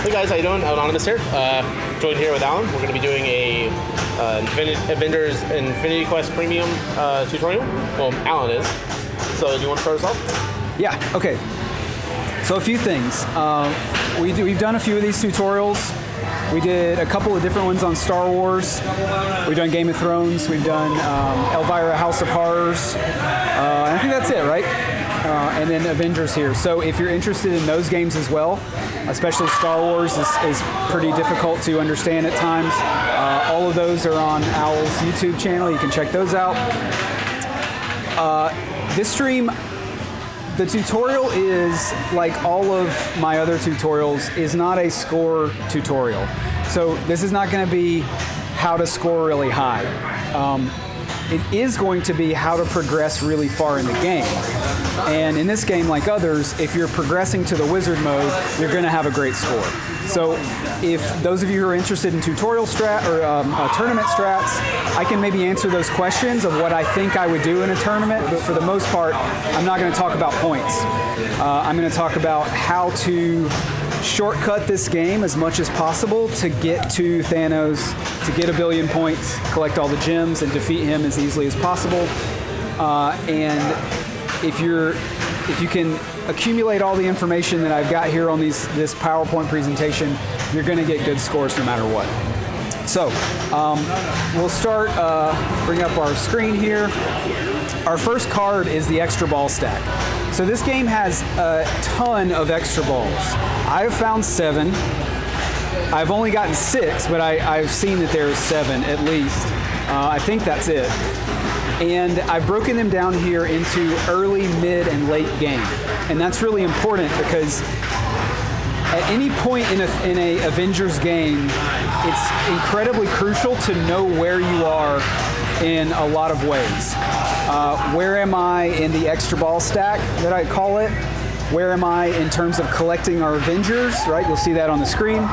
Hey guys, how you doing? Anonymous here. Joined here with Alan. We're going to be doing a Avengers Infinity Quest Premium tutorial. Well, Alan is. So do you want to start us off? Yeah, okay. So a few things. We've done a few of these tutorials. We did a couple of different ones on Star Wars. We've done Game of Thrones. We've done Elvira House of Horrors. And I think that's it, right? And then Avengers here. So if you're interested in those games as well, especially Star Wars is pretty difficult to understand at times. All of those are on Owl's YouTube channel. You can check those out. This stream, the tutorial is, like all of my other tutorials, is not a score tutorial. So this is not going to be how to score really high. It is going to be how to progress really far in the game. And in this game, like others, if you're progressing to the wizard mode, you're going to have a great score. So if those of you who are interested in tutorial strat or tournament strats, I can maybe answer those questions of what I think I would do in a tournament, but for the most part, I'm not going to talk about points. I'm going to talk about how to shortcut this game as much as possible to get to Thanos, to get 1 billion points, collect all the gems, and defeat him as easily as possible. And if you can accumulate all the information that I've got here on this PowerPoint presentation, you're going to get good scores no matter what. So we'll start, bring up our screen here. Our first card is the extra ball stack. So this game has a ton of extra balls. I've found 7. I've only gotten 6, but I've seen that there's 7 at least. I think that's it. And I've broken them down here into early, mid, and late game. And that's really important because at any point in a Avengers game, it's incredibly crucial to know where you are in a lot of ways. Where am I in the extra ball stack that I call it? Where am I in terms of collecting our Avengers, right? You'll see that on the screen.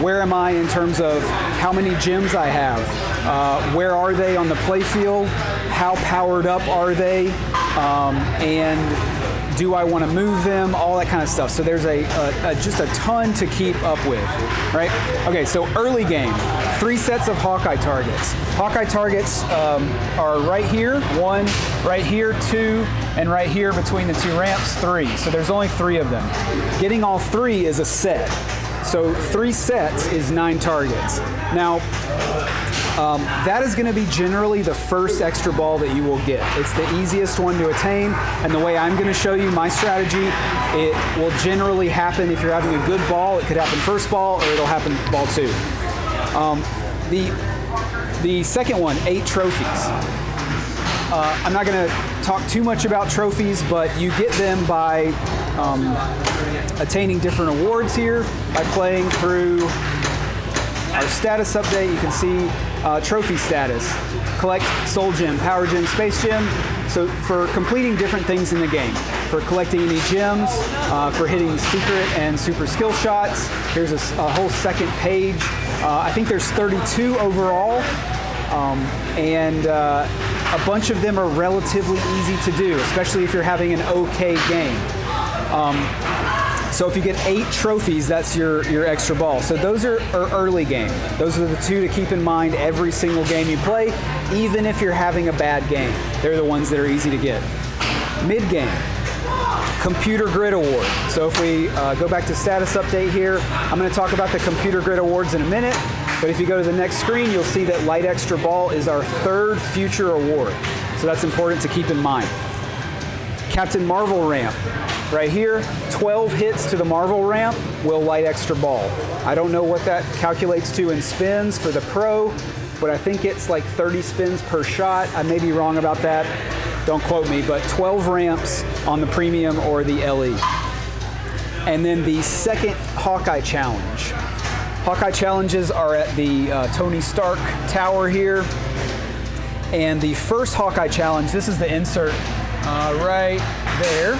Where am I in terms of how many gems I have? Where are they on the playfield? How powered up are they? And do I want to move them? All that kind of stuff. So there's just a ton to keep up with, right? Okay, so early game, 3 sets of Hawkeye targets. Hawkeye targets are right here, 1, right here, 2, and right here between the 2 ramps, 3. So there's only 3 of them. Getting all 3 is a set. So 3 sets is 9 targets. Now, that is going to be generally the first extra ball that you will get. It's the easiest one to attain, and the way I'm going to show you my strategy, it will generally happen if you're having a good ball. It could happen first ball, or it'll happen ball 2. The second one, 8 trophies. I'm not going to talk too much about trophies, but you get them by attaining different awards here, by playing through our status update. You can see trophy status, collect soul gem, power gem, space gem. So for completing different things in the game, for collecting any gems, for hitting secret and super skill shots. Here's a whole second page. I think there's 32 overall, and a bunch of them are relatively easy to do, especially if you're having an okay game. So if you get 8 trophies, that's your extra ball. So those are early game. Those are the 2 to keep in mind every single game you play, even if you're having a bad game. They're the ones that are easy to get. Mid game, Computer Grid Award. So if we go back to status update here, I'm going to talk about the Computer Grid Awards in a minute. But if you go to the next screen, you'll see that Light Extra Ball is our 3rd future award. So that's important to keep in mind. Captain Marvel ramp. Right here, 12 hits to the Marvel ramp will light extra ball. I don't know what that calculates to in spins for the pro, but I think it's like 30 spins per shot. I may be wrong about that. Don't quote me, but 12 ramps on the premium or the LE. And then the second Hawkeye challenge. Hawkeye challenges are at the Tony Stark Tower here. And the first Hawkeye challenge, this is the insert right there.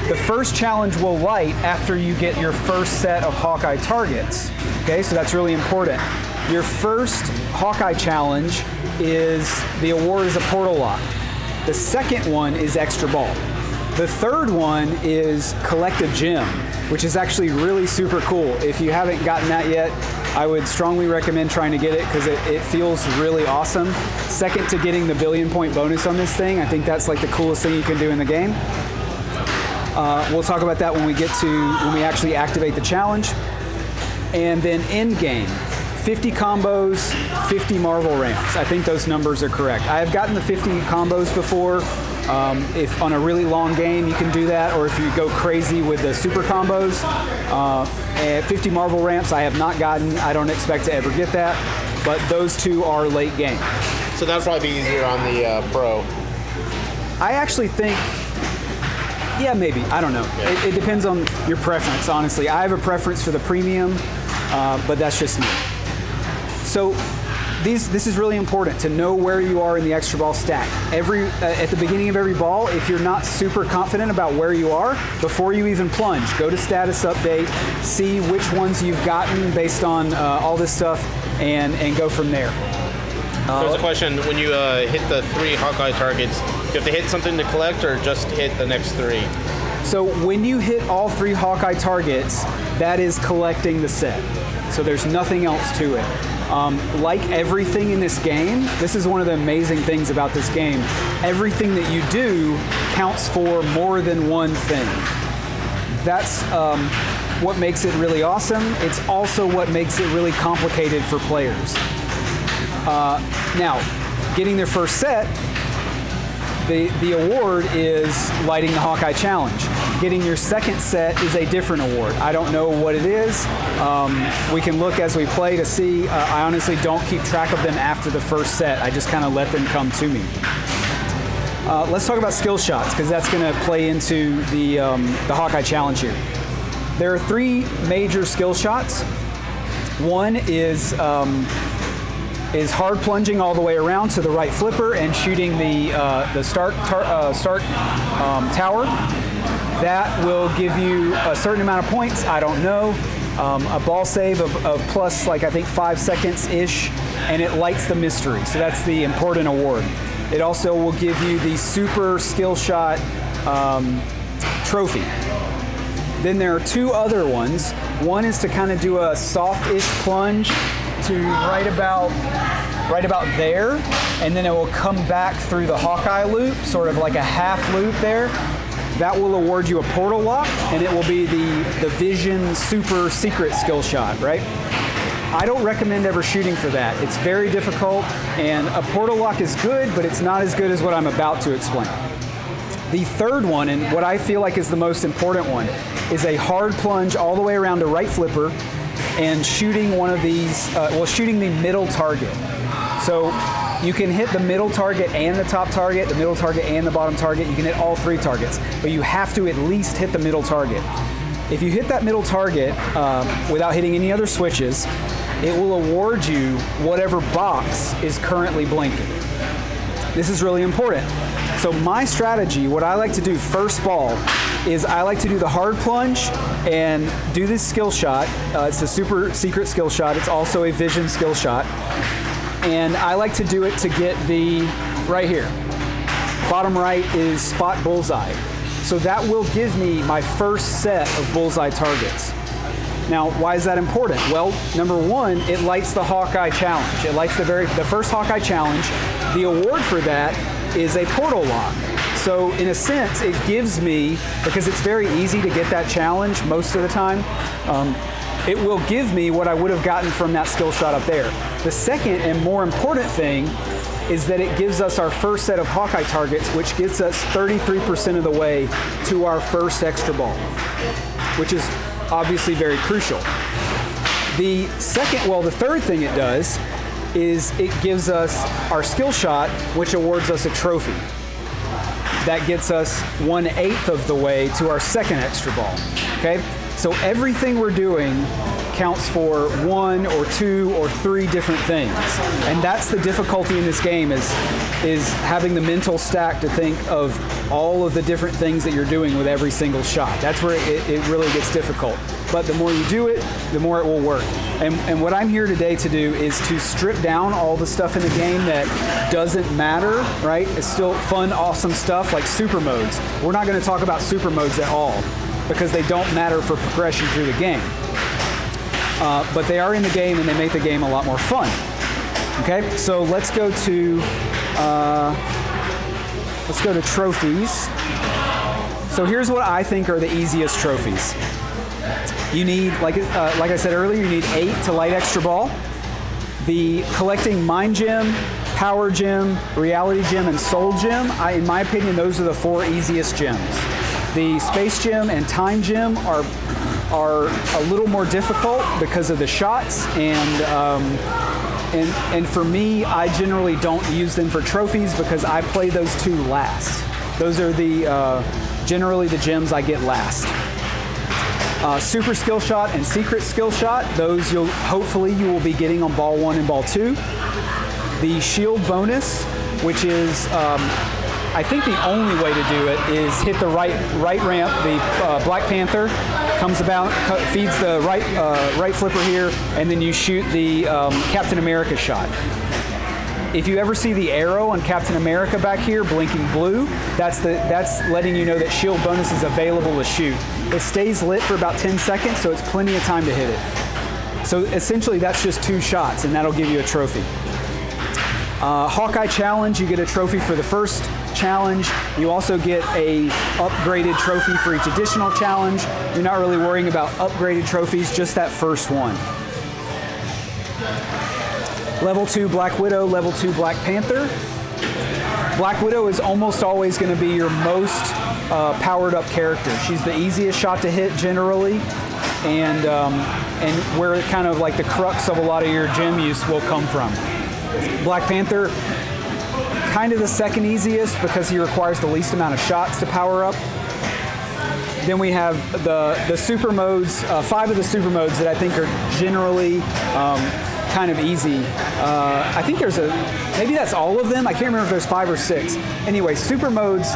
The first challenge will light after you get your first set of Hawkeye targets. Okay, so that's really important. Your first Hawkeye challenge is, the award is a portal lock. The second one is extra ball. The third one is collect a gem, which is actually really super cool. If you haven't gotten that yet, I would strongly recommend trying to get it because it feels really awesome. Second to getting the 1 billion point bonus on this thing. I think that's like the coolest thing you can do in the game. We'll talk about that when we actually activate the challenge. And then end game, 50 combos, 50 Marvel ramps. I think those numbers are correct. I have gotten the 50 combos before. If on a really long game you can do that, or if you go crazy with the super combos. And 50 Marvel ramps I have not gotten. I don't expect to ever get that, but those two are late game. So that'll probably be easier on the Pro. I actually think, yeah, maybe. I don't know. Yeah. It depends on your preference, honestly. I have a preference for the premium, but that's just me. So this is really important to know where you are in the extra ball stack. At the beginning of every ball, if you're not super confident about where you are, before you even plunge, go to status update, see which ones you've gotten based on all this stuff, and go from there. There's a question, when you hit the 3 Hawkeye targets, you have to hit something to collect or just hit the next 3? So when you hit all 3 Hawkeye targets, that is collecting the set. So there's nothing else to it. Like everything in this game, this is one of the amazing things about this game. Everything that you do counts for more than one thing. That's what makes it really awesome. It's also what makes it really complicated for players. Now, getting their first set, the award is lighting the Hawkeye challenge. Getting your second set is a different award. I don't know what it is. We can look as we play to see. I honestly don't keep track of them after the first set. I just kind of let them come to me. Let's talk about skill shots, because that's going to play into the Hawkeye challenge here. There are 3 major skill shots. One is hard plunging all the way around to the right flipper and shooting the start tower. That will give you a certain amount of points. I don't know. A ball save of plus, like I think 5 seconds-ish, and it lights the mystery. So that's the important award. It also will give you the super skill shot trophy. Then there are 2 other ones. One is to kind of do a soft-ish plunge to right about there, and then it will come back through the Hawkeye loop, sort of like a half loop there. That will award you a portal lock, and it will be the Vision super secret skill shot, right? I don't recommend ever shooting for that. It's very difficult, and a portal lock is good, but it's not as good as what I'm about to explain. The third one, and what I feel like is the most important one, is a hard plunge all the way around to right flipper and shooting one of these, shooting the middle target. So you can hit the middle target and the top target, the middle target and the bottom target. You can hit all 3 targets, but you have to at least hit the middle target. If you hit that middle target without hitting any other switches, it will award you whatever box is currently blinking. This is really important. So my strategy, what I like to do first ball, is I like to do the hard plunge and do this skill shot. It's a super secret skill shot. It's also a vision skill shot. And I like to do it to get the, right here, bottom right is spot bullseye. So that will give me my first set of bullseye targets. Now, why is that important? Well, number one, it lights the Hawkeye challenge. It lights the first Hawkeye challenge. The award for that is a portal lock. So in a sense, it gives me, because it's very easy to get that challenge most of the time, it will give me what I would have gotten from that skill shot up there. The second and more important thing is that it gives us our first set of Hawkeye targets, which gets us 33% of the way to our first extra ball, which is obviously very crucial. The third thing it does is it gives us our skill shot, which awards us a trophy. That gets us 1/8 of the way to our second extra ball, okay? So everything we're doing counts for 1 or 2 or 3 different things. And that's the difficulty in this game is having the mental stack to think of all of the different things that you're doing with every single shot. That's where it really gets difficult. But the more you do it, the more it will work. And what I'm here today to do is to strip down all the stuff in the game that doesn't matter, right? It's still fun, awesome stuff like super modes. We're not going to talk about super modes at all because they don't matter for progression through the game. But they are in the game and they make the game a lot more fun. Okay, so let's go to trophies. So here's what I think are the easiest trophies. You need, like I said earlier, you need 8 to light extra ball. The collecting Mind Gem, Power Gem, Reality Gem, and Soul Gem, in my opinion, those are the 4 easiest gems. The Space Gem and Time Gem are a little more difficult because of the shots, and for me, I generally don't use them for trophies because I play those 2 last. Those are generally the gems I get last. Super Skill Shot and Secret Skill Shot, those hopefully you will be getting on Ball 1 and Ball 2. The Shield Bonus, which is, I think the only way to do it is hit the right ramp. The Black Panther comes about, feeds the right flipper here, and then you shoot the Captain America shot. If you ever see the arrow on Captain America back here blinking blue, that's letting you know that shield bonus is available to shoot. It stays lit for about 10 seconds, so it's plenty of time to hit it. So essentially that's just 2 shots, and that'll give you a trophy. Hawkeye Challenge, you get a trophy for the first challenge. You also get a upgraded trophy for each additional challenge. You're not really worrying about upgraded trophies, just that first one. Level 2 Black Widow, Level 2 Black Panther. Black Widow is almost always going to be your most powered up character. She's the easiest shot to hit generally, and where kind of like the crux of a lot of your gem use will come from. Black Panther, kind of the second easiest because he requires the least amount of shots to power up. Then we have the super modes, 5 of the super modes that I think are generally kind of easy. I think maybe that's all of them. I can't remember if there's 5 or 6. Anyway, super modes,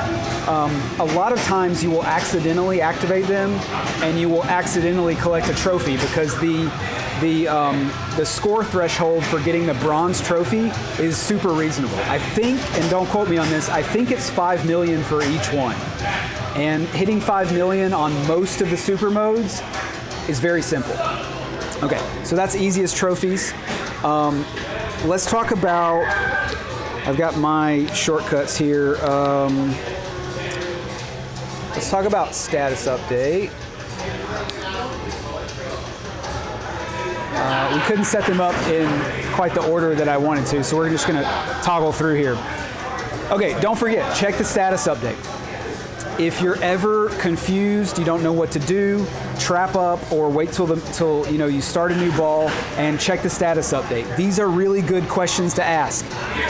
a lot of times you will accidentally activate them and you will accidentally collect a trophy because the score threshold for getting the bronze trophy is super reasonable. I think, and don't quote me on this, I think it's 5 million for each one. And hitting 5 million on most of the super modes is very simple. Okay, so that's easiest trophies. Let's talk about, I've got my shortcuts here. Let's talk about status update. We couldn't set them up in quite the order that I wanted to, so we're just gonna toggle through here. Okay, don't forget, check the status update. If you're ever confused, you don't know what to do, trap up or wait till you start a new ball and check the status update. These are really good questions to ask.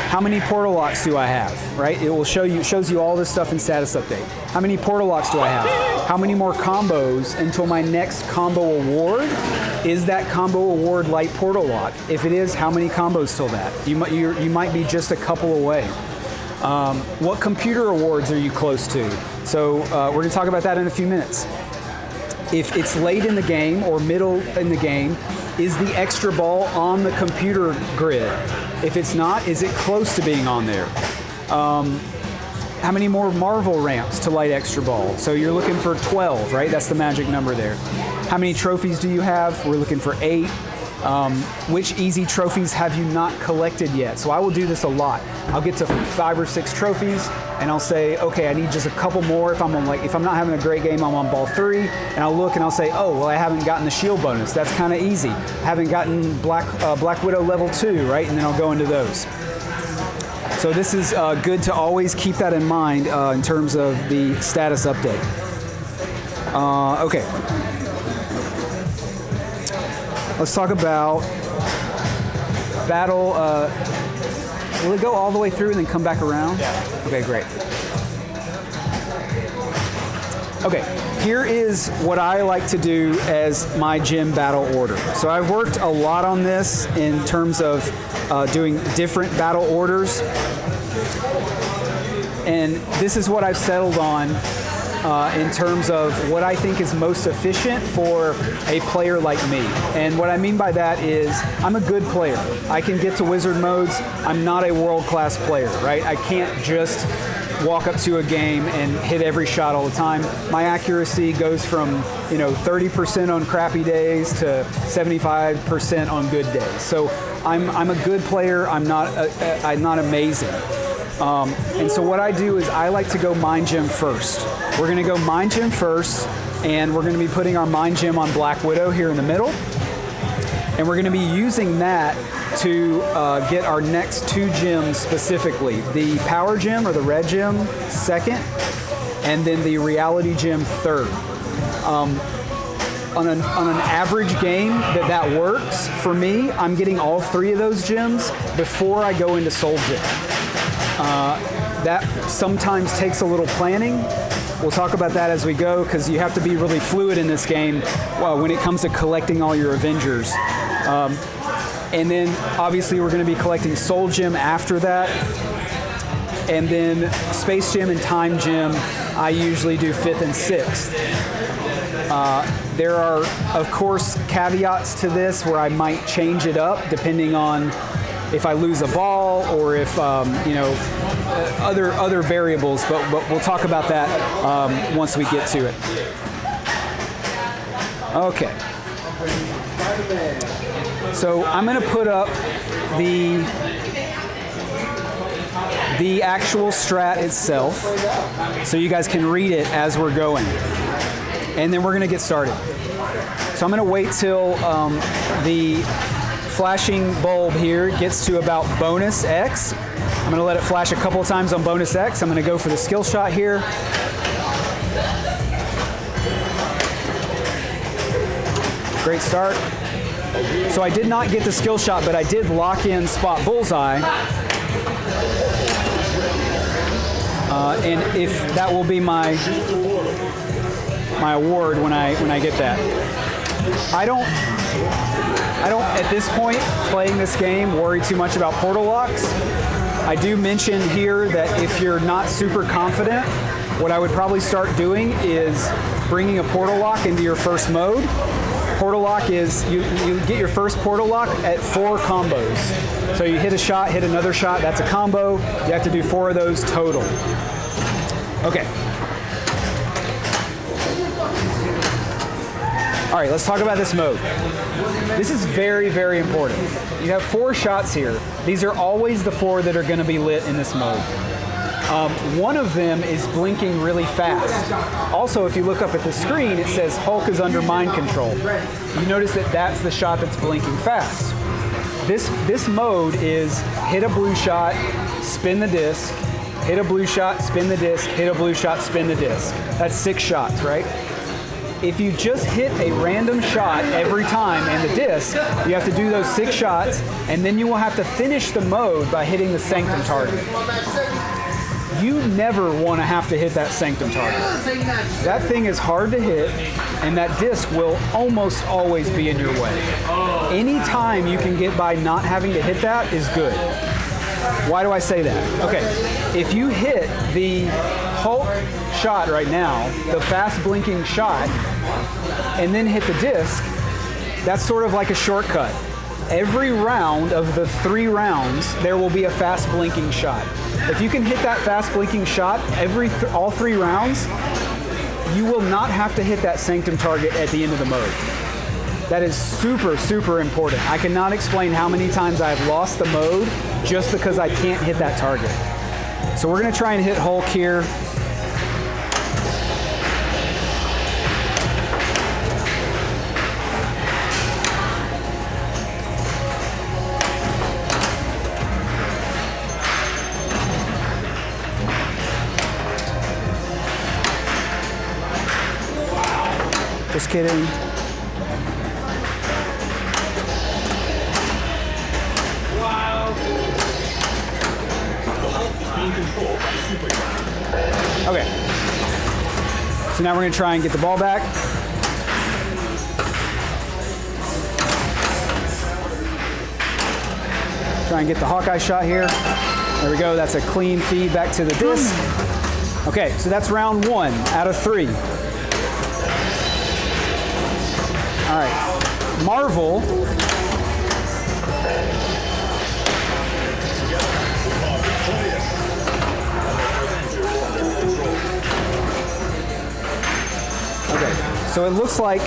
How many portal locks do I have? Right? It will shows you all this stuff in status update. How many portal locks do I have? How many more combos until my next combo award? Is that combo award light portal lock? If it is, how many combos till that? You might be just a couple away. What computer awards are you close to? So we're going to talk about that in a few minutes. If it's late in the game or middle in the game, is the extra ball on the computer grid? If it's not, is it close to being on there? How many more Marvel ramps to light extra ball? So you're looking for 12, right? That's the magic number there. How many trophies do you have? We're looking for 8. Which easy trophies have you not collected yet? So I will do this a lot. I'll get to 5 or 6 trophies and I'll say, okay, I need just a couple more. If I'm not having a great game, I'm on ball 3, and I'll look and I'll say, oh, well, I haven't gotten the shield bonus. That's kind of easy. I haven't gotten Black Widow level 2, right? And then I'll go into those. So this is good to always keep that in mind in terms of the status update. Okay. Let's talk about battle. Will it go all the way through and then come back around? Yeah. Okay, great. Okay, here is what I like to do as my gym battle order. So I've worked a lot on this in terms of doing different battle orders. And this is what I've settled on in terms of what I think is most efficient for a player like me. And what I mean by that is I'm a good player. I can get to wizard modes. I'm not a world-class player, right? I can't just walk up to a game and hit every shot all the time. My accuracy goes from 30% on crappy days to 75% on good days. So I'm a good player. I'm not amazing. And so what I do is I like to go mind gem first. We're going to go mind gem first, and we're going to be putting our mind gem on Black Widow here in the middle. And we're going to be using that to get our next 2 gems specifically. The power gem or the red gem second, and then the reality gem third. On an average game that works for me, I'm getting all 3 of those gems before I go into soul gem. That sometimes takes a little planning. We'll talk about that as we go, because you have to be really fluid in this game when it comes to collecting all your Avengers. And then obviously we're going to be collecting Soul Gem after that. And then Space Gem and Time Gem, I usually do 5th and 6th. There are, of course, caveats to this where I might change it up depending on if I lose a ball or if, other variables, but we'll talk about that once we get to it. Okay. So I'm going to put up the actual strat itself so you guys can read it as we're going. And then we're going to get started. So I'm going to wait till the flashing bulb here gets to about bonus X. I'm going to let it flash a couple of times on bonus X. I'm going to go for the skill shot here. Great start. So I did not get the skill shot, but I did lock in spot bullseye. And if that will be my award when I get that. I don't at this point playing this game worry too much about portal locks. I do mention here that if you're not super confident, what I would probably start doing is bringing a portal lock into your first mode. Portal lock is, you get your first portal lock at 4 combos. So you hit a shot, hit another shot, that's a combo. You have to do 4 of those total. Okay. All right, let's talk about this mode. This is very, very important. You have 4 shots here. These are always the 4 that are going to be lit in this mode. One of them is blinking really fast. Also, if you look up at the screen, it says Hulk is under mind control. You notice that that's the shot that's blinking fast. This mode is hit a blue shot, spin the disc, hit a blue shot, spin the disc, hit a blue shot, spin the disc. That's 6 shots, right? If you just hit a random shot every time in the disc, you have to do those 6 shots, and then you will have to finish the mode by hitting the Sanctum target. You never want to have to hit that Sanctum target. That thing is hard to hit, and that disc will almost always be in your way. Any time you can get by not having to hit that is good. Why do I say that? Okay, if you hit the Hulk shot right now, the fast blinking shot, and then hit the disc, that's sort of like a shortcut. Every round of the 3 rounds, there will be a fast blinking shot. If you can hit that fast blinking shot all 3 rounds, you will not have to hit that Sanctum target at the end of the mode. That is super, super important. I cannot explain how many times I've lost the mode just because I can't hit that target. So we're going to try and hit Hulk here. Just kidding. Okay. So So now we're going to try and get the ball back. Try and get the Hawkeye shot here. There we go. That's a clean feed back to the disc. Okay, so that's round 1 out of 3. All right, Marvel. Okay, so it looks like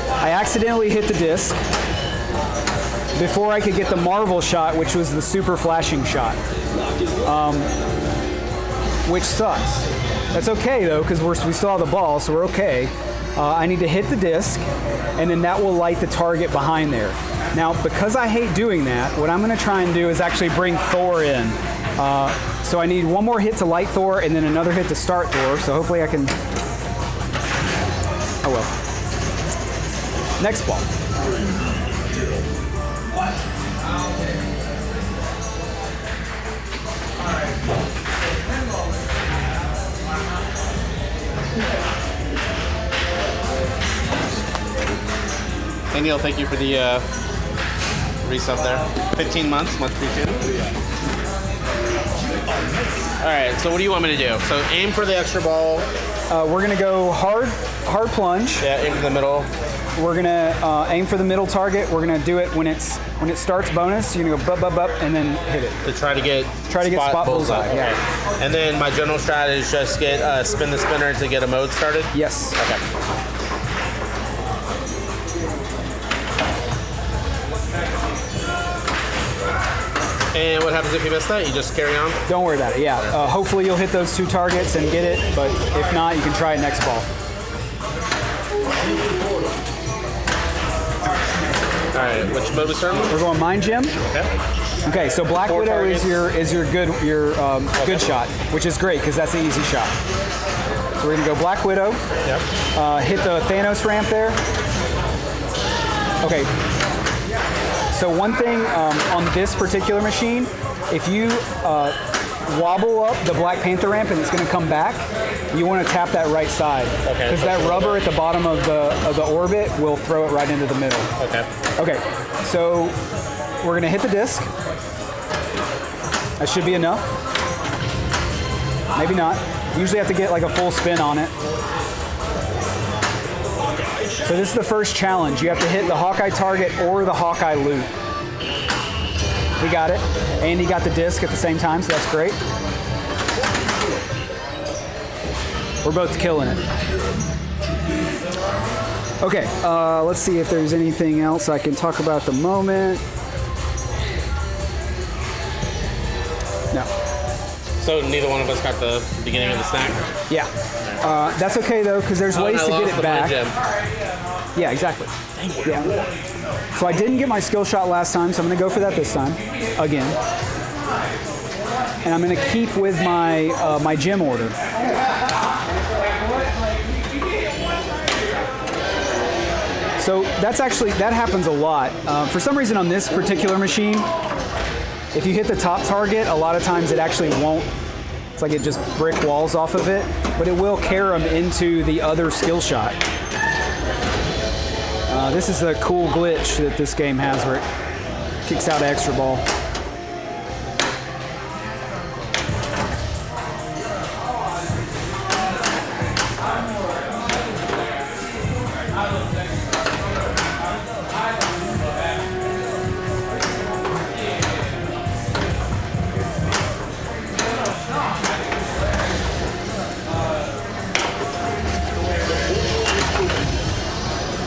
I accidentally hit the disc before I could get the Marvel shot, which was the super flashing shot, which sucks. That's okay though, because we still have the ball, so we're okay. I need to hit the disc, and then that will light the target behind there. Now, because I hate doing that, what I'm going to try and do is actually bring Thor in. So I need one more hit to light Thor, and then another hit to start Thor, so hopefully I can... Oh well. Next ball. Hey Neil, thank you for the resub there. 15 months, much appreciated. All right, so what do you want me to do? So aim for the extra ball. We're gonna go hard plunge. Yeah, aim for the middle. We're gonna aim for the middle target. We're gonna do it when it starts bonus. You're gonna go bup bup bup and then hit it. To try to get spot bullseye. Okay. Yeah. And then my general strat is just get spin the spinner to get a mode started. Yes. Okay. And what happens if you miss that? You just carry on? Don't worry about it, yeah. Hopefully you'll hit those 2 targets and get it, but if not, you can try it next ball. All right, which mode we starting with? We're going Mind Gem. Okay. Okay, so Black Widow targets. is your good shot, which is great because that's an easy shot. So we're gonna go Black Widow. Yep. Hit the Thanos ramp there. Okay. So one thing on this particular machine, if you wobble up the Black Panther ramp and it's going to come back, you want to tap that right side. Okay. Because that rubber at the bottom of the orbit will throw it right into the middle. Okay. Okay. So we're going to hit the disc. That should be enough. Maybe not. You usually have to get like a full spin on it. So this is the first challenge. You have to hit the Hawkeye target or the Hawkeye loop. He got it. And he got the disc at the same time, so that's great. We're both killing it. Okay, let's see if there's anything else I can talk about at the moment. No. So neither one of us got the beginning of the snack? Yeah. That's okay though, because there's ways to get it back. Yeah, exactly. Yeah. So I didn't get my skill shot last time, so I'm going to go for that this time, again. And I'm going to keep with my my gem order. So that happens a lot. For some reason on this particular machine, if you hit the top target, a lot of times it actually won't. It's like it just brick walls off of it, but it will carry them into the other skill shot. This is a cool glitch that this game has where it kicks out an extra ball.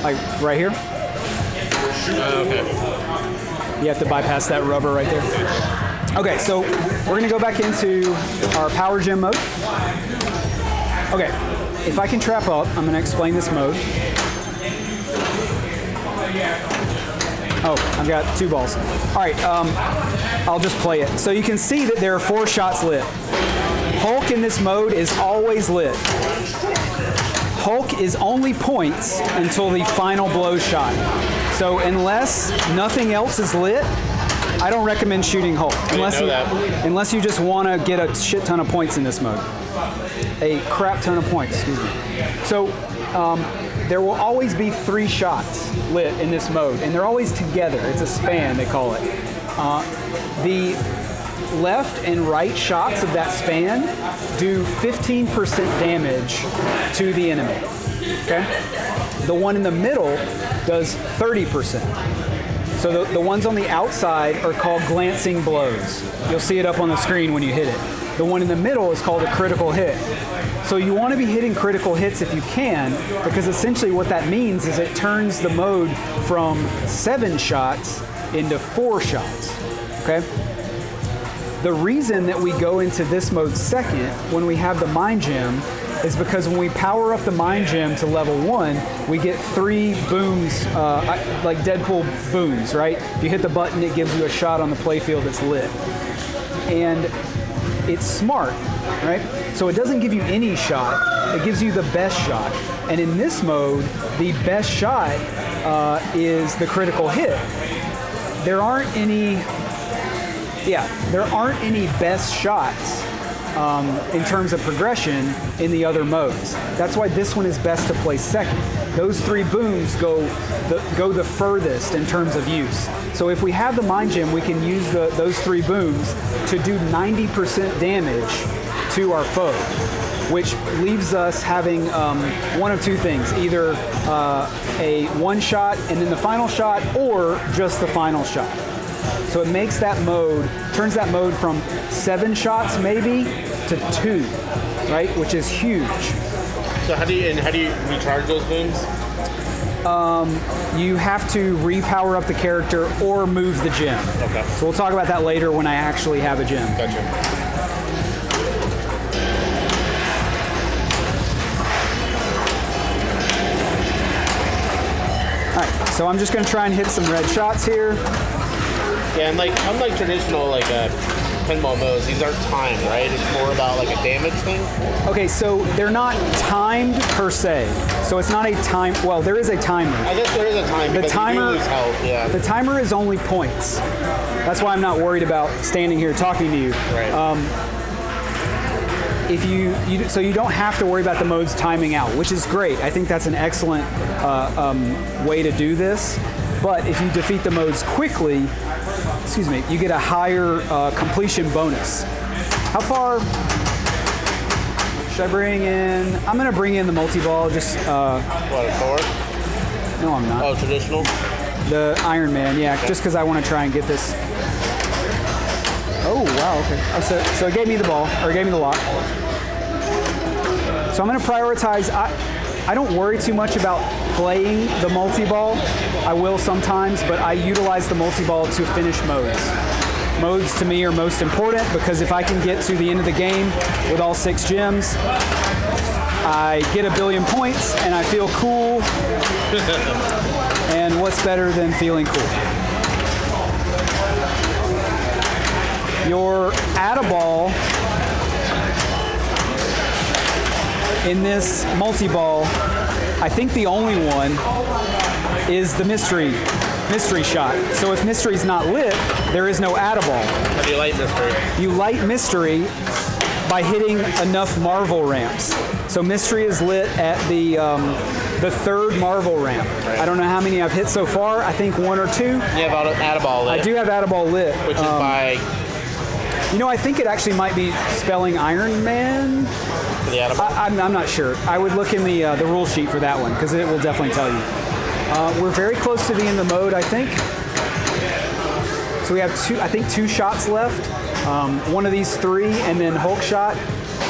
Like right here? Okay. You have to bypass that rubber right there. Okay, so we're gonna go back into our power gem mode. Okay, if I can trap up, I'm gonna explain this mode. Oh, I've got 2 balls. All right, I'll just play it. So you can see that there are 4 shots lit. Hulk in this mode is always lit. Hulk is only points until the final blow shot. So unless nothing else is lit, I don't recommend shooting Hulk. Unless you just want to get a shit ton of points in this mode. a crap ton of points, excuse me. So there will always be 3 shots lit in this mode, and they're always together. It's a span, they call it. The left and right shots of that span do 15% damage to the enemy, okay? The one in the middle does 30%. So the ones on the outside are called glancing blows. You'll see it up on the screen when you hit it. The one in the middle is called a critical hit. So you want to be hitting critical hits if you can, because essentially what that means is it turns the mode from 7 shots into 4 shots, okay? The reason that we go into this mode second when we have the Mind Gem is because when we power up the Mind Gem to level 1, we get 3 booms, like Deadpool booms, right? If you hit the button, it gives you a shot on the playfield that's lit. And it's smart, right? So it doesn't give you any shot, it gives you the best shot. And in this mode, the best shot is the critical hit. There aren't any best shots in terms of progression in the other modes. That's why this one is best to play second. Those 3 booms go the furthest in terms of use. So if we have the Mind Gem, we can use those 3 booms to do 90% damage to our foe, which leaves us having one of 2 things, either a 1 shot and then the final shot, or just the final shot. So it makes that mode, turns that mode from 7 shots maybe to 2, right? Which is huge. So how do you recharge those booms? You have to repower up the character or move the gem. Okay. So we'll talk about that later when I actually have a gem. Gotcha. All right, so I'm just going to try and hit some red shots here. Yeah, and unlike traditional pinball modes, these aren't timed, right? It's more about a damage thing. Okay, so they're not timed per se. So it's not a time. Well, there is a timer. I guess there is a time. The timer. You do lose health, yeah. The timer is only points. That's why I'm not worried about standing here talking to you. Right. So you don't have to worry about the modes timing out, which is great. I think that's an excellent way to do this. But if you defeat the modes quickly, you get a higher completion bonus. How far should I bring in? I'm going to bring in the multi-ball. Just What, a Thor? no, I'm not. Oh, traditional? The Iron Man, yeah. Okay. Just because I want to try and get this. Oh wow, okay. Oh, so it gave me the ball, or it gave me the lock. So I'm going to prioritize. I don't worry too much about playing the multi-ball. I will sometimes, but I utilize the multi-ball to finish modes. Modes to me are most important because if I can get to the end of the game with all 6 gems, I get 1 billion points and I feel cool. And what's better than feeling cool? Your add-a-ball in this multi-ball, I think the only one is the mystery shot. So if mystery's not lit, there is no add-a-ball. How do you light mystery? You light mystery by hitting enough Marvel ramps. So mystery is lit at the 3rd Marvel ramp. Right. I don't know how many I've hit so far. I think 1 or 2. You have add-a-ball lit. I do have add-a-ball lit. Which is by... I think it actually might be spelling Iron Man. For the add-a-ball? I'm not sure. I would look in the rule sheet for that one because it will definitely tell you. We're very close to the end of the mode, I think. So we have 2 shots left. One of these 3 and then Hulk shot.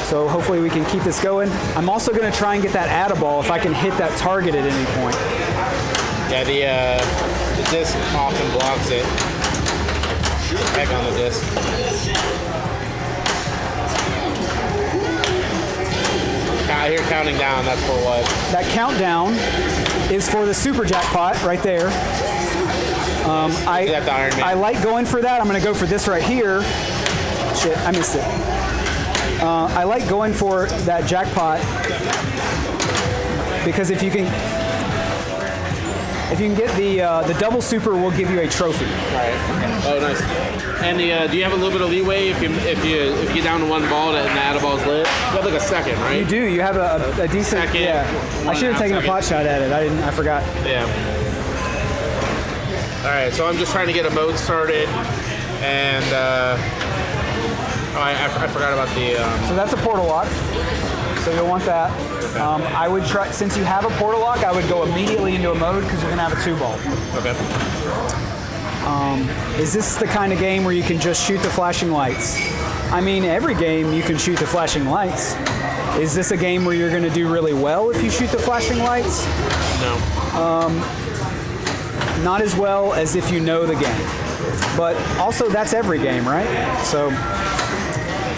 So hopefully we can keep this going. I'm also going to try and get that add-a-ball if I can hit that target at any point. Yeah, the disc often blocks it. Heck on the disc. I hear counting down, that's for what? That countdown is for the super jackpot right there. Is that the Iron Man? I like going for that. I'm going to go for this right here. Shit, I missed it. I like going for that jackpot because if you can... If you can get the double super, will give you a trophy. All right. Oh, nice. And do you have a little bit of leeway if you get down to one ball and the add ball's lit? You have like a second, right? You do. You have a decent. Second, yeah. I should have taken a pot shot at it. I forgot. Yeah. All right. So I'm just trying to get a mode started, and I forgot about the. So that's a portal lock. So you'll want that. I would try, since you have a portal lock, I would go immediately into a mode because you're gonna have a 2-ball. Okay. Is this the kind of game where you can just shoot the flashing lights? I mean, every game you can shoot the flashing lights. Is this a game where you're gonna do really well if you shoot the flashing lights? No. Not as well as if you know the game. But also, that's every game, right? So.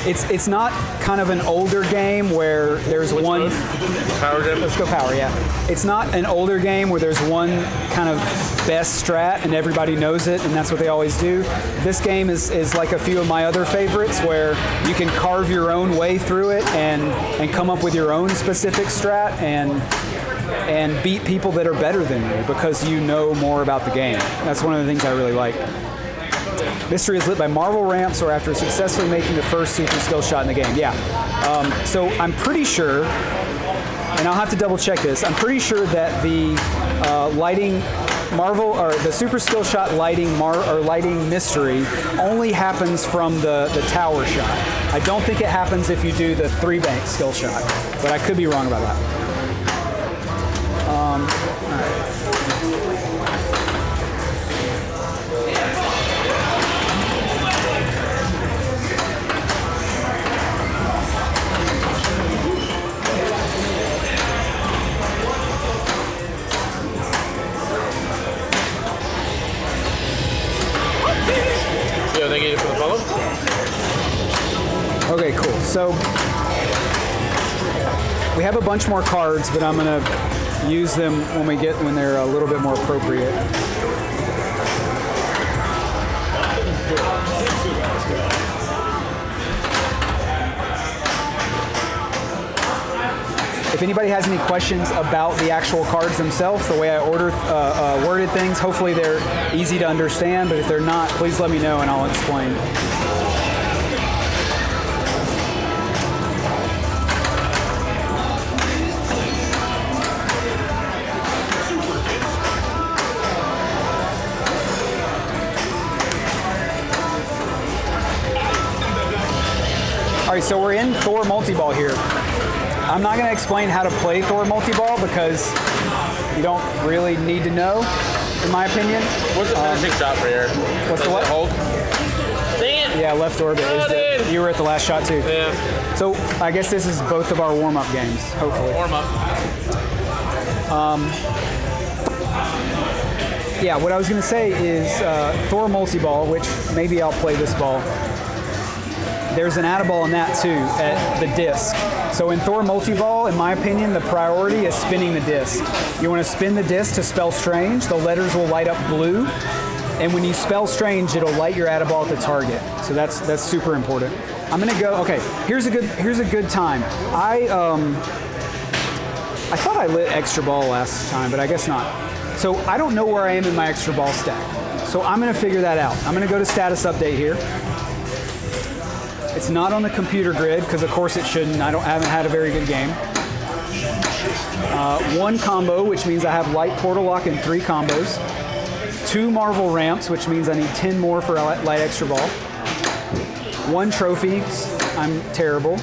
It's not kind of an older game where there's one. Mode? Power gem? Let's go power, yeah. It's not an older game where there's one kind of best strat and everybody knows it and that's what they always do. This game is like a few of my other favorites where you can carve your own way through it and come up with your own specific strat and beat people that are better than you because you know more about the game. That's one of the things I really like. Mystery is lit by Marvel ramps or after successfully making the first super skill shot in the game. Yeah. So I'm pretty sure, and I'll have to double check this, I'm pretty sure that the lighting Marvel or the super skill shot lighting lighting mystery only happens from the tower shot. I don't think it happens if you do the 3-bank skill shot, but I could be wrong about that. All right. Thank you for the follow. Okay, cool. So we have a bunch more cards, but I'm gonna use them when they're a little bit more appropriate. If anybody has any questions about the actual cards themselves, the way I worded things, hopefully they're easy to understand, but if they're not, please let me know and I'll explain. All right, so we're in Thor Multi-Ball here. I'm not going to explain how to play Thor Multi-Ball because you don't really need to know, in my opinion. What's the finishing shot for here? What's the what? Hold? Dang it! Yeah, left orbit. You were at the last shot too. Yeah. So I guess this is both of our warm-up games, hopefully. Warm up. Yeah, what I was going to say is Thor Multi-Ball, which maybe I'll play this ball. There's an add-a-ball in that too, at the disc. So in Thor Multi-Ball, in my opinion, the priority is spinning the disc. You want to spin the disc to spell strange. The letters will light up blue. And when you spell strange, it'll light your add-a-ball at the target. So that's super important. I'm gonna go, okay, here's a good time. I thought I lit extra ball last time, but I guess not. So I don't know where I am in my extra ball stack. So I'm gonna figure that out. I'm gonna go to status update here. It's not on the computer grid, because of course it shouldn't. I haven't had a very good game. One combo, which means I have light portal lock in 3 combos. 2 Marvel ramps, which means I need 10 more for light extra ball. 1 trophy, I'm terrible.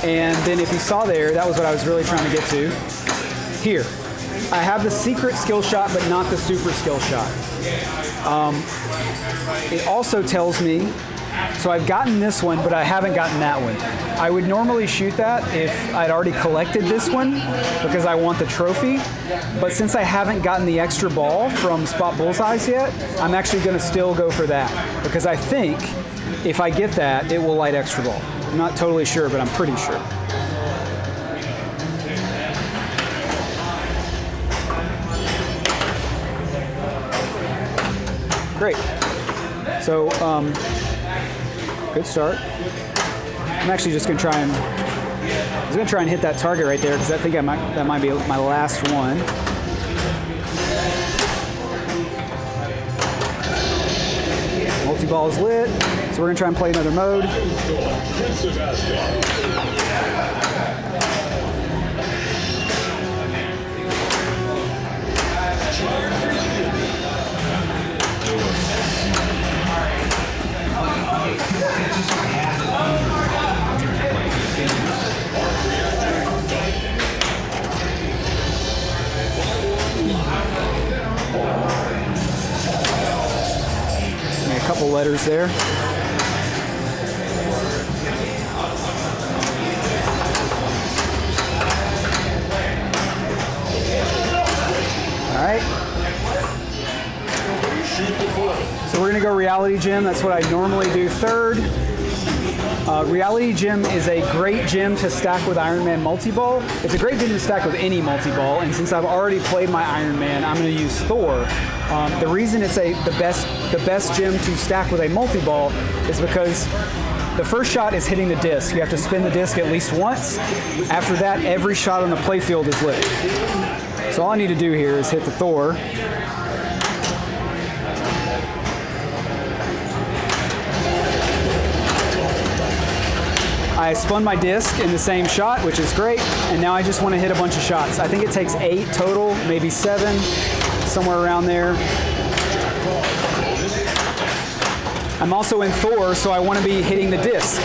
And then if you saw there, that was what I was really trying to get to. Here, I have the secret skill shot, but not the super skill shot. It also tells me, so I've gotten this one, but I haven't gotten that one. I would normally shoot that if I'd already collected this one because I want the trophy. But since I haven't gotten the extra ball from Spot Bullseyes yet, I'm actually going to still go for that because I think if I get that, it will light extra ball. I'm not totally sure, but I'm pretty sure. Great. So, good start. I'm actually just gonna try and hit that target right there because I think that might be my last one. Multi-Ball is lit, so we're gonna try and play another mode. A couple letters there. All right. So we're gonna go Reality Gem. That's what I normally do third. Reality Gem is a great gem to stack with Iron Man Multi-Ball. It's a great gem to stack with any Multi-Ball, and since I've already played my Iron Man, I'm going to use Thor. The reason it's the best gem to stack with a Multi-Ball is because the first shot is hitting the disc. You have to spin the disc at least once. After that, every shot on the playfield is lit. So all I need to do here is hit the Thor. I spun my disc in the same shot, which is great, and now I just want to hit a bunch of shots. I think it takes 8 total, maybe 7, somewhere around there. I'm also in Thor, so I want to be hitting the disc.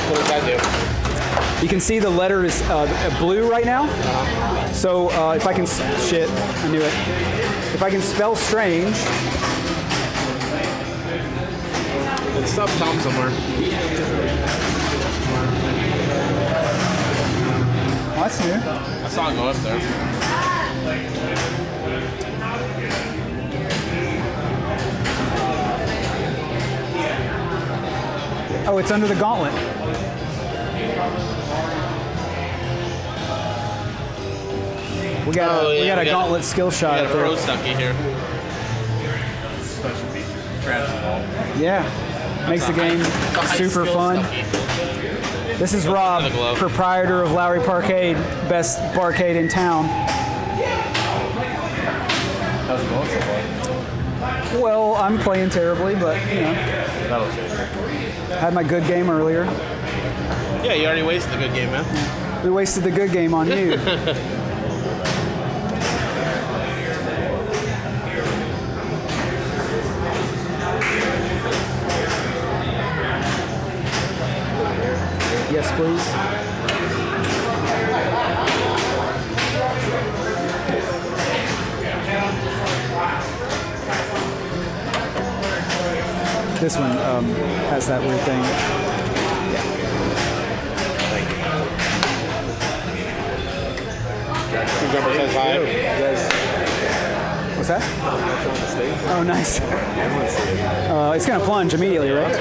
What does that do? You can see the letter is blue right now. So if I can, shit, I knew it. If I can spell strange. It's up top somewhere. Oh, that's new. I saw it go up there. Oh, it's under the gauntlet. We got a gauntlet skill shot We up got a there. pro stucky here. Special feature. Strats. Yeah. Makes the game super fun. This is Rob, proprietor of Lowry Parcade, best barcade in town. How's it going so far? Well, I'm playing terribly, but you know, That'll change. had my good game earlier. Yeah, you already wasted a good game, man. We wasted the good game on you. Yes, please. This one has that weird thing. Cucumber says hi. What's that? Oh, nice. It's going to plunge immediately, right?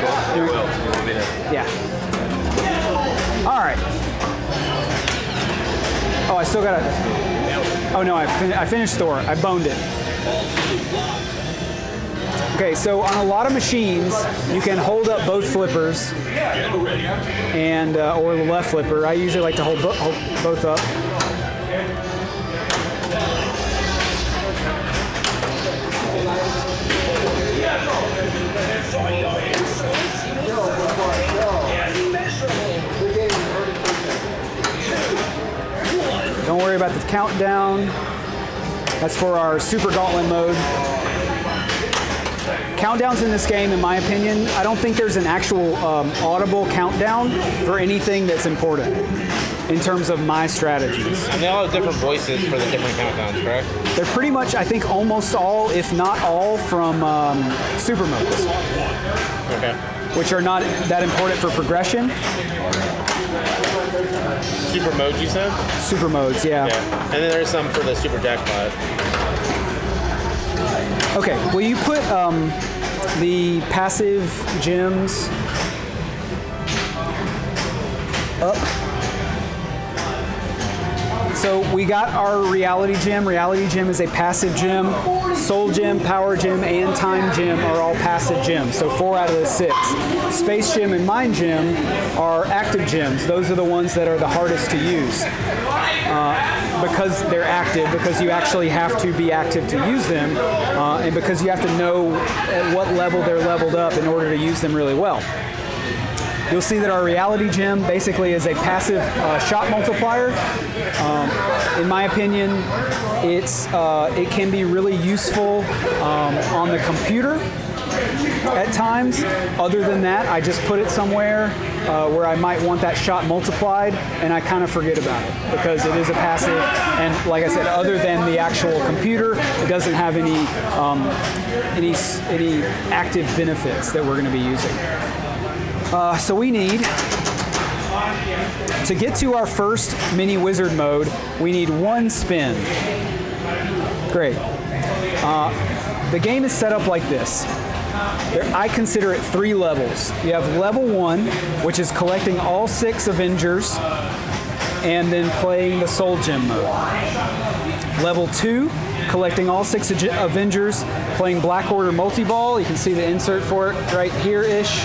Yeah. All right. Oh, I still got to... Oh, no, I finished Thor. I boned it. Okay, so on a lot of machines, you can hold up both flippers and or the left flipper. I usually like to hold both up. Don't worry about the countdown. That's for our Super Gauntlet mode. Countdowns in this game, in my opinion, I don't think there's an actual audible countdown for anything that's important in terms of my strategies. And they all have different voices for the different countdowns, correct? They're pretty much, I think, almost all, if not all, from super modes, Okay. which are not that important for progression. Super mode, you said? Super modes, yeah. Yeah. And then there's some for the super jackpot. Okay, will you put the passive gems up? So we got our reality gem. Reality gem is a passive gem. Soul gem, power gem, and time gem are all passive gems. So 4 out of the 6. Space gem and mind gem are active gems. Those are the ones that are the hardest to use. Because they're active, because you actually have to be active to use them, and because you have to know at what level they're leveled up in order to use them really well. You'll see that our reality gem basically is a passive shot multiplier. In my opinion, it can be really useful on the computer at times. Other than that, I just put it somewhere where I might want that shot multiplied, and I kind of forget about it because it is a passive. And like I said, other than the actual computer, it doesn't have any active benefits that we're going to be using. So we need, to get to our first mini wizard mode, we need 1 spin. Great. The game is set up like this. I consider it 3 levels. You have level 1, which is collecting all 6 Avengers and then playing the Soul Gem mode. Level 2, collecting all 6 Avengers, playing Black Order Multi-Ball. You can see the insert for it right here-ish.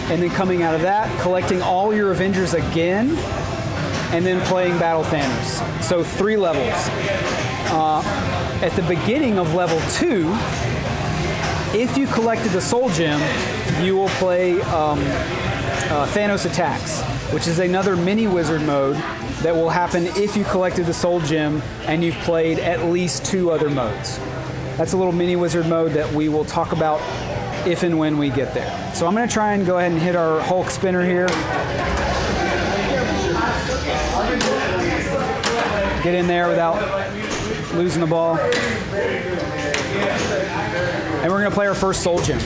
And then coming out of that, collecting all your Avengers again, and then playing Battle Thanos. So 3 levels. At the beginning of level 2, if you collected the Soul Gem, you will play Thanos Attacks, which is another mini wizard mode that will happen if you collected the Soul Gem and you've played at least 2 other modes. That's a little mini wizard mode that we will talk about if and when we get there. So I'm going to try and go ahead and hit our Hulk spinner here. Get in there without losing the ball. And we're going to play our first Soul Gem.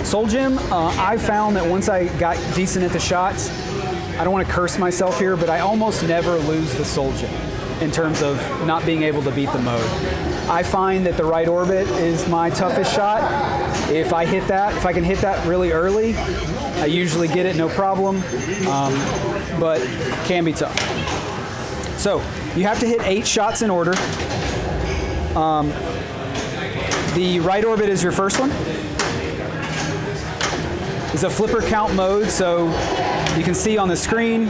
Soul Gem, I found that once I got decent at the shots, I don't want to curse myself here, but I almost never lose the Soul Gem in terms of not being able to beat the mode. I find that the right orbit is my toughest shot. If I can hit that really early, I usually get it no problem, but can be tough. So you have to hit 8 shots in order. The right orbit is your first one. It's a flipper count mode, so you can see on the screen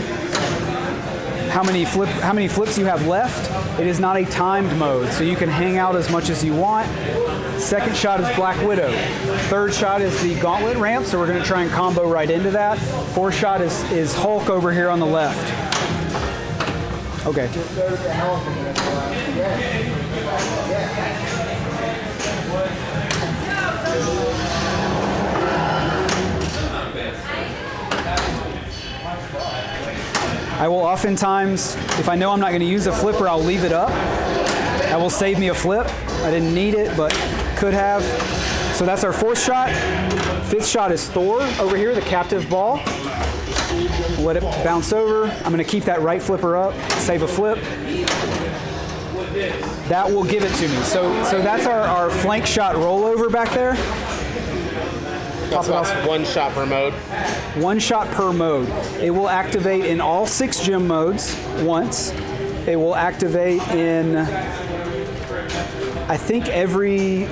how many flips you have left. It is not a timed mode, so you can hang out as much as you want. Second shot is Black Widow. Third shot is the gauntlet ramp, so we're going to try and combo right into that. Fourth shot is Hulk over here on the left. Okay. I will oftentimes, if I know I'm not going to use a flipper, I'll leave it up. That will save me a flip. I didn't need it, but could have. So that's our 4th shot. 5th shot is Thor over here, the captive ball. Let it bounce over. I'm going to keep that right flipper up, save a flip. That will give it to me. So that's our flank shot rollover back there. That's about 1 shot per mode. 1 shot per mode. It will activate in all 6 gem modes once. It will activate in, I think, every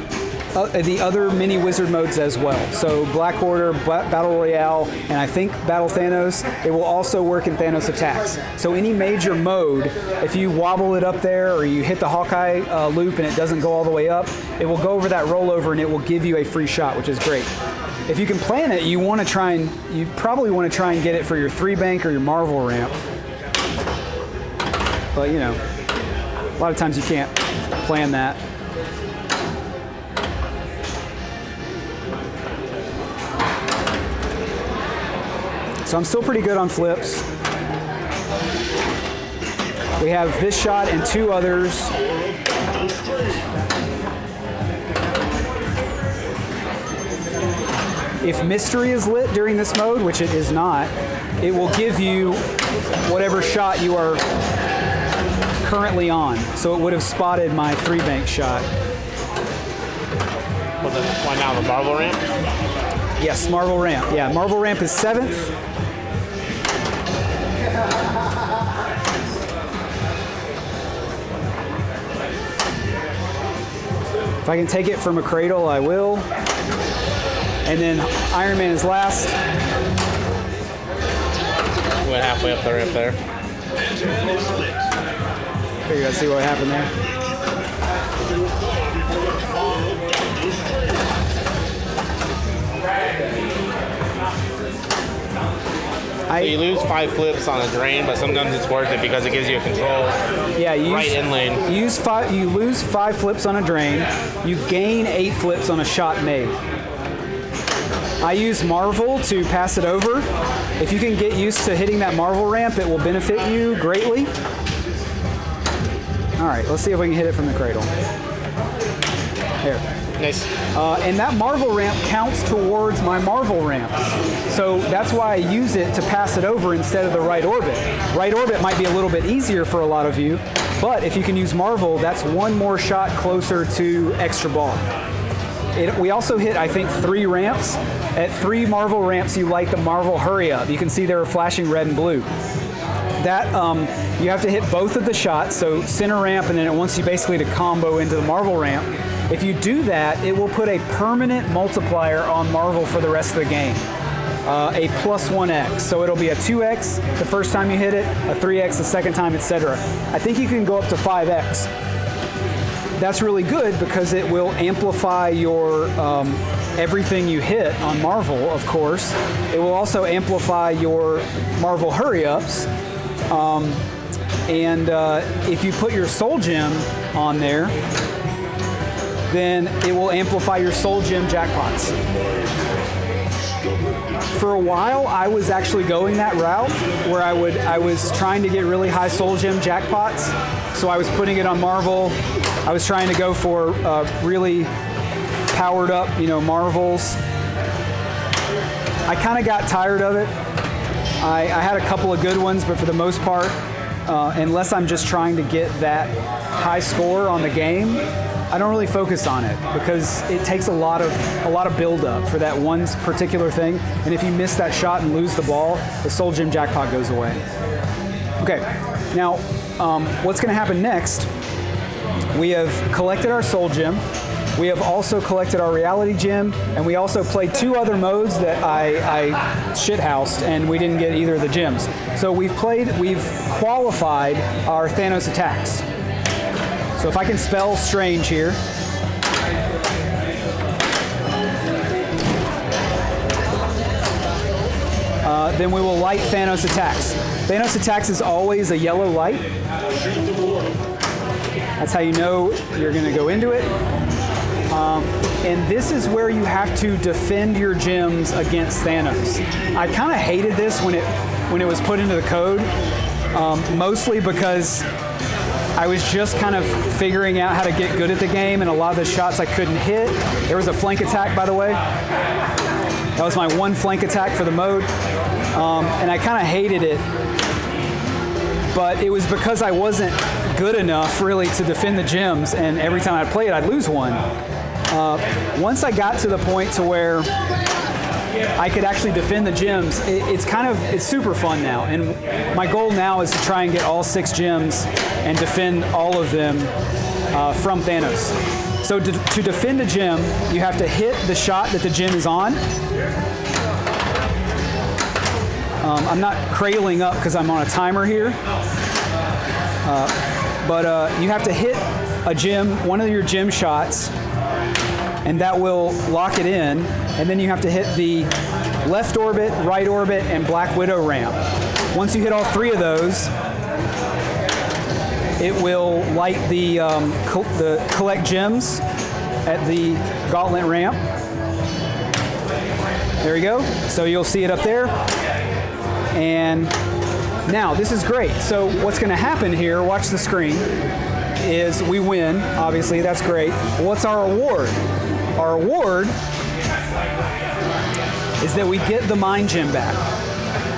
the other mini wizard modes as well. So Black Order, Battle Royale, and I think Battle Thanos. It will also work in Thanos Attacks. So any major mode, if you wobble it up there or you hit the Hawkeye loop and it doesn't go all the way up, it will go over that rollover and it will give you a free shot, which is great. If you can plan it, you probably want to try and get it for your 3-bank or your Marvel ramp. But you know, a lot of times you can't plan that. So I'm still pretty good on flips. We have this shot and 2 others. If mystery is lit during this mode, which it is not, it will give you whatever shot you are currently on. So it would have spotted my 3-bank shot. Well, then why now, the Marvel ramp? Yes, Marvel ramp. Yeah, Marvel ramp is 7th. If I can take it from a cradle, I will. And then Iron Man is last. Went halfway up the ramp there. Figured I'd see what happened there. So you lose 5 flips on a drain, but sometimes it's worth it because it gives you a control right in lane. You lose 5 flips on a drain. You gain 8 flips on a shot made. I use Marvel to pass it over. If you can get used to hitting that Marvel ramp, it will benefit you greatly. All right, let's see if we can hit it from the cradle. Here. Nice. And that Marvel ramp counts towards my Marvel ramps. So that's why I use it to pass it over instead of the right orbit. Right orbit might be a little bit easier for a lot of you, but if you can use Marvel, that's one more shot closer to extra ball. We also hit, I think, 3 ramps. At 3 Marvel ramps, you light the Marvel Hurry Up. You can see they're flashing red and blue. That, you have to hit both of the shots, so center ramp, and then it wants you basically to combo into the Marvel ramp. If you do that, it will put a permanent multiplier on Marvel for the rest of the game. A +1x. So it'll be a 2x the first time you hit it, a 3x the second time, etc. I think you can go up to 5x. That's really good because it will amplify your everything you hit on Marvel, of course. It will also amplify your Marvel hurry-ups. If you put your Soul Gem on there, then it will amplify your Soul Gem jackpots. For a while, I was actually going that route where I was trying to get really high Soul Gem jackpots. So I was putting it on Marvel. I was trying to go for really powered up, Marvels. I kind of got tired of it. I had a couple of good ones, but for the most part, unless I'm just trying to get that high score on the game, I don't really focus on it because it takes a lot of build up for that one particular thing. And if you miss that shot and lose the ball, the Soul Gem jackpot goes away. Okay, now what's going to happen next? We have collected our Soul Gem. We have also collected our Reality Gem, and we also played 2 other modes that I shithoused, and we didn't get either of the gems. So we've qualified our Thanos Attacks. So if I can spell strange here. Then we will light Thanos Attacks. Thanos Attacks is always a yellow light. That's how you know you're going to go into it. And this is where you have to defend your gems against Thanos. I kind of hated this when it was put into the code, mostly because I was just kind of figuring out how to get good at the game, and a lot of the shots I couldn't hit. There was a flank attack, by the way. That was my one flank attack for the mode, and I kind of hated it. But it was because I wasn't good enough, really, to defend the gems, and every time I'd play it, I'd lose one. Once I got to the point to where I could actually defend the gems, it's super fun now. And my goal now is to try and get all 6 gems and defend all of them from Thanos. So to defend a gem, you have to hit the shot that the gem is on. I'm not cradling up because I'm on a timer here. But you have to hit a gem, one of your gem shots, and that will lock it in. And then you have to hit the left orbit, right orbit, and Black Widow ramp. Once you hit all 3 of those, it will light the collect gems at the Gauntlet ramp. There we go. So you'll see it up there. And now this is great. So what's going to happen here, watch the screen, is we win. Obviously, that's great. What's our award? Our award is that we get the Mind Gem back,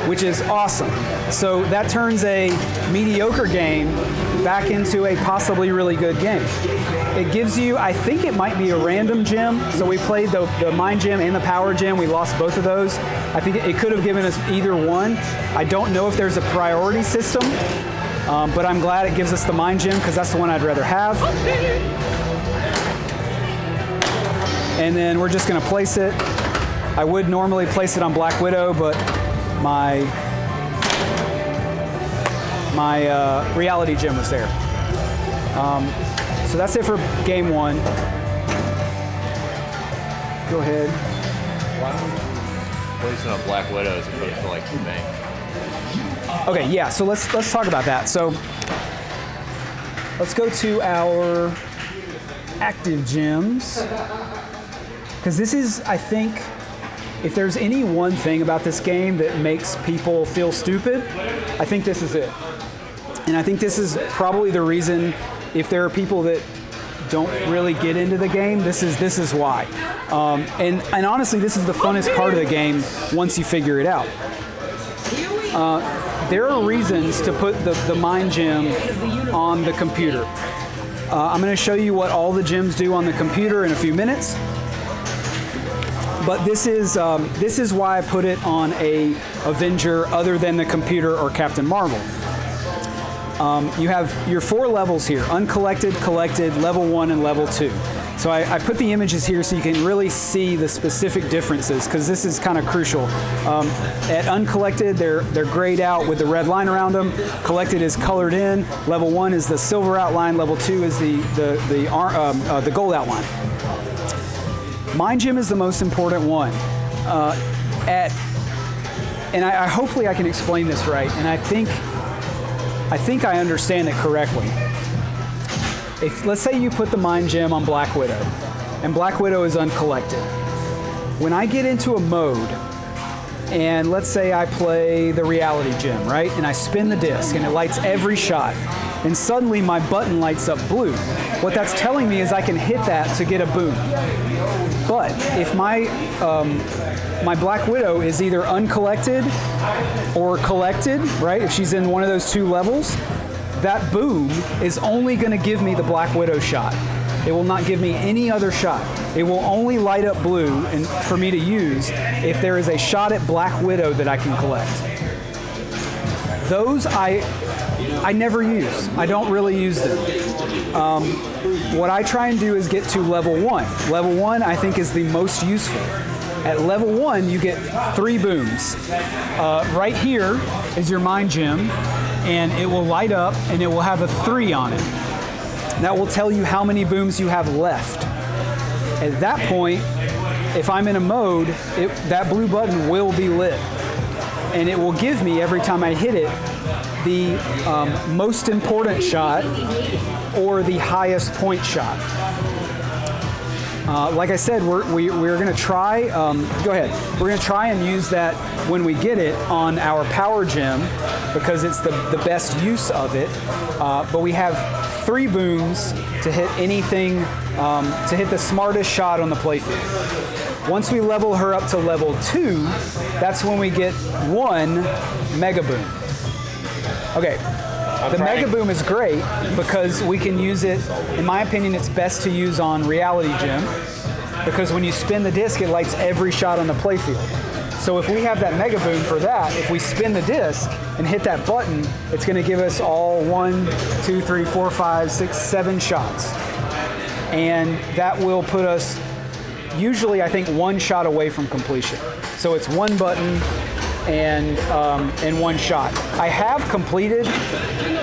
which is awesome. So that turns a mediocre game back into a possibly really good game. It gives you, I think it might be a random gem. So we played the Mind Gem and the Power Gem. We lost both of those. I think it could have given us either one. I don't know if there's a priority system, but I'm glad it gives us the Mind Gem because that's the one I'd rather have. And then we're just gonna place it. I would normally place it on Black Widow, but my reality gem was there. So that's it for game 1. Go ahead. Placing a Black Widow as opposed to like the bank. Okay, yeah, so let's talk about that. So let's go to our active gems. Because this is, I think, if there's any one thing about this game that makes people feel stupid, I think this is it. And I think this is probably the reason, if there are people that don't really get into the game, this is why. And honestly, this is the funnest part of the game once you figure it out. There are reasons to put the mind gem on the computer. I'm going to show you what all the gems do on the computer in a few minutes. But this is why I put it on a Avenger other than the computer or Captain Marvel. You have your 4 levels here: uncollected, collected, level 1, and level 2. So I put the images here so you can really see the specific differences, because this is kind of crucial. At uncollected, they're grayed out with the red line around them. Collected is colored in. Level 1 is the silver outline. Level 2 is the gold outline. Mind gem is the most important one. Hopefully I can explain this right, and I think I understand it correctly. Let's say you put the mind gem on Black Widow, and Black Widow is uncollected. When I get into a mode, and let's say I play the reality gem, right? And I spin the disc, and it lights every shot, and suddenly my button lights up blue. What that's telling me is I can hit that to get a boom. But if my Black Widow is either uncollected or collected, right? If she's in one of those 2 levels, that boom is only going to give me the Black Widow shot. It will not give me any other shot. It will only light up blue and for me to use if there is a shot at Black Widow that I can collect. Those I never use. I don't really use them. What I try and do is get to level 1. Level 1 I think is the most useful. At level 1 you get 3 booms. Right here is your mind gem, and it will light up and it will have a 3 on it. That will tell you how many booms you have left. At that point, if I'm in a mode, that blue button will be lit. And it will give me, every time I hit it, the most important shot or the highest point shot. Like I said, we're going to try, go ahead. We're going to try and use that when we get it on our power gem, because it's the best use of it. But we have 3 booms to hit anything, to hit the smartest shot on the playfield. Once we level her up to level 2, that's when we get 1 Mega Boom. Okay. The Mega Boom is great because we can use it, in my opinion, it's best to use on Reality Gem, because when you spin the disc, it lights every shot on the playfield. So if we have that Mega Boom for that, if we spin the disc and hit that button, it's going to give us all 1, 2, 3, 4, 5, 6, 7 shots. And that will put us, usually I think, 1 shot away from completion. So it's 1 button and 1 shot. I have completed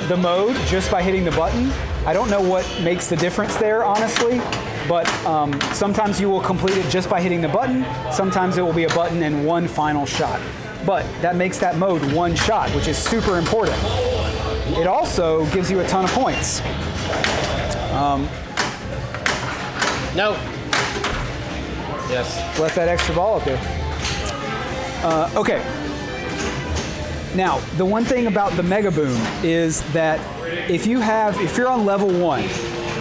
the mode just by hitting the button. I don't know what makes the difference there, honestly, but sometimes you will complete it just by hitting the button. Sometimes it will be a button and 1 final shot. But that makes that mode 1 shot, which is super important. It also gives you a ton of points. No. Yes. Left that extra ball up there. Okay. Now, the one thing about the Mega Boom is that if you're on level 1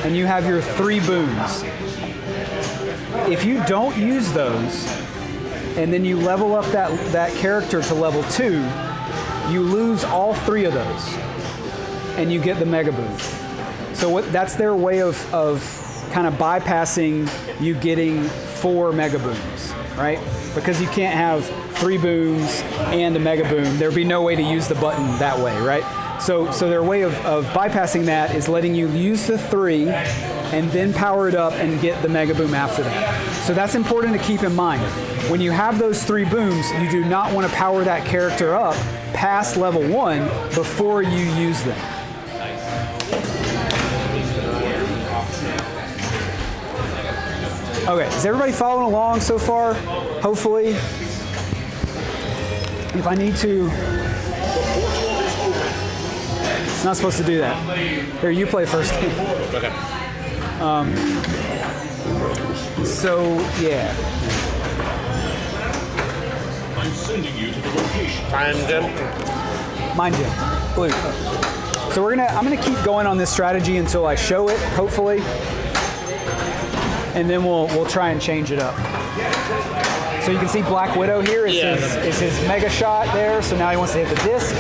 and you have your 3 booms, if you don't use those and then you level up that character to level 2, you lose all 3 of those and you get the Mega Boom. So that's their way of kind of bypassing you getting 4 Mega Booms, right? Because you can't have 3 booms and a Mega Boom. There'd be no way to use the button that way, right? So their way of bypassing that is letting you use the 3 and then power it up and get the Mega Boom after that. So that's important to keep in mind. When you have those 3 booms, you do not want to power that character up past level 1 before you use them. Okay, is everybody following along so far? Hopefully. If I need to... It's not supposed to do that. Here, you play first. Okay. So, yeah. I'm sending you to the location. Time, Jim. Mind you, blue. So I'm gonna keep going on this strategy until I show it, hopefully. And then we'll try and change it up. So you can see Black Widow here is his mega shot there. So now he wants to hit the disc.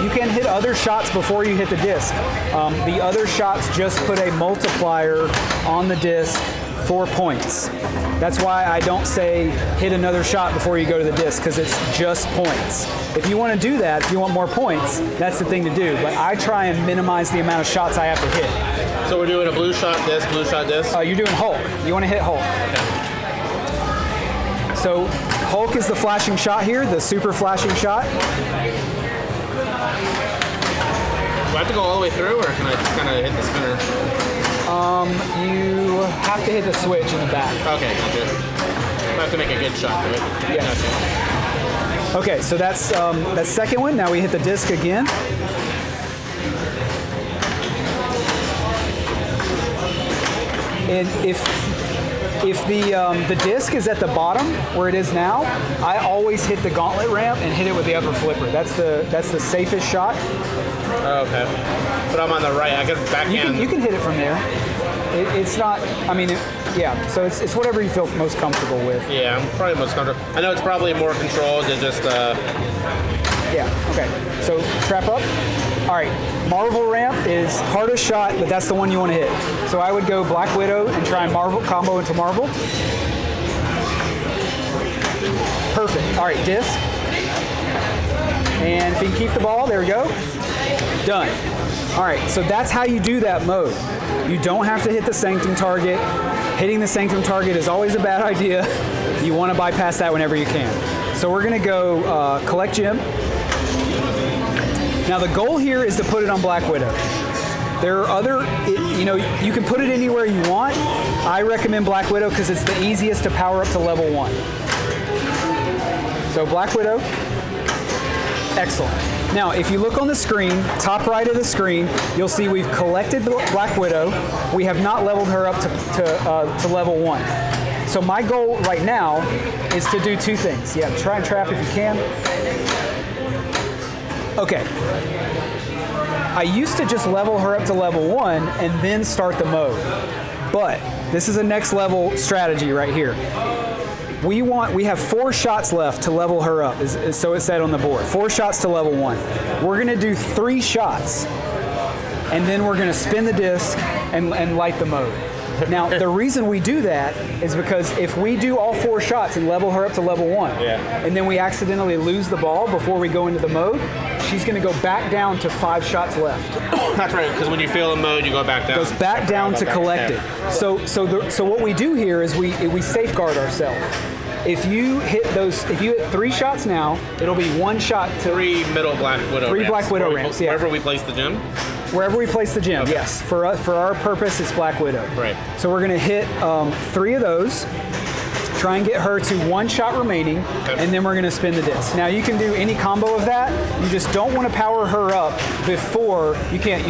You can hit other shots before you hit the disc. The other shots just put a multiplier on the disc for points. That's why I don't say hit another shot before you go to the disc, because it's just points. If you want to do that, if you want more points, that's the thing to do. But I try and minimize the amount of shots I have to hit. So we're doing a blue shot disc, blue shot disc? You're doing Hulk. You want to hit Hulk. Okay. So Hulk is the flashing shot here, the super flashing shot. Do I have to go all the way through, or can I just kind of hit the spinner? You have to hit the switch in the back. Okay, gotcha. I have to make a good shot to it. Yes. Okay, so that's second one. Now we hit the disc again. And if the disc is at the bottom where it is now, I always hit the gauntlet ramp and hit it with the upper flipper. That's the safest shot. Oh, okay. But I'm on the right. I can backhand. You can hit it from there. It's not. I mean, yeah. So it's whatever you feel most comfortable with. Yeah, I'm probably most comfortable. I know it's probably more controlled than just. Yeah. Okay. So trap up. All right. Marvel ramp is hardest shot, but that's the one you want to hit. So I would go Black Widow and try and Marvel combo into Marvel. Perfect. All right. Disc. And if you can keep the ball, there we go. Done. All right. So that's how you do that mode. You don't have to hit the Sanctum target. Hitting the Sanctum target is always a bad idea. You want to bypass that whenever you can. So we're going to go collect gem. Now the goal here is to put it on Black Widow. There are other, you can put it anywhere you want. I recommend Black Widow because it's the easiest to power up to level 1. So Black Widow, excellent. Now, if you look on the screen, top right of the screen, you'll see we've collected Black Widow. We have not leveled her up to level 1. So my goal right now is to do 2 things. Yeah, try and trap if you can. Okay. I used to just level her up to level 1 and then start the mode. But this is a next level strategy right here. We have 4 shots left to level her up, so it said on the board. 4 shots to level 1. We're gonna do 3 shots, and then we're gonna spin the disc and light the mode. Now, the reason we do that is because if we do all 4 shots and level her up to level 1, and then we accidentally lose the ball before we go into the mode, she's gonna go back down to 5 shots left. That's right, because when you fail a mode, you go back down. Goes back down to collected. So what we do here is we safeguard ourselves. If you hit 3 shots now, it'll be 1 shot to 3 middle Black Widow 3 ramps. Black Widow ramps, yeah. Wherever we place the gem? Wherever we place the gem, Okay. yes. For our purpose, it's Black Widow. Right. So we're gonna hit 3 of those, try and get her to 1 shot remaining, and then we're gonna spin the disc. Now you can do any combo of that. You just don't want to power her up before. You can't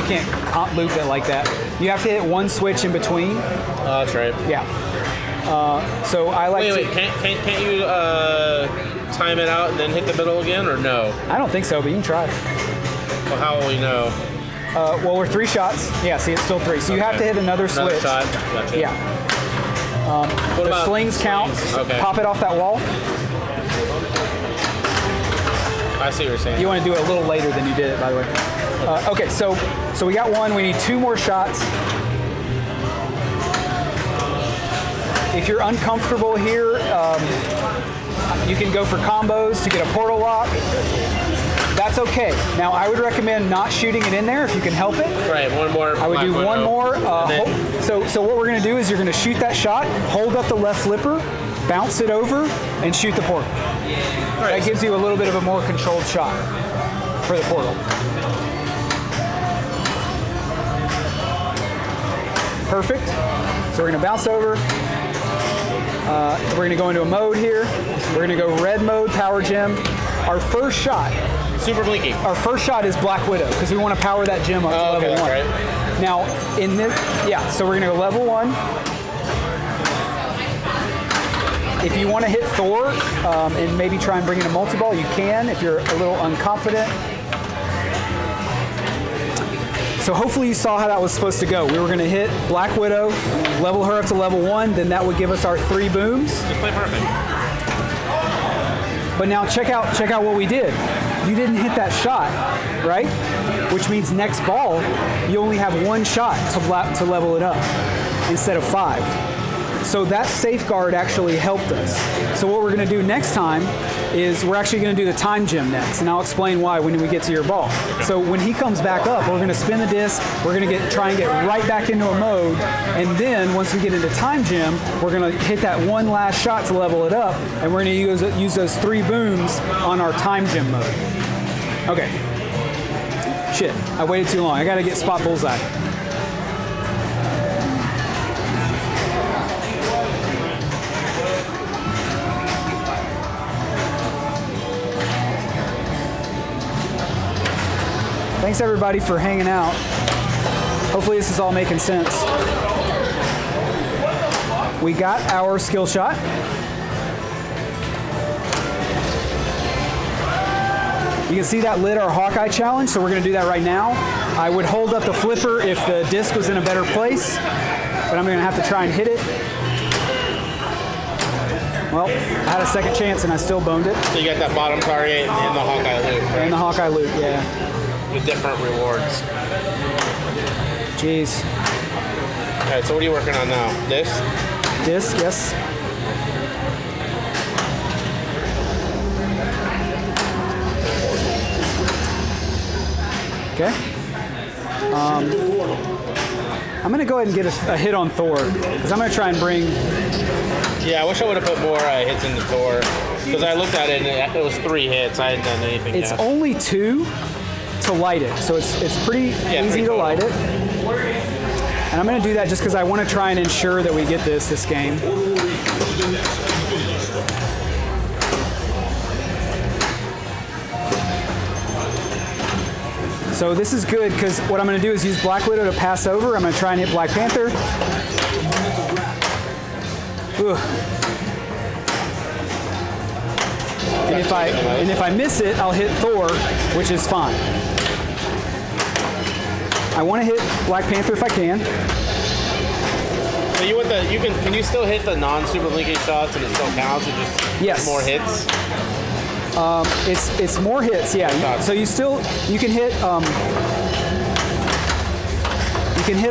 loop it like that. You have to hit 1 switch in between. That's right. Yeah. So I like to. Wait, can't you time it out and then hit the middle again, or no? I don't think so, but you can try. Well, how will we know? Well, we're 3 shots. Yeah, see, it's still 3. So you have to hit another switch. Another shot. Gotcha. Yeah. What The about slings count. Okay. Pop it off that wall. I see what you're saying. You want to do it a little later than you did it, by the way. Okay, so we got 1. We need 2 more shots. If you're uncomfortable here, you can go for combos to get a portal lock. That's okay. Now, I would recommend not shooting it in there if you can help it. Right, one more. I would do Black one Widow. more. And then- So what we're going to do is you're going to shoot that shot, hold up the left flipper, bounce it over, and shoot the portal. That gives you a little bit of a more controlled shot for the portal. Perfect. So we're going to bounce over. We're going to go into a mode here. We're going to go red mode, power gem. Our first shot. Super blinky. Our first shot is Black Widow because we want to power that gem up to level 1. Right. Now, in this, so we're going to go level 1. If you want to hit Thor and maybe try and bring in a multi-ball, you can if you're a little unconfident. So hopefully you saw how that was supposed to go. We were going to hit Black Widow, level her up to level 1, then that would give us our 3 booms. Just play perfect. But now check out what we did. You didn't hit that shot, right? Which means next ball, you only have 1 shot to level it up instead of 5. So that safeguard actually helped us. So what we're going to do next time is we're actually going to do the time gem next, and I'll explain why when we get to your ball. So when he comes back up, we're going to spin the disc, we're going to try and get right back into a mode, and then once we get into time gem, we're going to hit that 1 last shot to level it up, and we're going to use those 3 booms on our time gem mode. Okay. Shit, I waited too long. I got to get spot bullseye. Thanks everybody for hanging out. Hopefully this is all making sense. We got our skill shot. You can see that lit our Hawkeye challenge, so we're going to do that right now. I would hold up the flipper if the disc was in a better place, but I'm going to have to try and hit it. Well, I had a second chance and I still boned it. So you got that bottom target in the Hawkeye loop, right? And the Hawkeye loop, yeah. With different rewards. Jeez. All right, so what are you working on now? This? Disc, yes. Okay. I'm going to go ahead and get a hit on Thor, because I'm going to try and bring... Yeah, I wish I would have put more hits into Thor, because I looked at it and it was 3 hits. I hadn't done anything It's yet. only 2 to light it, so it's pretty easy to light it. And I'm going to do that just because I want to try and ensure that we get this game. So this is good because what I'm going to do is use Black Widow to pass over. I'm going to try and hit Black Panther. Ugh. And if I miss it, I'll hit Thor, which is fine. I want to hit Black Panther if I can. So you want can you still hit the non-super blinking shots and it still counts? It just Yes. more hits. It's more hits, yeah. So you can hit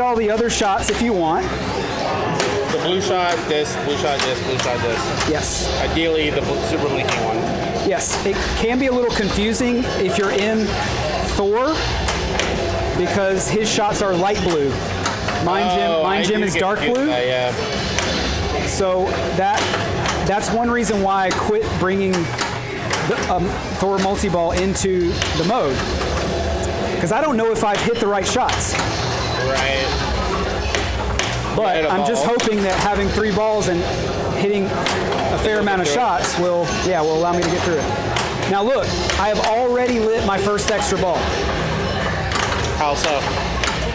all the other shots if you want. The blue shot, this, blue shot, this, blue shot, this. Yes. Ideally, the super blinking one. Yes. It can be a little confusing if you're in Thor because his shots are light blue. Mine Jim is dark blue. Yeah. So that's one reason why I quit bringing the, Thor Multi-Ball into the mode, because I don't know if I've hit the right shots. Right. But I'm just hoping that having 3 balls and hitting a fair amount of shots will allow me to get through it. Now look, I have already lit my first extra ball. How so?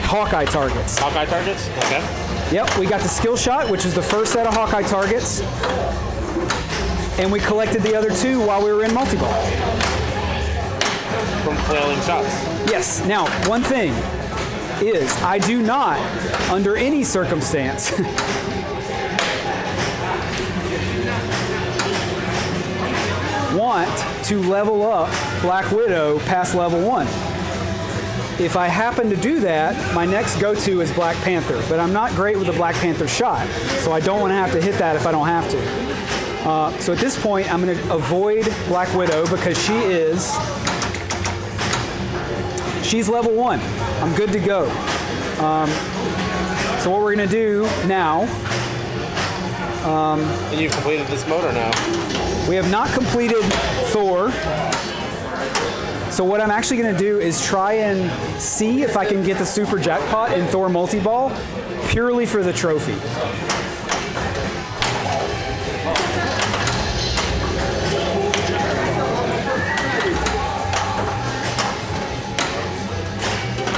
Hawkeye targets. Hawkeye targets? Okay. Yep, we got the skill shot, which is the first set of Hawkeye targets. And we collected the other 2 while we were in multi-ball. From flailing shots. Yes. Now, one thing is I do not, under any circumstance, want to level up Black Widow past level 1. If I happen to do that, my next go-to is Black Panther, but I'm not great with the Black Panther shot, so I don't want to have to hit that if I don't have to. So at this point, I'm going to avoid Black Widow because she is she's level 1. I'm good to go. So what we're gonna do now, And you've completed this mode or no? we have not completed Thor. So what I'm actually gonna do is try and see if I can get the super jackpot in Thor Multi-Ball purely for the trophy.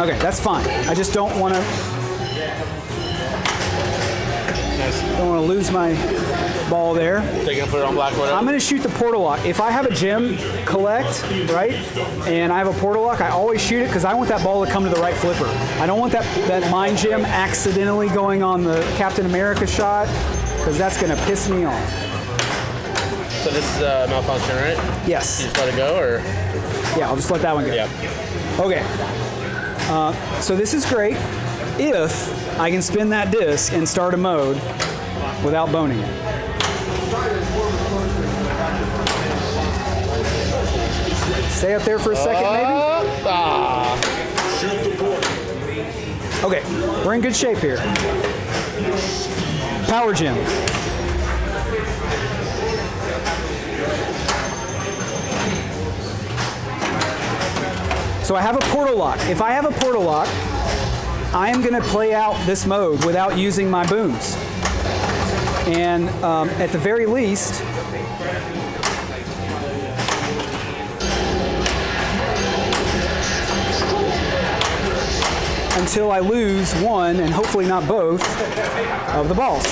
Okay, that's fine. I just don't want to lose my ball there. So you're gonna put it on Black Widow? I'm going to shoot the portal lock. If I have a gem collect, right, and I have a portal lock, I always shoot it because I want that ball to come to the right flipper. I don't want that mind gem accidentally going on the Captain America shot because that's going to piss me off. So this is malfunction, right? Yes. You just let it go, or? Yeah, I'll just let that one go. Yep. Okay. So this is great if I can spin that disc and start a mode without boning it. Stay up there for a second, maybe? Okay, we're in good shape here. Power gem. So I have a portal lock. If I have a portal lock, I am going to play out this mode without using my booms. And at the very least, until I lose one, and hopefully not both, of the balls.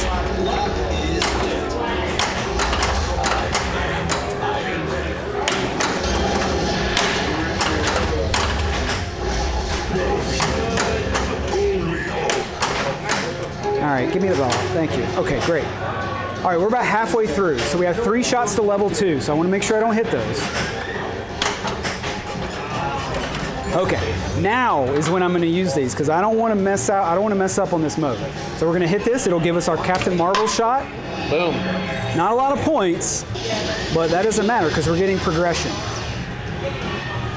All right, give me the ball. Thank you. Okay, great. All right, we're about halfway through. So we have 3 shots to level 2. So I want to make sure I don't hit those. Okay, now is when I'm going to use these because I don't want to mess up on this mode. So we're going to hit this. It'll give us our Captain Marvel shot. Boom. Not a lot of points, but that doesn't matter because we're getting progression.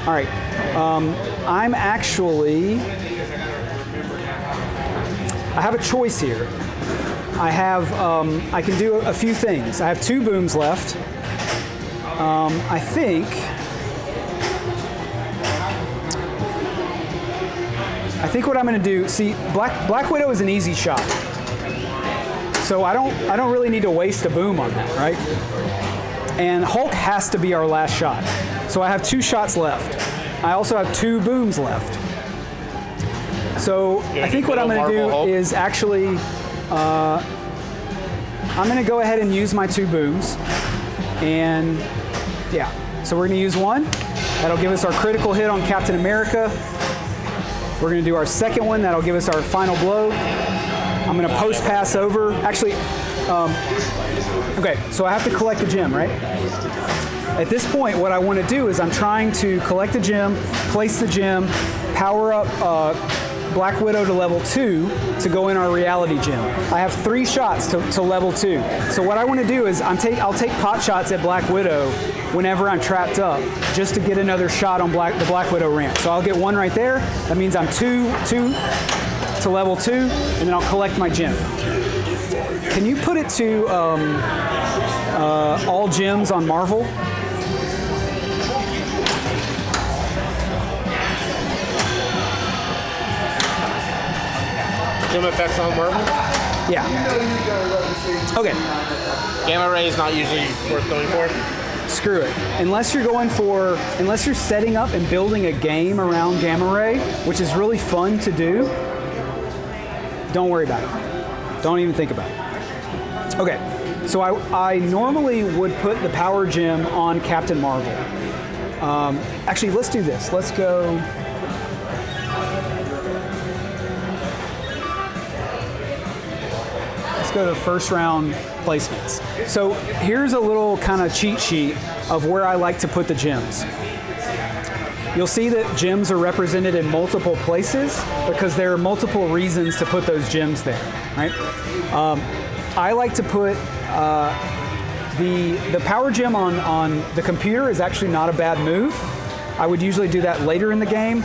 All right, I'm actually. I have a choice here. I can do a few things. I have 2 booms left. I think what I'm going to do. See, Black Widow is an easy shot, so I don't really need to waste a boom on that, right? And Hulk has to be our last shot. So I have 2 shots left. I also have 2 booms left. So I think what I'm going to do is actually, I'm going to go ahead and use my 2 booms. And yeah, so we're going to use one. That'll give us our critical hit on Captain America. We're going to do our second one. That'll give us our final blow. I'm going to post pass over. Actually, okay, so I have to collect the gem, right? At this point, what I want to do is I'm trying to collect the gem, place the gem, power up Black Widow to level 2 to go in our reality gem. I have 3 shots to level 2. So what I want to do is I'll take pot shots at Black Widow whenever I'm trapped up, just to get another shot on the Black Widow ramp. So I'll get 1 right there. That means I'm 2 to level 2, and then I'll collect my gem. Can you put it to all gems on Marvel? Gem effects on Marvel? Yeah. Okay. Gamma ray is not usually worth going for. Screw it. Unless you're setting up and building a game around Gamma Ray, which is really fun to do, don't worry about it. Don't even think about it. Okay, so I normally would put the power gem on Captain Marvel. Actually, let's do this. Let's go. Go to first round placements. So here's a little kind of cheat sheet of where I like to put the gems. You'll see that gems are represented in multiple places because there are multiple reasons to put those gems there, right? I like to put the power gem on the computer is actually not a bad move. I would usually do that later in the game,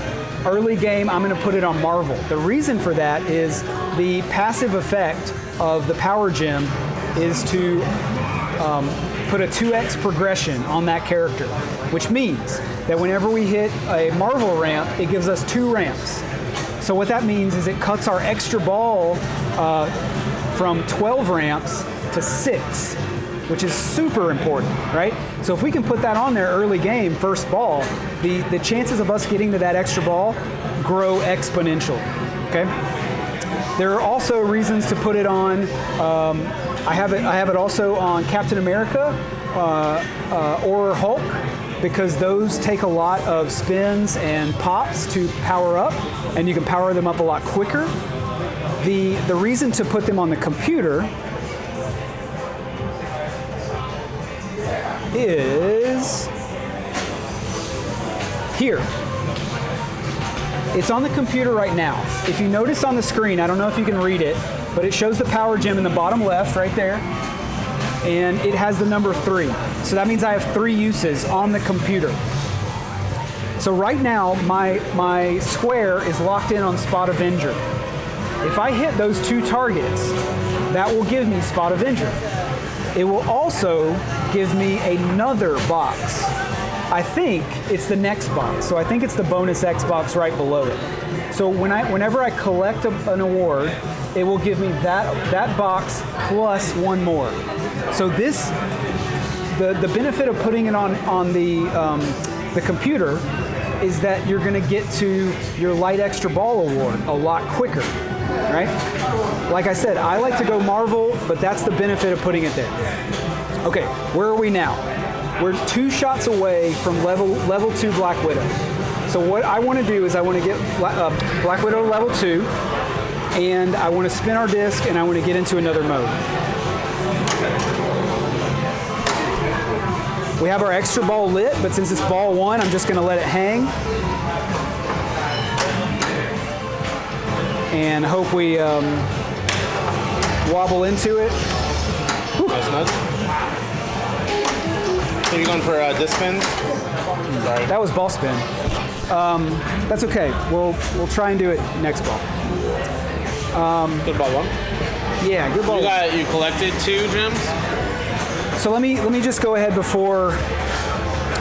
early game, I'm going to put it on Marvel. The reason for that is the passive effect of the power gem is to put a 2x progression on that character, which means that whenever we hit a Marvel ramp, it gives us 2 ramps. So what that means is it cuts our extra ball from 12 ramps to 6, which is super important, right? So if we can put that on there early game, first ball, the chances of us getting to that extra ball grow exponentially, okay? There are also reasons to put it on, I have it also on Captain America or Hulk, because those take a lot of spins and pops to power up, and you can power them up a lot quicker. The reason to put them on the computer is here. It's on the computer right now. If you notice on the screen, I don't know if you can read it, but it shows the power gem in the bottom left right there, and it has the number 3. So that means I have 3 uses on the computer. So right now, my square is locked in on Spot Avenger. If I hit those 2 targets, that will give me Spot Avenger. It will also give me another box. I think it's the next box. So I think it's the bonus X box right below it. So whenever I collect an award, it will give me that box plus 1 more. So the benefit of putting it on the computer is that you're going to get to your light extra ball award a lot quicker, right? Like I said, I like to go Marvel, but that's the benefit of putting it there. Okay, where are we now? We're 2 shots away from level 2 Black Widow. So what I want to do is I want to get Black Widow level 2, and I want to spin our disc, and I want to get into another mode. We have our extra ball lit, but since it's ball 1, I'm just going to let it hang. And hope we wobble into it. Nice nuts. So you're going for disc spins? Sorry. That was ball spin. That's okay. We'll try and do it next ball. Good ball 1. Yeah, good ball. You collected 2 gems? So let me just go ahead before.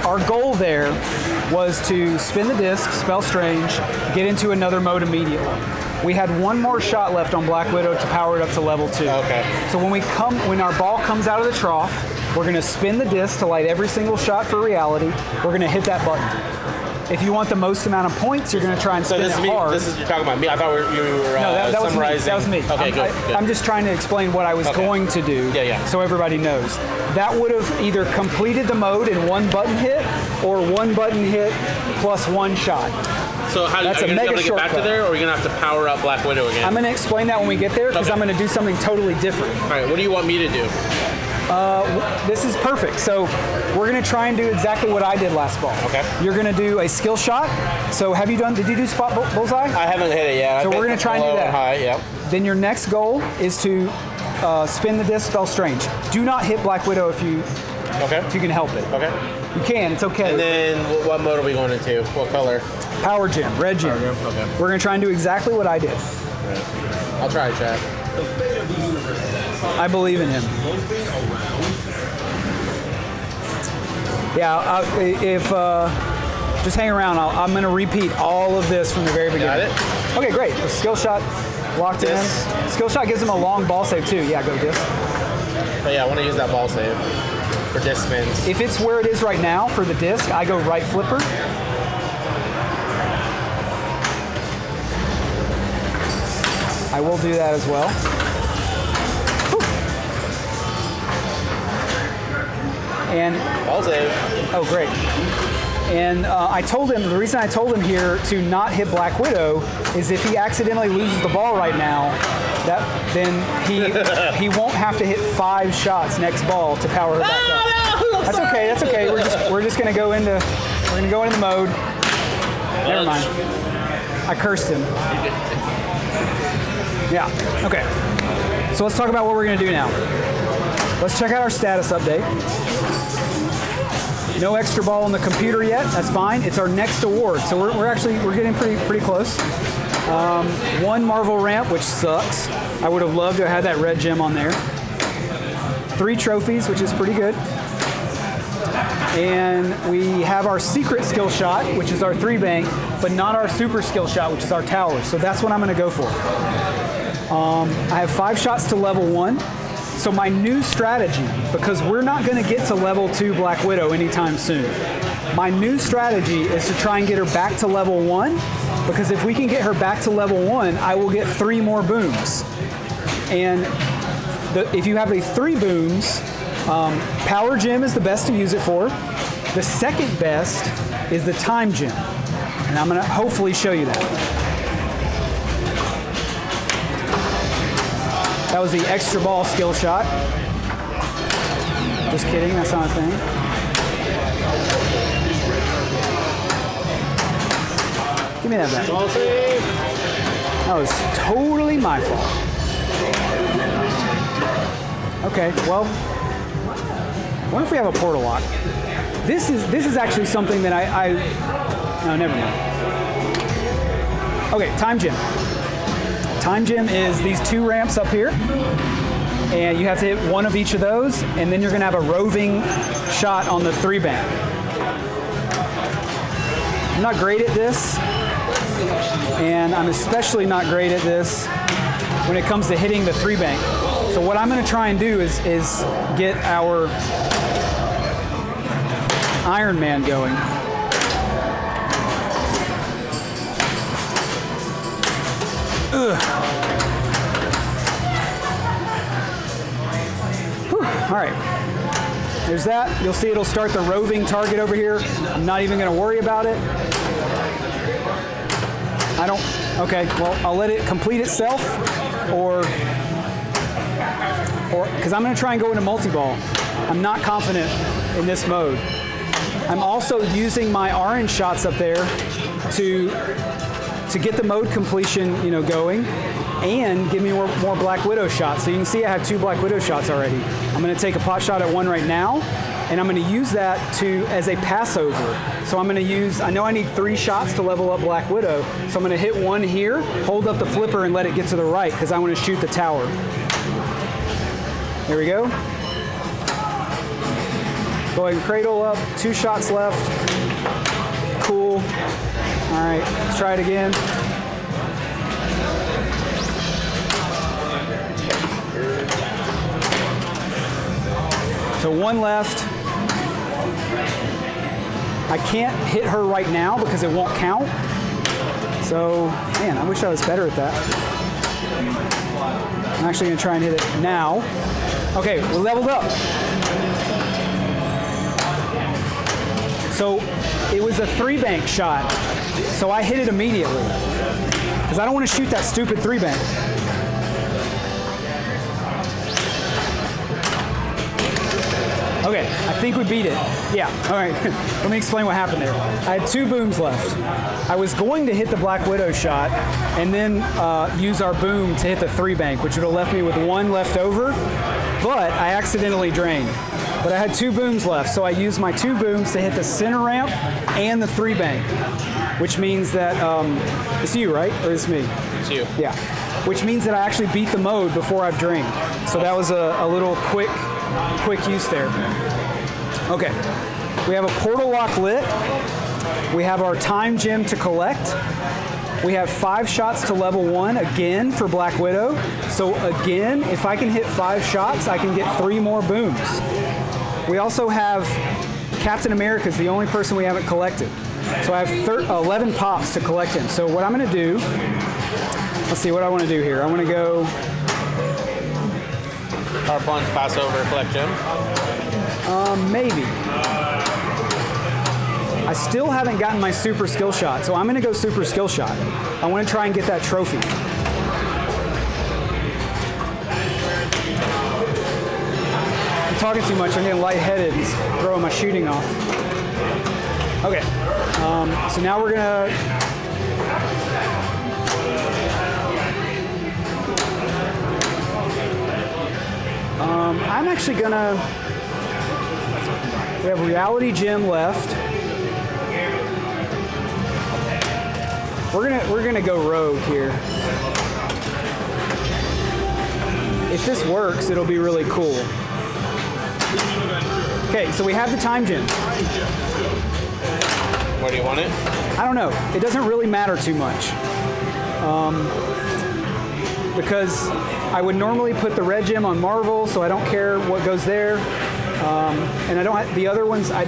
Our goal there was to spin the disc, spell strange, get into another mode immediately. We had 1 more shot left on Black Widow to power it up to level 2. Okay. So when our ball comes out of the trough, we're going to spin the disc to light every single shot for reality. We're going to hit that button. If you want the most amount of points, you're going to try and spin it hard. You're talking about me. I thought you were that summarizing. That was me. Okay, good. I'm just trying to explain what I was going to do, so everybody knows. That would have either completed the mode in 1 button hit, or 1 button hit plus 1 shot. So are you going to be able to get back to there, or are you going to have to power up Black Widow again? I'm going to explain that when we get there, because I'm going to do something totally different. All right, what do you want me to do? This is perfect. So we're going to try and do exactly what I did last ball. Okay. You're going to do a skill shot. So did you do spot bullseye? I haven't hit it yet. So we're going to try and do that. High, yeah. Then your next goal is to spin the disc, spell strange. Do not hit Black Widow if you can help it. Okay. You can, it's okay. And then what mode are we going into? What color? Power gem, red gem. Okay. We're going to try and do exactly what I did. Right. I'll try, Chad. I believe in him. Yeah, just hang around. I'm going to repeat all of this from the very beginning. Got it? Okay, great. The skill shot locked in. Skill shot gives him a long ball save too. Yeah, go disc. But yeah, I want to use that ball save for disc spins. If it's where it is right now for the disc, I go right flipper. I will do that as well. Whew. And ball save. Oh, great. And I told him, the reason I told him here to not hit Black Widow is if he accidentally loses the ball right now, then he won't have to hit 5 shots next ball to power her back up. No, that's okay. That's okay. We're just gonna go into the mode. Never mind. I cursed him. Yeah. Okay. So let's talk about what we're gonna do now. Let's check out our status update. No extra ball on the computer yet. That's fine. It's our next award, so we're getting pretty close. 1 Marvel ramp, which sucks. I would have loved to have had that red gem on there. 3 trophies, which is pretty good. And we have our secret skill shot, which is our 3 bank, but not our super skill shot, which is our tower. So that's what I'm going to go for. I have 5 shots to level 1. So my new strategy, because we're not going to get to level 2 Black Widow anytime soon, my new strategy is to try and get her back to level 1, because if we can get her back to level 1, I will get 3 more booms. And if you have a 3 booms, Power Gem is the best to use it for. The second best is the Time Gem. And I'm going to hopefully show you that. That was the extra ball skill shot. Just kidding, that's not a thing. Give me that back. That was totally my fault. Okay, well, what if we have a portal lock? This is actually something that no, never mind. Okay, Time Gem. Time Gem is these 2 ramps up here, and you have to hit 1 of each of those, and then you're going to have a roving shot on the 3 bank. I'm not great at this, and I'm especially not great at this when it comes to hitting the 3 bank. So what I'm going to try and do is get our Iron Man going. Ugh. Whew. All right. There's that. You'll see it'll start the roving target over here. I'm not even going to worry about it. Okay, well, I'll let it complete itself, or because I'm going to try and go into multi-ball. I'm not confident in this mode. I'm also using my orange shots up there to get the mode completion, going, and give me more Black Widow shots. So you can see I have 2 Black Widow shots already. I'm going to take a pot shot at 1 right now, and I'm going to use that as a passover. So I'm going to use, I know I need 3 shots to level up Black Widow, so I'm going to hit 1 here, hold up the flipper, and let it get to the right, because I want to shoot the tower. There we go. Go ahead and cradle up, 2 shots left. Cool. All right, let's try it again. So 1 left. I can't hit her right now because it won't count. So, man, I wish I was better at that. I'm actually going to try and hit it now. Okay, we're leveled up. So it was a 3 bank shot. So I hit it immediately because I don't want to shoot that stupid 3 bank. Okay, I think we beat it. Yeah, all right. Let me explain what happened there. I had 2 booms left. I was going to hit the Black Widow shot and then use our boom to hit the 3 bank, which would have left me with 1 left over, but I accidentally drained. But I had 2 booms left, so I used my 2 booms to hit the center ramp and the 3 bank, which means that, it's you, right? Or it's me? It's you. Yeah. Which means that I actually beat the mode before I've drained. So that was a little quick use there. Okay, we have a portal lock lit. We have our time gem to collect. We have 5 shots to level 1 again for Black Widow. So again, if I can hit 5 shots, I can get 3 more booms. We also have Captain America's the only person we haven't collected. So I have 11 pops to collect him. So what I'm going to do, let's see what I want to do here. I want to go Power punch, pass over, collect gem. Maybe. I still haven't gotten my super skill shot, so I'm going to go super skill shot. I want to try and get that trophy. I'm talking too much. I'm getting lightheaded and throwing my shooting off. Okay. So now we're going to... I'm actually gonna We have Reality Gem left. We're gonna go rogue here. If this works, it'll be really cool. Okay, so we have the Time Gem. Where do you want it? I don't know. It doesn't really matter too much. Because I would normally put the red gem on Marvel, so I don't care what goes there. And I don't the other ones, I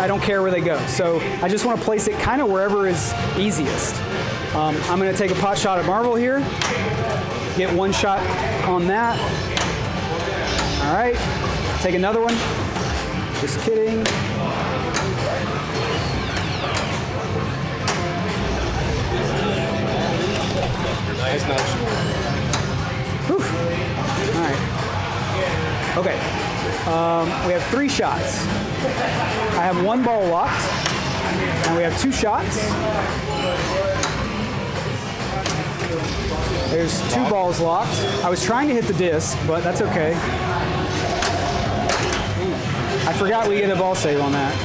don't care where they go. So I just want to place it kind of wherever is easiest. I'm going to take a pot shot at Marvel here. Get one shot on that. All right. Take another one. Just kidding. Nice nudge. Whew. All right. Okay. We have 3 shots. I have 1 ball locked, and we have 2 shots. There's 2 balls locked. I was trying to hit the disc, but that's okay. I forgot we get a ball save on that.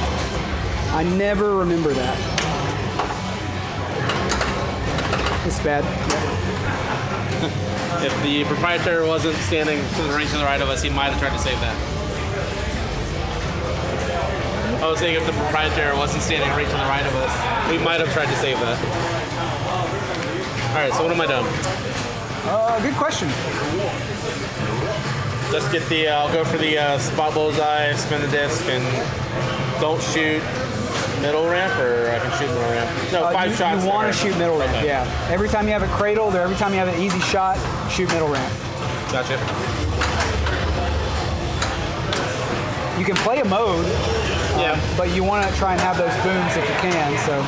I never remember that. It's bad. If the proprietary wasn't standing to the right of us, he might have tried to save that. I was saying if the proprietary wasn't standing right to the right of us, we might have tried to save that. All right, so what am I doing? Good question. Just get the, I'll go for the spot bullseye, spin the disc, and don't shoot middle ramp, or I can shoot middle ramp? No, 5 shots. You want to shoot middle ramp, Okay. yeah. Every time you have it cradled, or every time you have an easy shot, shoot middle ramp. Gotcha. You can play a mode, Yeah. but you want to try and have those booms if you can, so.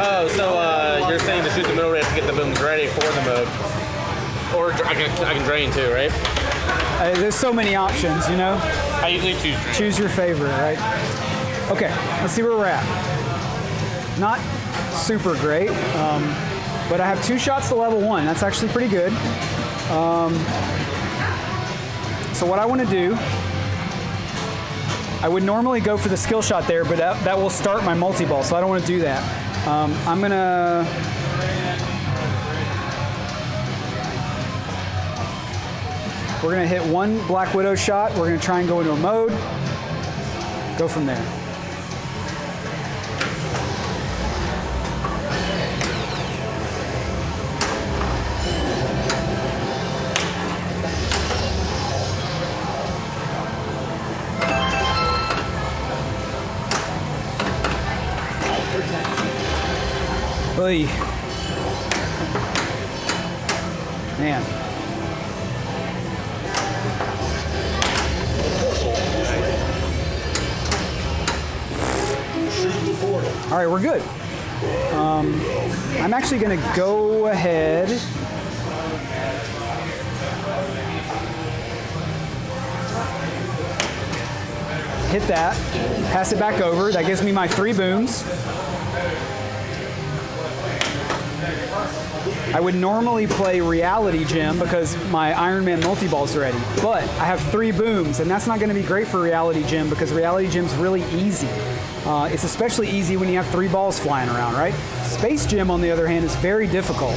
Oh, so you're saying to shoot the middle ramp to get the booms ready for the mode. Or I can drain too, right? There's so many options, you know? I usually choose drain. Choose your favorite, right? Okay, let's see where we're at. Not super great, but I have 2 shots to level 1. That's actually pretty good. So what I want to do, I would normally go for the skill shot there, but that will start my multi-ball, so I don't want to do that. I'm going to... We're going to hit 1 Black Widow shot. We're going to try and go into a mode. Go from there. Oy. Man. All right, we're good. I'm actually going to go ahead. Hit that, pass it back over. That gives me my 3 booms. I would normally play Reality Gem because my Iron Man multi-ball's ready, but I have 3 booms, and that's not going to be great for Reality Gem because Reality Gem's really easy. It's especially easy when you have 3 balls flying around, right? Space Gem, on the other hand, is very difficult,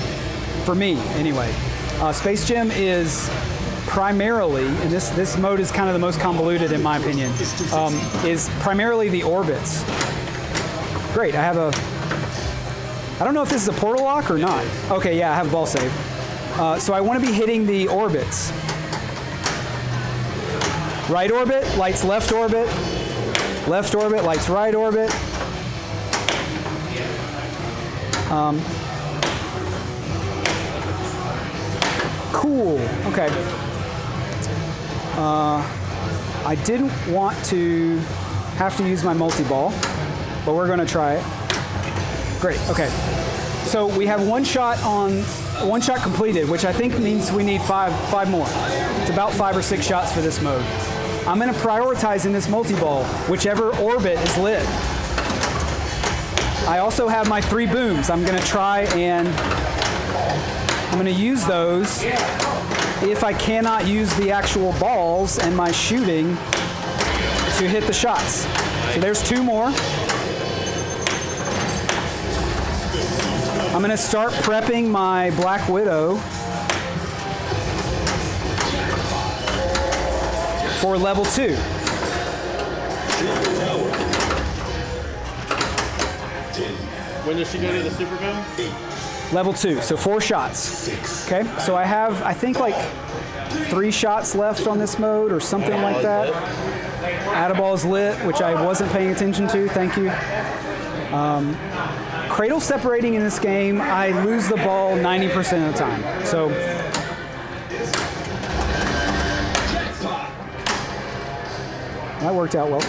for me anyway. Space Gem is primarily, and this mode is kind of the most convoluted in my opinion, is primarily the orbits. Great, I have a... I don't know if this is a portal lock or not. Okay, yeah, I have a ball save. So I want to be hitting the orbits. Right orbit, lights left orbit. Left orbit, lights right orbit. Cool, okay. I didn't want to have to use my multi-ball, but we're going to try it. Great, okay. So we have 1 shot completed, which I think means we need 5 more. It's about 5 or 6 shots for this mode. I'm going to prioritize in this multi-ball whichever orbit is lit. I also have my 3 booms. I'm going to try and I'm going to use those if I cannot use the actual balls and my shooting to hit the shots. So there's 2 more. I'm going to start prepping my Black Widow for level 2. When does she go to the super boom? Level 2, so 4 shots. Okay, so I have, I think, like 3 shots left on this mode or something like that. Add-a-ball is lit, which I wasn't paying attention to, thank you. Cradle separating in this game, I lose the ball 90% of the time. So that worked out well.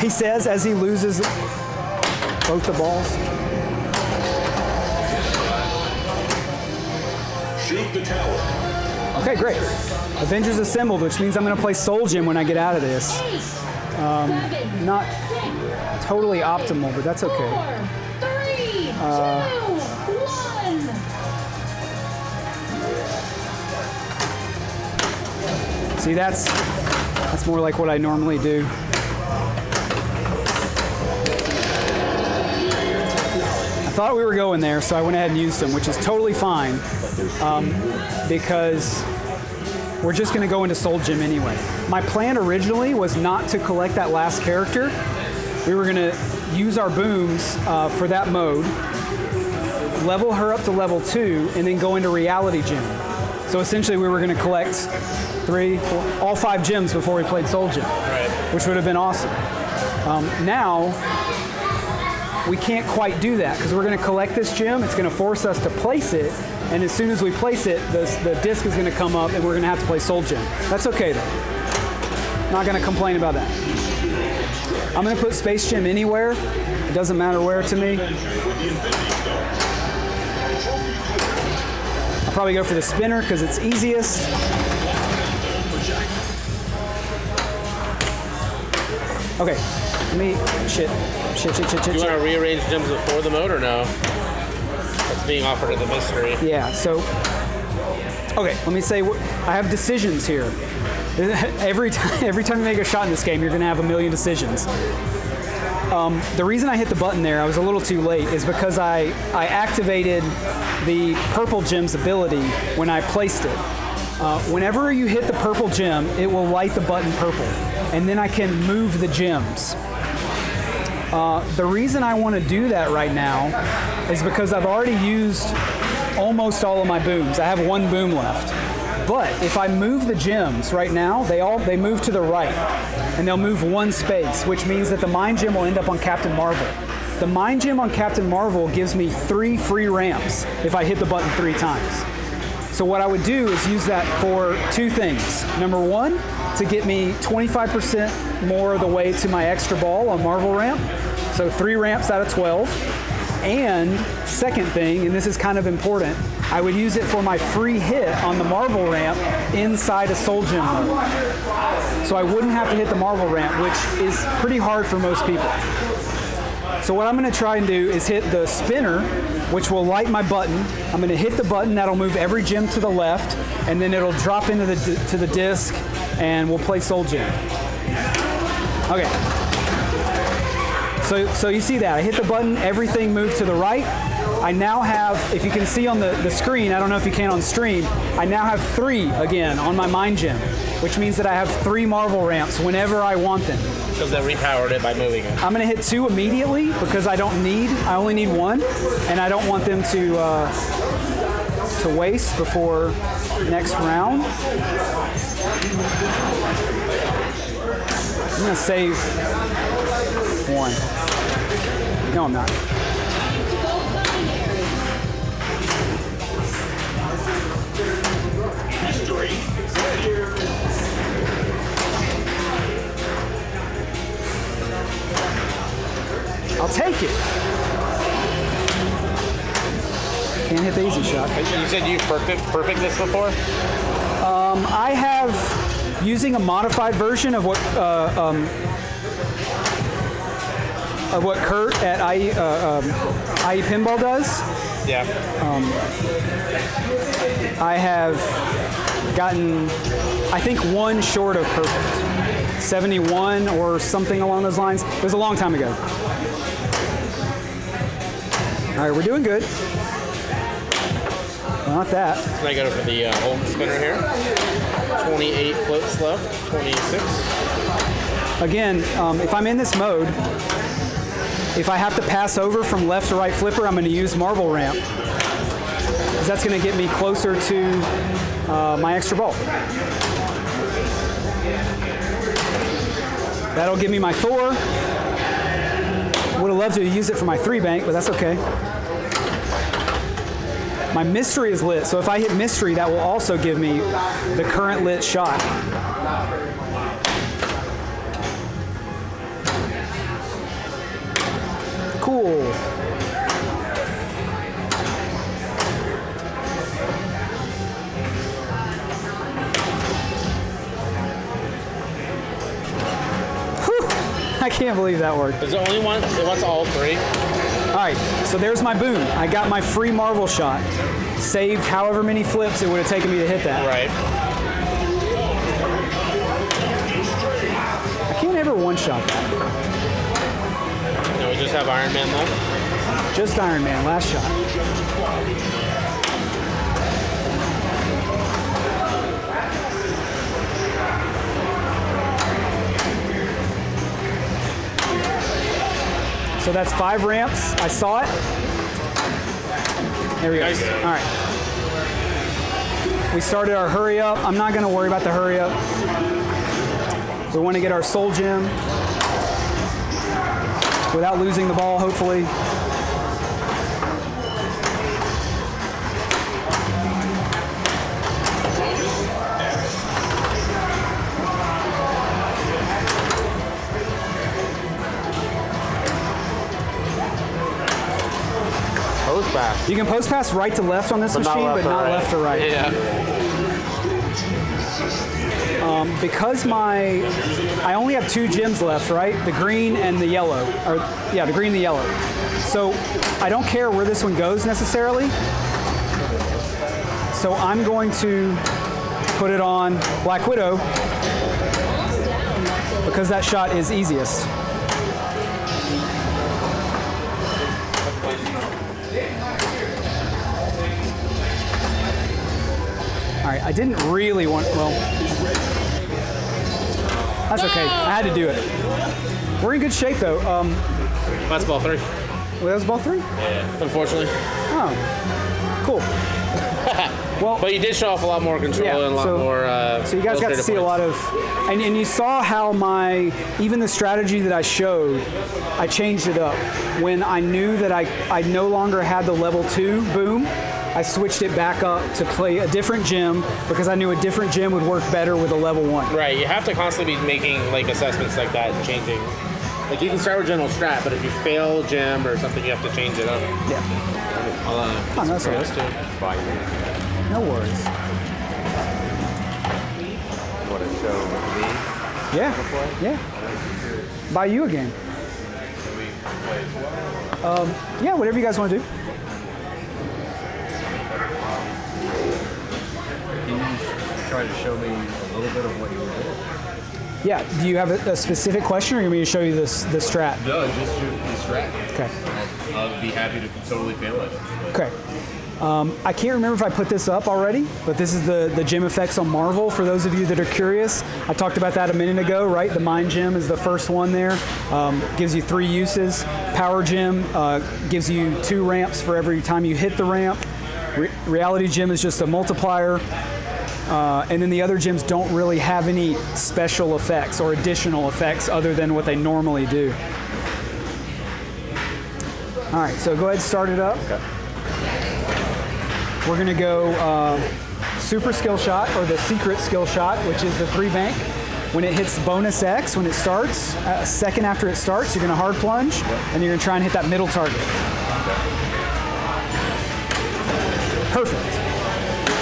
He says as he loses both the balls. Shoot the tower. Okay, great. Avengers assembled, which means I'm going to play Soul Gem when I get out of this. Not totally optimal, but that's okay. 4, 3, 2, 1. See, that's more like what I normally do. I thought we were going there, so I went ahead and used them, which is totally fine, because we're just going to go into Soul Gem anyway. My plan originally was not to collect that last character. We were going to use our booms for that mode, level her up to level 2, and then go into Reality Gem. So essentially we were going to collect 3, 4, all 5 gems before we played Soul Gem, which would have been awesome. Now, we can't quite do that because we're going to collect this gem. It's going to force us to place it, and as soon as we place it, the disc is going to come up and we're going to have to play Soul Gem. That's okay though. Not going to complain about that. I'm going to put Space Gem anywhere. It doesn't matter where to me. I'll probably go for the spinner because it's easiest. Okay, let me, shit. Do you want to rearrange gems before the mode or no? That's being offered as a mystery. Yeah, so, okay, let me say, I have decisions here. Every time you make a shot in this game, you're going to have a million decisions. The reason I hit the button there, I was a little too late, is because I activated the purple gem's ability when I placed it. Whenever you hit the purple gem, it will light the button purple, and then I can move the gems. The reason I want to do that right now is because I've already used almost all of my booms. I have 1 boom left. But if I move the gems right now, they move to the right, and they'll move 1 space, which means that the Mind Gem will end up on Captain Marvel. The Mind Gem on Captain Marvel gives me 3 free ramps if I hit the button 3 times. So what I would do is use that for 2 things. Number 1, to get me 25% more of the way to my extra ball on Marvel ramp. So 3 ramps out of 12. And second thing, and this is kind of important, I would use it for my free hit on the Marvel ramp inside a Soul Gem mode. So I wouldn't have to hit the Marvel ramp, which is pretty hard for most people. So what I'm going to try and do is hit the spinner, which will light my button. I'm going to hit the button, that'll move every gem to the left, and then it'll drop into the disc, and we'll play Soul Gem. Okay. So you see that, I hit the button, everything moved to the right. I now have, if you can see on the screen, I don't know if you can on stream, I now have 3 again on my Mind Gem, which means that I have 3 Marvel ramps whenever I want them. Because they repowered it by moving it. I'm gonna hit 2 immediately because I only need 1, and I don't want them to waste before next round. I'm gonna save 1. No, I'm not. Mystery. I'll take it. Can't hit the easy shot. You said you perfect this before? I have, using a modified version of what Kurt at IE Pinball does. Yeah. I have gotten, I think, one short of perfect. 71 or something along those lines. It was a long time ago. All right, we're doing good. Not that. And I go for the home spinner here. 28 floats left. 26. Again, if I'm in this mode, if I have to pass over from left to right flipper, I'm going to use marble ramp. Because that's going to get me closer to my extra ball. That'll give me my Thor. Would have loved to use it for my 3-bank, but that's okay. My mystery is lit, so if I hit mystery, that will also give me the current lit shot. Cool. Whew. I can't believe that worked. Is the only one that wants all 3? All right, so there's my boon. I got my free Marvel shot. Saved however many flips it would have taken me to hit that. Right. I can't ever one-shot that. No, we just have Iron Man left. Just Iron Man, last shot. So that's 5 ramps. I saw it. There we go. Nice. All right. We started our hurry up. I'm not going to worry about the hurry up. We want to get our soul gem without losing the ball, hopefully. Post pass. You can post pass right to left on this machine, but not left to right. Yeah. Because I only have 2 gems left, right? The green and the yellow. Or yeah, the green and the yellow. So I don't care where this one goes necessarily. So I'm going to put it on Black Widow because that shot is easiest. All right, I didn't really want, well, that's okay. I had to do it. We're in good shape though. That's ball 3. Well, that was ball 3? Yeah. Unfortunately. Oh, cool. Well, But you did show off a lot more control and a lot more. So you guys got to see a lot of, and you saw how even the strategy that I showed, I changed it up. When I knew that I no longer had the level 2 boom, I switched it back up to play a different gem because I knew a different gem would work better with a level 1. Right. You have to constantly be making like assessments like that and changing. Like you can start with general strat, but if you fail gem or something, you have to change it up. Yeah. I'll, Oh, that's all right. too. No worries. Want to show me? Yeah. Yeah. Buy you a game. Yeah, whatever you guys want to do. Can you try to show me a little bit of what you were doing? Yeah. Do you have a specific question, or you want me to show you the strat? No, just the strat. Okay. I'll be happy to totally fail it. Okay. I can't remember if I put this up already, but this is the gem effects on Marvel for those of you that are curious. I talked about that a minute ago, right? The Mind Gem is the first one there. Gives you 3 uses. Power Gem gives you 2 ramps for every time you hit the ramp. Reality Gem is just a multiplier. And then the other gems don't really have any special effects or additional effects other than what they normally do. All right, so go ahead and start it up. Okay. We're gonna go super skill shot, or the secret skill shot, which is the 3-bank. When it hits bonus X, when it starts, a second after it starts, you're gonna hard plunge, and you're gonna try and hit that middle target. Perfect.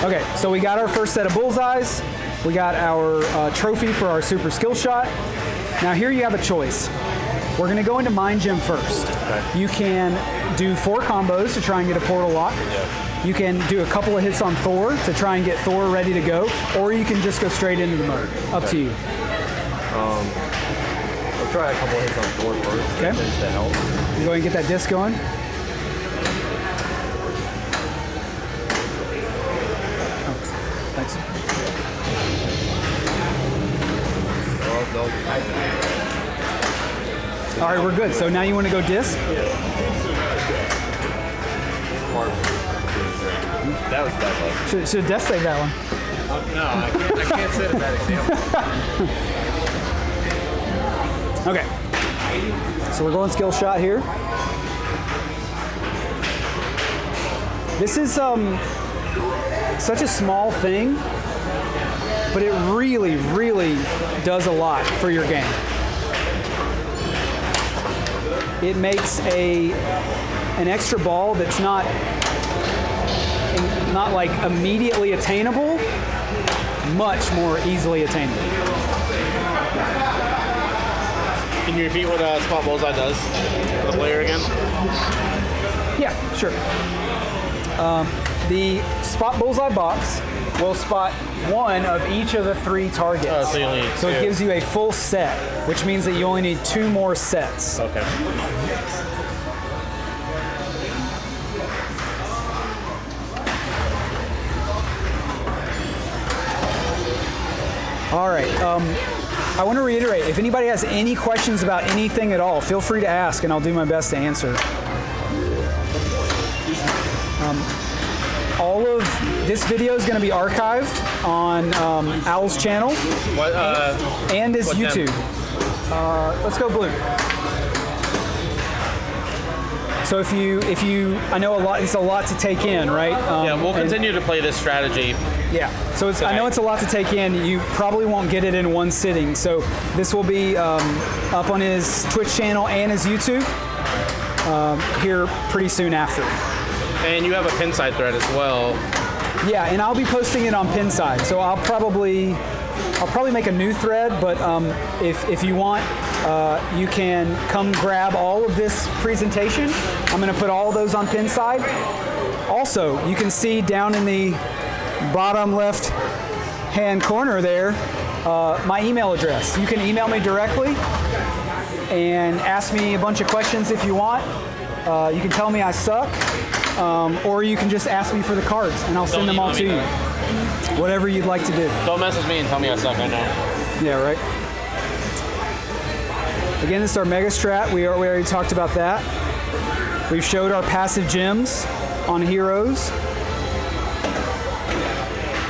Okay, so we got our first set of bullseyes. We got our trophy for our super skill shot. Now here you have a choice. We're going to go into Mind Gem first. Okay. You can do 4 combos to try and get a portal lock. Yeah. You can do a couple of hits on Thor to try and get Thor ready to go, or you can just go straight into the mode. Up to you. I'll try a couple hits on Thor first. Okay. Just to help. You go ahead and get that disc going. Oh, thanks. All right, we're good. So now you want to go disc? That was bad luck. Should Death save that one? No, I can't set a bad example. Okay. So we're going skill shot here. This is such a small thing, but it really, really does a lot for your game. It makes an extra ball that's not like immediately attainable, much more easily attainable. Can you repeat what Spot Bullseye does for the player again? Yeah, sure. The Spot Bullseye box will spot 1 of each of the 3 targets. Oh, so you only need So it 2. gives you a full set, which means that you only need 2 more sets. Okay. All right. I want to reiterate, if anybody has any questions about anything at all, feel free to ask, and I'll do my best to answer. All of this video is going to be archived on Owl's channel What? and his what YouTube. Let's go blue. So if you, I know it's a lot to take in, right? Yeah, we'll continue to play this strategy. Yeah. So I know it's a lot to take in. You probably won't get it in one sitting. So this will be up on his Twitch channel and his YouTube here pretty soon after. And you have a Pinside thread as well. Yeah, and I'll be posting it on Pinside. So I'll probably make a new thread, but if you want, you can come grab all of this presentation. I'm going to put all of those on Pinside. Also, you can see down in the bottom left hand corner there my email address. You can email me directly and ask me a bunch of questions if you want. You can tell me I suck, or you can just ask me for the cards and I'll send them all to you. Whatever you'd like to do. Don't message me and tell me I suck, I know. Yeah, right. Again, this is our Mega Strat. We already talked about that. We've showed our passive gems on heroes.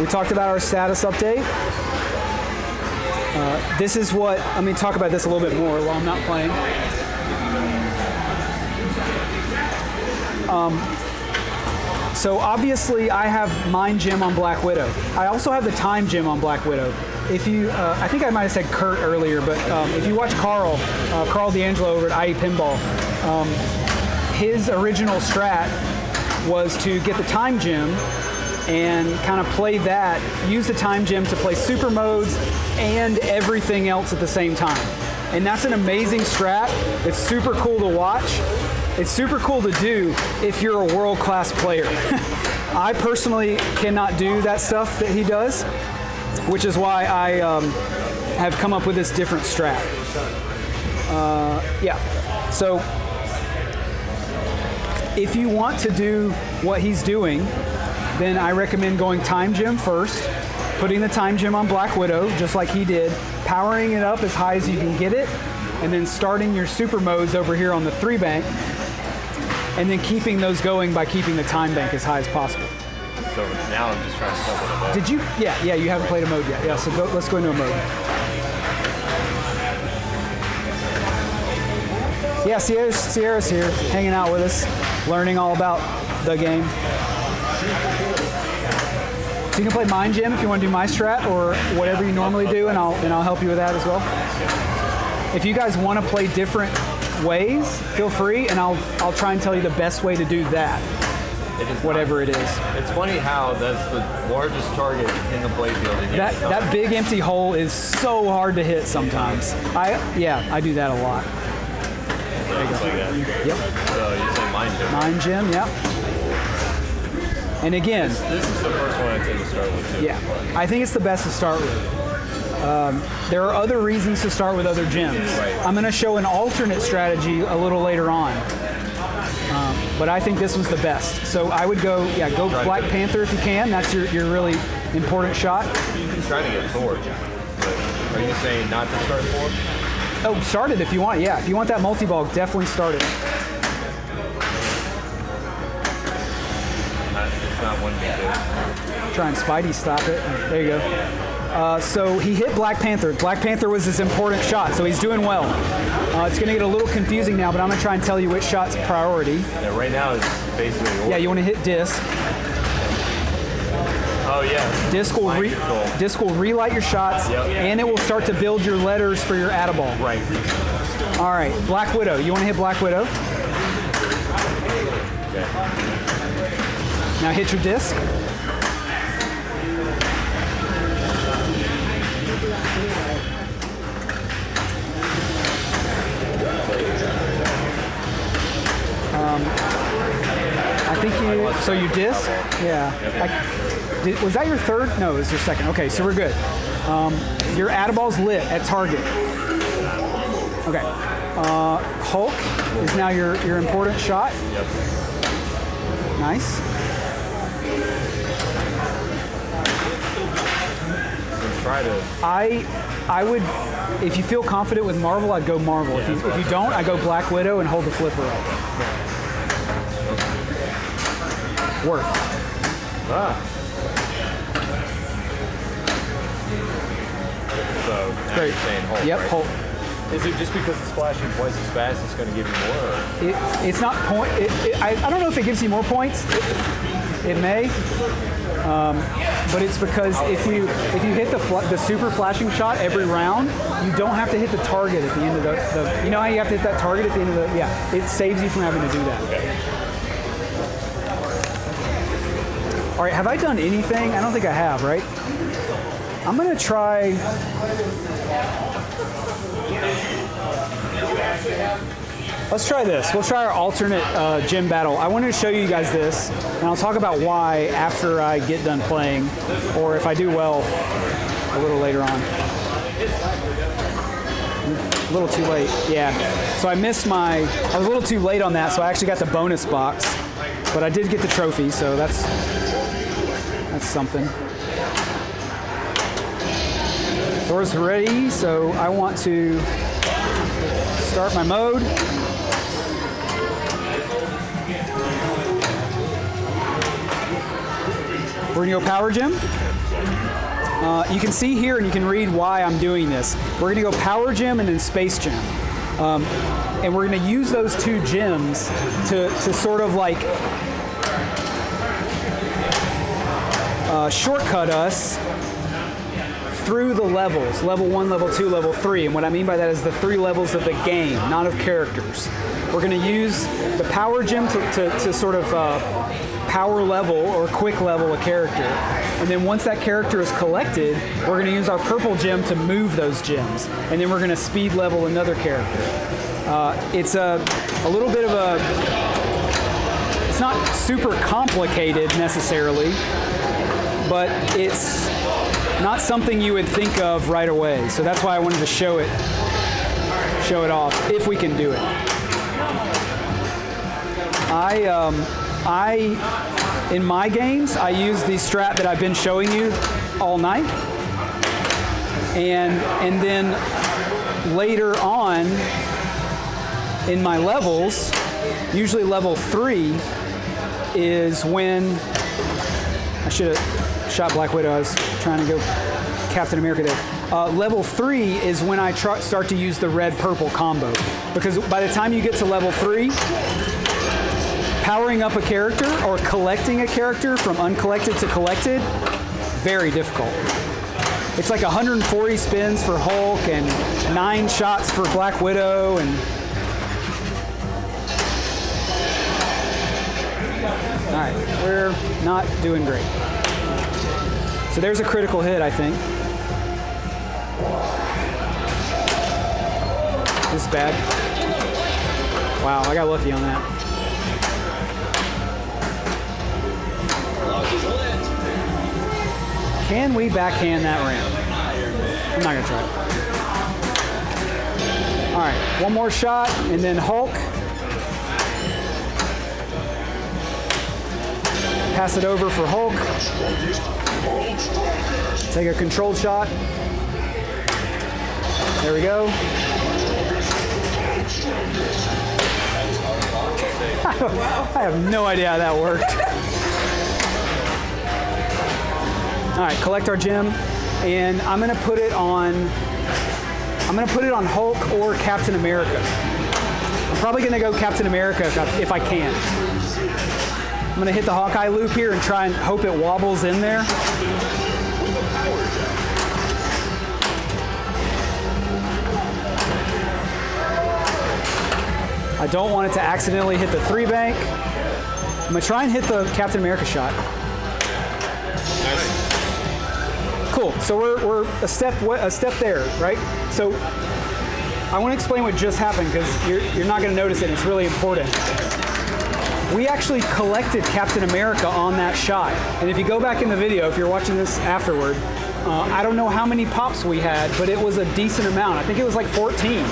We talked about our status update. This is what, let me talk about this a little bit more while I'm not playing. So obviously I have Mind Gem on Black Widow. I also have the Time Gem on Black Widow. If you, I think I might have said Kurt earlier, but if you watch Carl D'Angelo over at IE Pinball, his original strat was to get the Time Gem and kind of play that, use the Time Gem to play super modes and everything else at the same time. And that's an amazing strat. It's super cool to watch. It's super cool to do if you're a world-class player. I personally cannot do that stuff that he does, which is why I have come up with this different strat. Yeah, so if you want to do what he's doing, then I recommend going Time Gem first, putting the Time Gem on Black Widow, just like he did, powering it up as high as you can get it, and then starting your super modes over here on the 3-bank, and then keeping those going by keeping the time bank as high as possible. So now I'm just trying to double the mode. Did you? Yeah, you haven't played a mode yet. Yeah, so let's go into a mode. Yeah, Sierra's here, hanging out with us, learning all about the game. So you can play Mind Gem if you want to do my strat or whatever you normally do, and I'll help you with that as well. If you guys want to play different ways, feel free, and I'll try and tell you the best way to do that. Whatever it is. It's funny how that's the largest target in the playfield. That big empty hole is so hard to hit sometimes. I do that a lot. things like that. Yep. So you say Mind Gem. Mind Gem, yep. And again, This is the first one I tend to start with too. yeah, I think it's the best to start with. There are other reasons to start with other gems. Right. I'm going to show an alternate strategy a little later on. But I think this one's the best. So I would go Black Panther if you can. That's your really important shot. You can try to get Thor. But are you saying not to start Thor? Oh, start it if you want. Yeah, if you want that multi-ball, definitely start it. It's not one to do. Try and Spidey stop it. There you go. So he hit Black Panther. Black Panther was his important shot, so he's doing well. It's going to get a little confusing now, but I'm going to try and tell you which shot's priority. Yeah, right now it's basically order. Yeah, you want to hit disc. Oh yeah. Disc will relight your shots, and it will start to build your letters for your add-a-ball. Right. All right, Black Widow. You want to hit Black Widow? Okay. Now hit your disc. I think you disc? Yeah. Was that your third? No, it was your second. Okay, so we're good. Your add-a-ball's lit at target. Okay. Hulk is now your important shot. Yep. Nice. Try to. I would, if you feel confident with Marvel, I'd go Marvel. Yeah, if you don't, I go Black Widow and hold the flipper up. Work. So now Great. you're saying Hulk, Yep, right? Hulk. Is it just because it's flashing twice as fast, it's going to give you more? Or? It's not point. I don't know if it gives you more points. It may, but it's because if you hit the super flashing shot every round, you don't have to hit the target at the end of the. You know how you have to hit that target at the end of the. Yeah, it saves you from having to do that. Okay. All right, have I done anything? I don't think I have, right? I'm gonna try. Let's try this. We'll try our alternate gym battle. I wanted to show you guys this, and I'll talk about why after I get done playing, or if I do well a little later on. A little too late, yeah. So I was a little too late on that, so I actually got the bonus box, but I did get the trophy, so that's something. Thor's ready, so I want to start my mode. We're gonna go Power Gem. You can see here and you can read why I'm doing this. We're gonna go Power Gem and then Space Gem. And we're gonna use those two gems to sort of like shortcut us through the levels, level 1, level 2, level 3. And what I mean by that is the 3 levels of the game, not of characters. We're going to use the power gem to sort of power level or quick level a character. And then once that character is collected, we're going to use our purple gem to move those gems. And then we're going to speed level another character. It's a little bit of it's not super complicated necessarily, but it's not something you would think of right away. So that's why I wanted to show it off, if we can do it. In my games, I use the strat that I've been showing you all night. And then later on in my levels, usually level 3 is when I should have shot Black Widow. I was trying to go Captain America there. Level 3 is when I start to use the red-purple combo. Because by the time you get to level 3, powering up a character or collecting a character from uncollected to collected, very difficult. It's like 140 spins for Hulk and 9 shots for Black Widow. And all right, we're not doing great. So there's a critical hit, I think. This is bad. Wow, I got lucky on that. Can we backhand that ramp? I'm not gonna try it. All right, one more shot, and then Hulk. Pass it over for Hulk. Take a controlled shot. There we go. I have no idea how that worked. All right, collect our gem, and I'm gonna put it on Hulk or Captain America. I'm probably gonna go Captain America if I can. I'm gonna hit the Hawkeye loop here and try and hope it wobbles in there. I don't want it to accidentally hit the 3 bank. I'm gonna try and hit the Captain America shot. Nice. Cool, so we're a step there, right? So I wanna explain what just happened because you're not gonna notice it, it's really important. We actually collected Captain America on that shot. And if you go back in the video, if you're watching this afterward, I don't know how many pops we had, but it was a decent amount. I think it was like 14.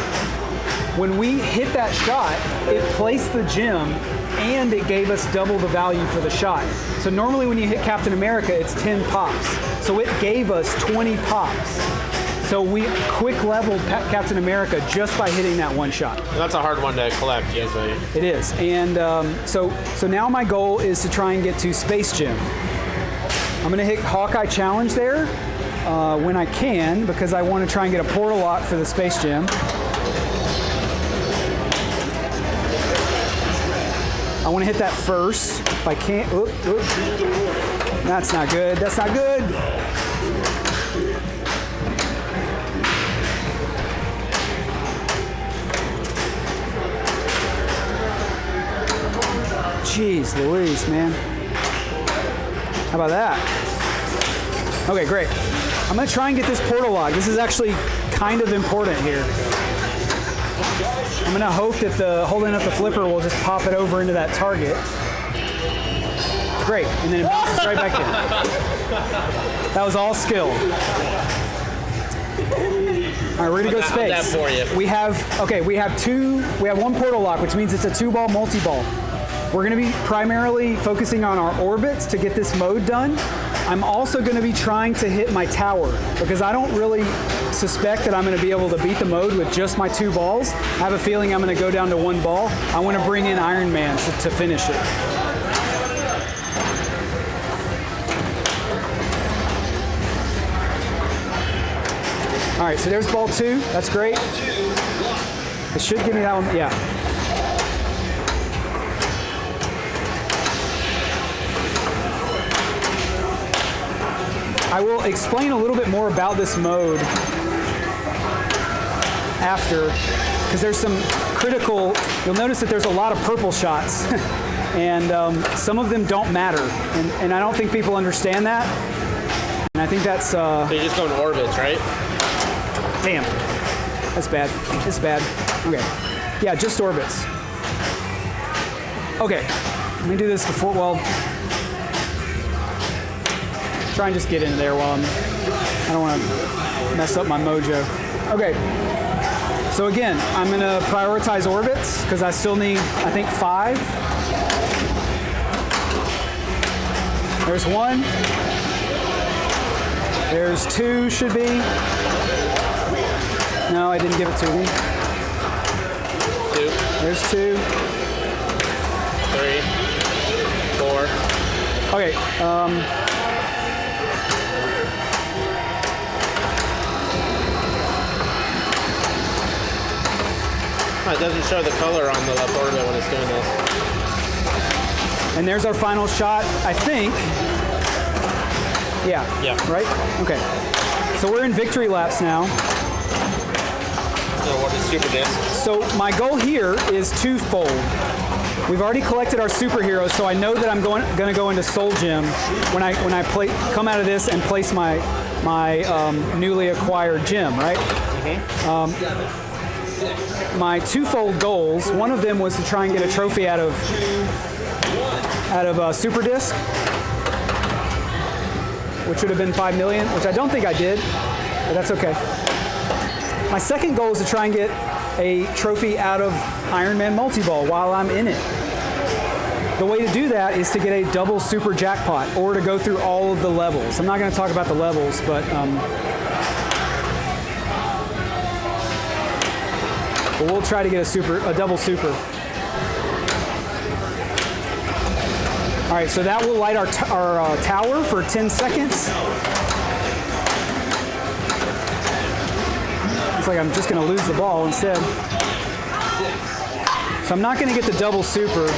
When we hit that shot, it placed the gem and it gave us double the value for the shot. So normally when you hit Captain America, it's 10 pops. So it gave us 20 pops. So we quick leveled Captain America just by hitting that one shot. That's a hard one to collect, usually. It is, and so now my goal is to try and get to Space Gem. I'm gonna hit Hawkeye Challenge there when I can because I want to try and get a portal lock for the Space Gem. I want to hit that first if I can't. Oop, oop. That's not good. That's not good. Jeez Louise, man. How about that? Okay, great. I'm gonna try and get this portal lock. This is actually kind of important here. I'm gonna hope that holding up the flipper will just pop it over into that target. Great, and then it bounces right back in. That was all skill. All right, we're gonna go space. That for you. We have one portal lock, which means it's a 2-ball multi-ball. We're gonna be primarily focusing on our orbits to get this mode done. I'm also gonna be trying to hit my tower because I don't really suspect that I'm gonna be able to beat the mode with just my 2 balls. I have a feeling I'm gonna go down to 1 ball. I wanna bring in Iron Man to finish it. All right, so there's ball 2, that's great. It should give me that one, yeah. I will explain a little bit more about this mode after, because there's some critical, you'll notice that there's a lot of purple shots, and some of them don't matter, and I don't think people understand that, and I think that's... So you just go in orbits, right? Damn, that's bad, it's bad. Okay, yeah, just orbits. Okay, let me do this before, well, try and just get in there while I don't want to mess up my mojo. Okay, so again, I'm gonna prioritize orbits because I still need, I think, 5. There's 1. There's 2, should be. No, I didn't give it to me. 2. There's 2. 3. 4. Okay, It doesn't show the color on the left orbit when it's doing this. and there's our final shot, I think. Yeah. Yeah. Right? Okay. So we're in victory laps now. So what is super disc? So my goal here is twofold. We've already collected our superheroes, so I know that I'm going to go into Soul Gem when I come out of this and place my newly acquired gem, right? Mm-hmm. my twofold goals. One of them was to try and get a trophy out of Super Disc, which would have been 5 million, which I don't think I did, but that's okay. My second goal is to try and get a trophy out of Iron Man Multi-Ball while I'm in it. The way to do that is to get a double super jackpot or to go through all of the levels. I'm not going to talk about the levels, but we'll try to get a double super. All right, so that will light our tower for 10 seconds. Looks like I'm just going to lose the ball instead. So I'm not going to get the double super,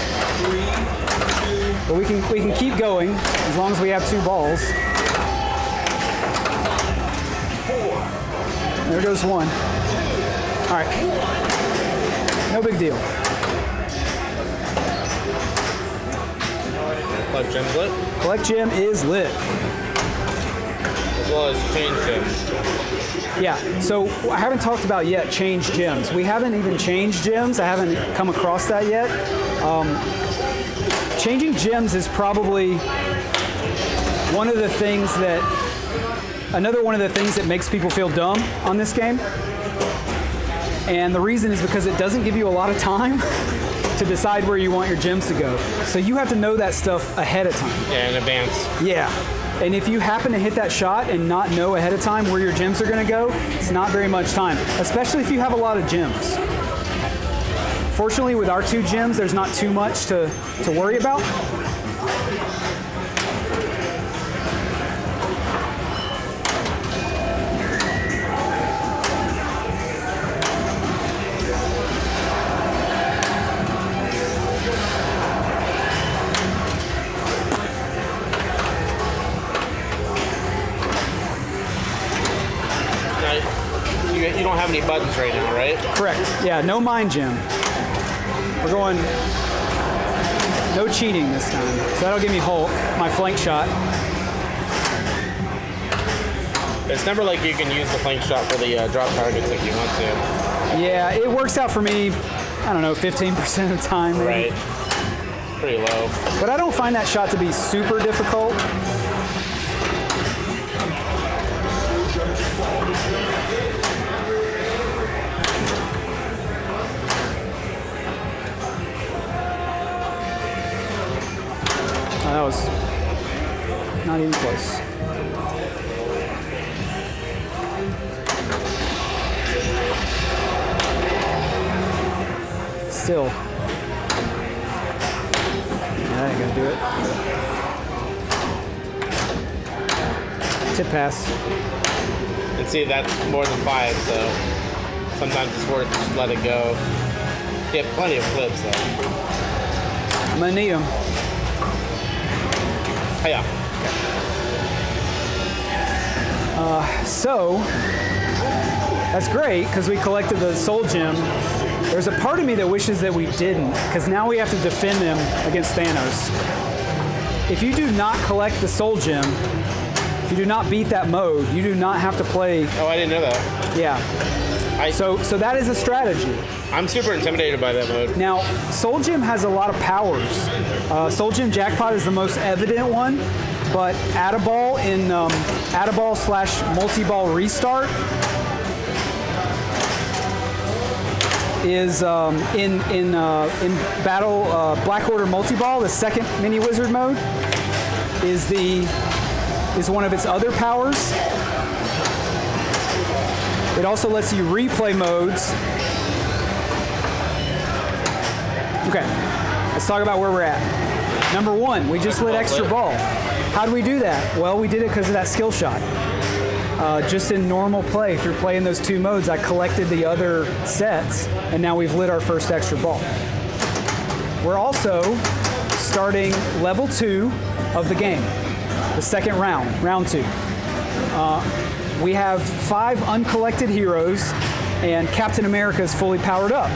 but we can keep going as long as we have 2 balls. There goes 1. All right, no big deal. Collect gems lit? Collect gem is lit. As well as change gems. Yeah, so I haven't talked about yet change gems. We haven't even changed gems. I haven't come across that yet. Changing gems is probably another one of the things that makes people feel dumb on this game. And the reason is because it doesn't give you a lot of time to decide where you want your gems to go. So you have to know that stuff ahead of time. Yeah, in advance. Yeah. And if you happen to hit that shot and not know ahead of time where your gems are going to go, it's not very much time, especially if you have a lot of gems. Fortunately, with our 2 gems, there's not too much to worry about. You don't have any buttons right now, right? Correct. Yeah, no mind gem. We're going no cheating this time. So that'll give me Hulk, my flank shot. It's never like you can use the flank shot for the drop targets if you want to. Yeah, it works out for me, I don't know, 15% of the time maybe. Right. Pretty low. But I don't find that shot to be super difficult. That was not even close. Still. That ain't gonna do it. Tip pass. And see, that's more than 5, so sometimes it's worth just let it go. You have plenty of flips, though. I'm gonna need them. Oh, yeah. So, that's great, because we collected the soul gem. There's a part of me that wishes that we didn't, because now we have to defend them against Thanos. If you do not collect the soul gem, if you do not beat that mode, you do not have to play. Oh, I didn't know that. Yeah. So that is a strategy. I'm super intimidated by that mode. Now, Soul Gem has a lot of powers. Soul Gem Jackpot is the most evident one, but Add-a-Ball in Add-a-Ball / Multi-Ball Restart is in Battle Black Order Multi-Ball, the second mini wizard mode, is one of its other powers. It also lets you replay modes. Okay, let's talk about where we're at. Number 1, we just lit extra ball. How do we do that? Well, we did it because of that skill shot. Just in normal play, through playing those 2 modes, I collected the other sets, and now we've lit our first extra ball. We're also starting level 2 of the game, the second round, round 2. We have 5 uncollected heroes, and Captain America is fully powered up.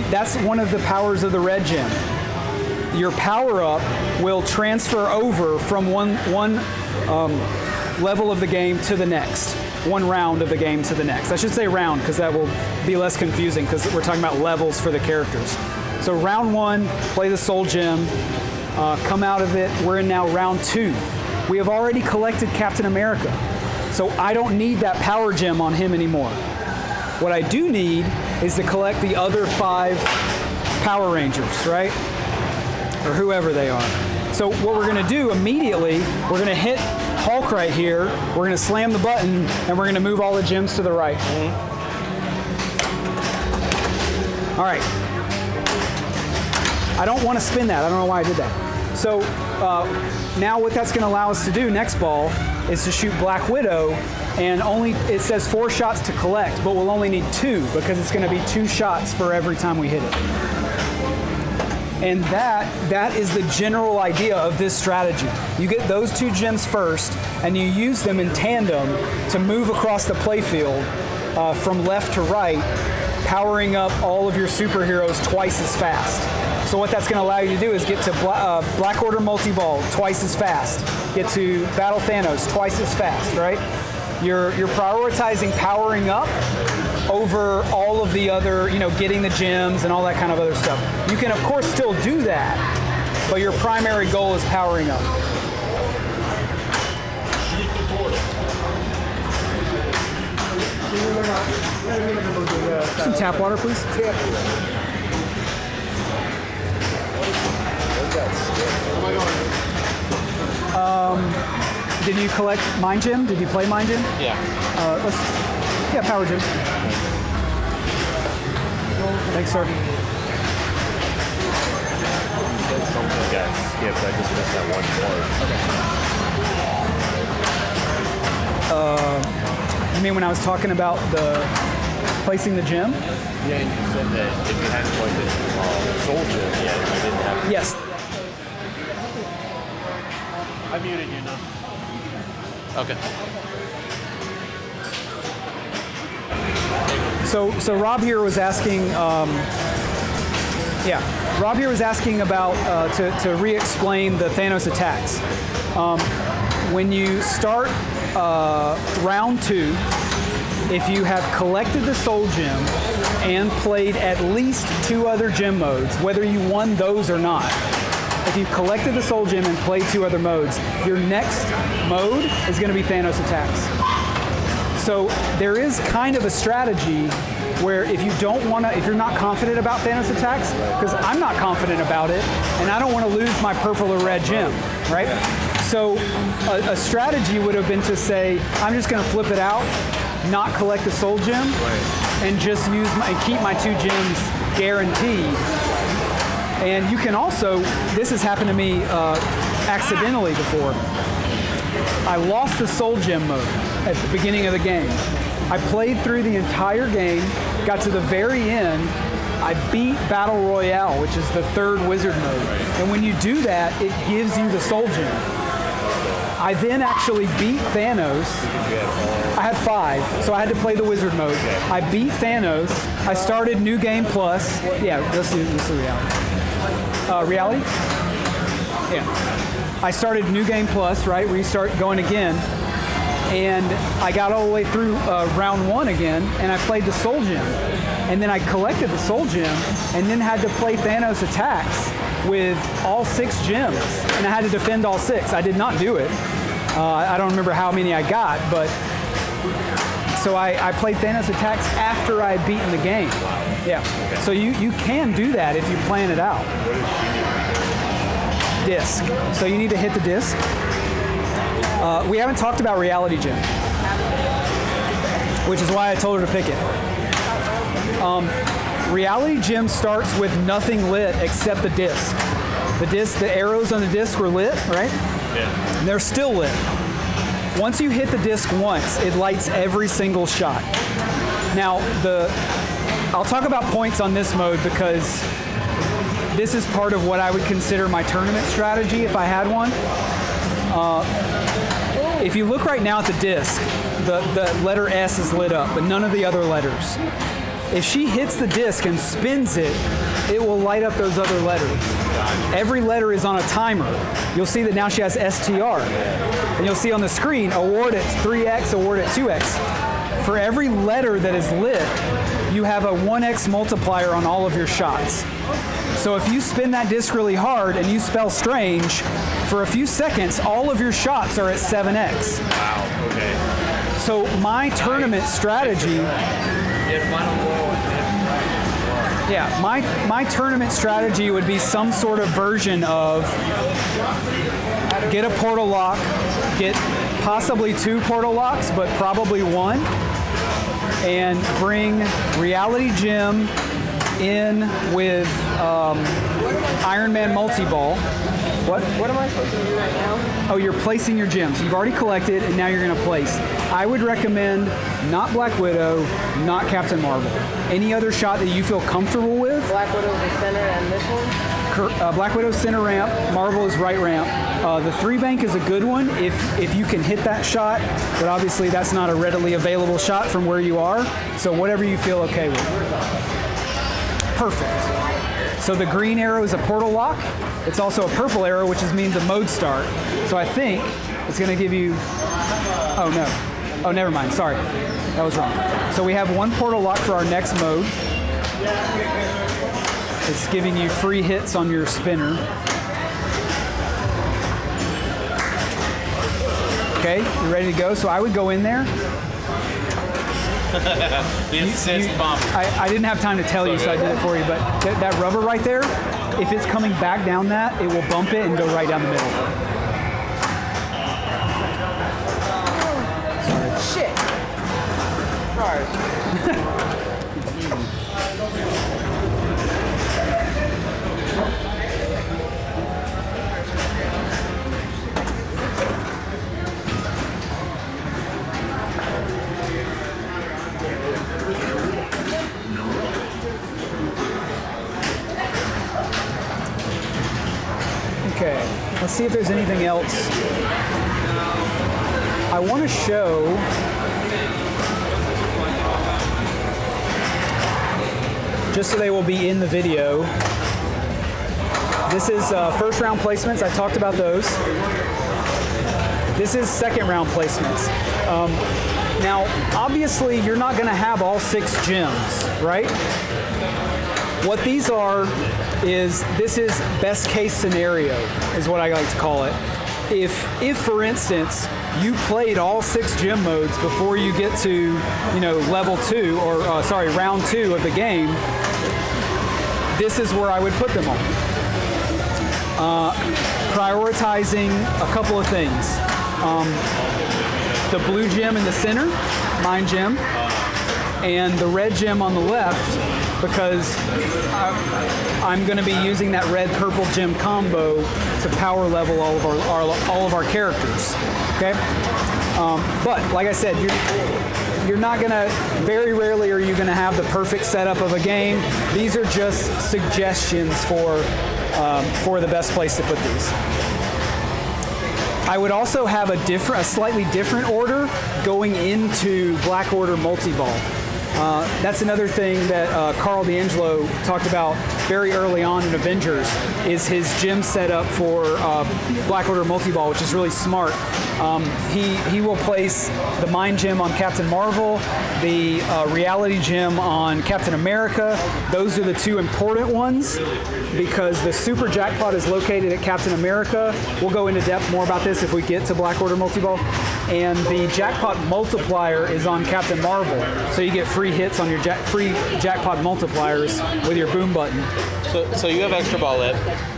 That's one of the powers of the red gem. Your power up will transfer over from one level of the game to the next. one round of the game to the next. I should say round because that will be less confusing because we're talking about levels for the characters. So round 1, play the soul gem, come out of it. We're in now round 2. We have already collected Captain America, so I don't need that power gem on him anymore. What I do need is to collect the other 5 Power Rangers, right? Or whoever they are. So what we're gonna do immediately, we're gonna hit Hulk right here, we're gonna slam the button, and we're gonna move all the gems to the right. All right. I don't wanna spin that, I don't know why I did that. So now what that's gonna allow us to do next ball is to shoot Black Widow, and it says 4 shots to collect, but we'll only need 2 because it's gonna be 2 shots for every time we hit it. And that is the general idea of this strategy. You get those 2 gems first, and you use them in tandem to move across the playfield from left to right, powering up all of your superheroes twice as fast. So what that's going to allow you to do is get to Black Order Multi-Ball twice as fast, get to Battle Thanos twice as fast, right? You're prioritizing powering up over all of the other, getting the gems and all that kind of other stuff. You can, of course, still do that, but your primary goal is powering up. Some tap water, please. Did you collect Mind Gem? Did you play Mind Gem? Yeah. Power Gem. Thanks, sir. Something got skipped. I just missed that one part. You mean when I was talking about placing the gem? Yeah, and you said that if you hadn't collected soul gem yet, you didn't have to. Yes. I muted you now. Okay. So Rob here was asking, Rob here was asking about to re-explain the Thanos attacks. When you start round 2, if you have collected the soul gem and played at least 2 other gem modes, whether you won those or not, if you've collected the soul gem and played 2 other modes, your next mode is going to be Thanos Attacks. So there is kind of a strategy where if you're not confident about Thanos Attacks, because I'm not confident about it, and I don't want to lose my purple or red gem, right? So a strategy would have been to say, I'm just going to flip it out, not collect the soul gem, and just keep my 2 gems guaranteed. And you can also, this has happened to me accidentally before. I lost the soul gem mode at the beginning of the game. I played through the entire game, got to the very end, I beat Battle Royale, which is the 3rd wizard mode. And when you do that, it gives you the soul gem. I then actually beat Thanos. I had 5, so I had to play the wizard mode. I beat Thanos. I started New Game Plus. Yeah, let's do reality. Reality? Yeah. I started New Game Plus, right, where you start going again. And I got all the way through round 1 again, and I played the soul gem. And then I collected the soul gem, and then had to play Thanos Attacks with all 6 gems. And I had to defend all 6. I did not do it. I don't remember how many I got, but so I played Thanos Attacks after I had beaten the game. Yeah. So you can do that if you plan it out. Disc. So you need to hit the disc. We haven't talked about Reality Gem, which is why I told her to pick it. Reality Gem starts with nothing lit except the disc. The arrows on the disc were lit, right? Yeah. And they're still lit. Once you hit the disc once, it lights every single shot. Now, I'll talk about points on this mode because this is part of what I would consider my tournament strategy if I had one. If you look right now at the disc, the letter S is lit up, but none of the other letters. If she hits the disc and spins it, it will light up those other letters. Every letter is on a timer. You'll see that now she has STR. And you'll see on the screen, award at 3x, award at 2x. For every letter that is lit, you have a 1x multiplier on all of your shots. So if you spin that disc really hard and you spell strange, for a few seconds, all of your shots are at 7x. Wow, okay. So my tournament strategy, my tournament strategy would be some sort of version of get a portal lock, get possibly 2 portal locks, but probably 1, and bring Reality Gem in with Iron Man Multi-Ball. What am I supposed to do right now? Oh, you're placing your gems. You've already collected, and now you're going to place. I would recommend not Black Widow, not Captain Marvel. Any other shot that you feel comfortable with? Black Widow's the center and this one? Black Widow's center ramp, Marvel is right ramp. The 3 bank is a good one if you can hit that shot, but obviously that's not a readily available shot from where you are, so whatever you feel okay with. Perfect. So the green arrow is a portal lock. It's also a purple arrow, which means a mode start. So I think it's going to give you, oh no. Oh, never mind, sorry. That was wrong. So we have 1 portal lock for our next mode. It's giving you free hits on your spinner. Okay, you ready to go? So I would go in there. The insist bump. I didn't have time to tell you, so I did it for you. But that rubber right there, if it's coming back down that, it will bump it and go right down the middle. Shit. Sorry. Okay, let's see if there's anything else. I want to show just so they will be in the video. This is first round placements. I talked about those. This is second round placements. Now, obviously, you're not going to have all 6 gems, right? What these are is, this is best case scenario, is what I like to call it. If for instance, you played all 6 gem modes before you get to, level 2, or round 2 of the game, this is where I would put them on. Prioritizing a couple of things. The blue gem in the center, mine gem, and the red gem on the left, because I'm going to be using that red-purple gem combo to power level all of our characters. Okay, but like I said, you're not going to. Very rarely are you going to have the perfect setup of a game. These are just suggestions for the best place to put these. I would also have a slightly different order going into Black Order Multi-Ball. That's another thing that Carl D'Angelo talked about very early on in Avengers, is his gem setup for Black Order Multi-Ball, which is really smart. He will place the Mind Gem on Captain Marvel, the Reality Gem on Captain America. Those are the 2 important ones, because the Super Jackpot is located at Captain America. We'll go into depth more about this if we get to Black Order Multi-Ball. And the Jackpot Multiplier is on Captain Marvel, so you get free hits on your free Jackpot multipliers with your boom button. So you have extra ball lit,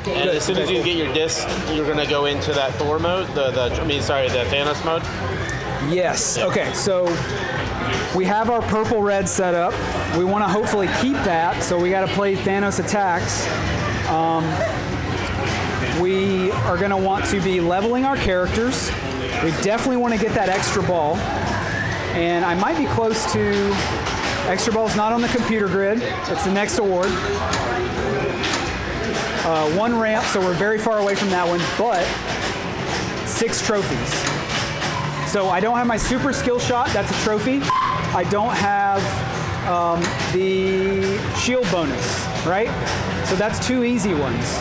and as soon as you get your disc, you're gonna go into that Thor mode, the Thanos mode. Yes. Okay. So we have our purple-red set up. We want to hopefully keep that, so we got to play Thanos Attacks. We are going to want to be leveling our characters. We definitely want to get that extra ball, and I might be close to. Extra ball's not on the computer grid. It's the next award. 1 ramp, so we're very far away from that one, but 6 trophies. So I don't have my super skill shot, that's a trophy. I don't have the shield bonus, right? So that's 2 easy ones.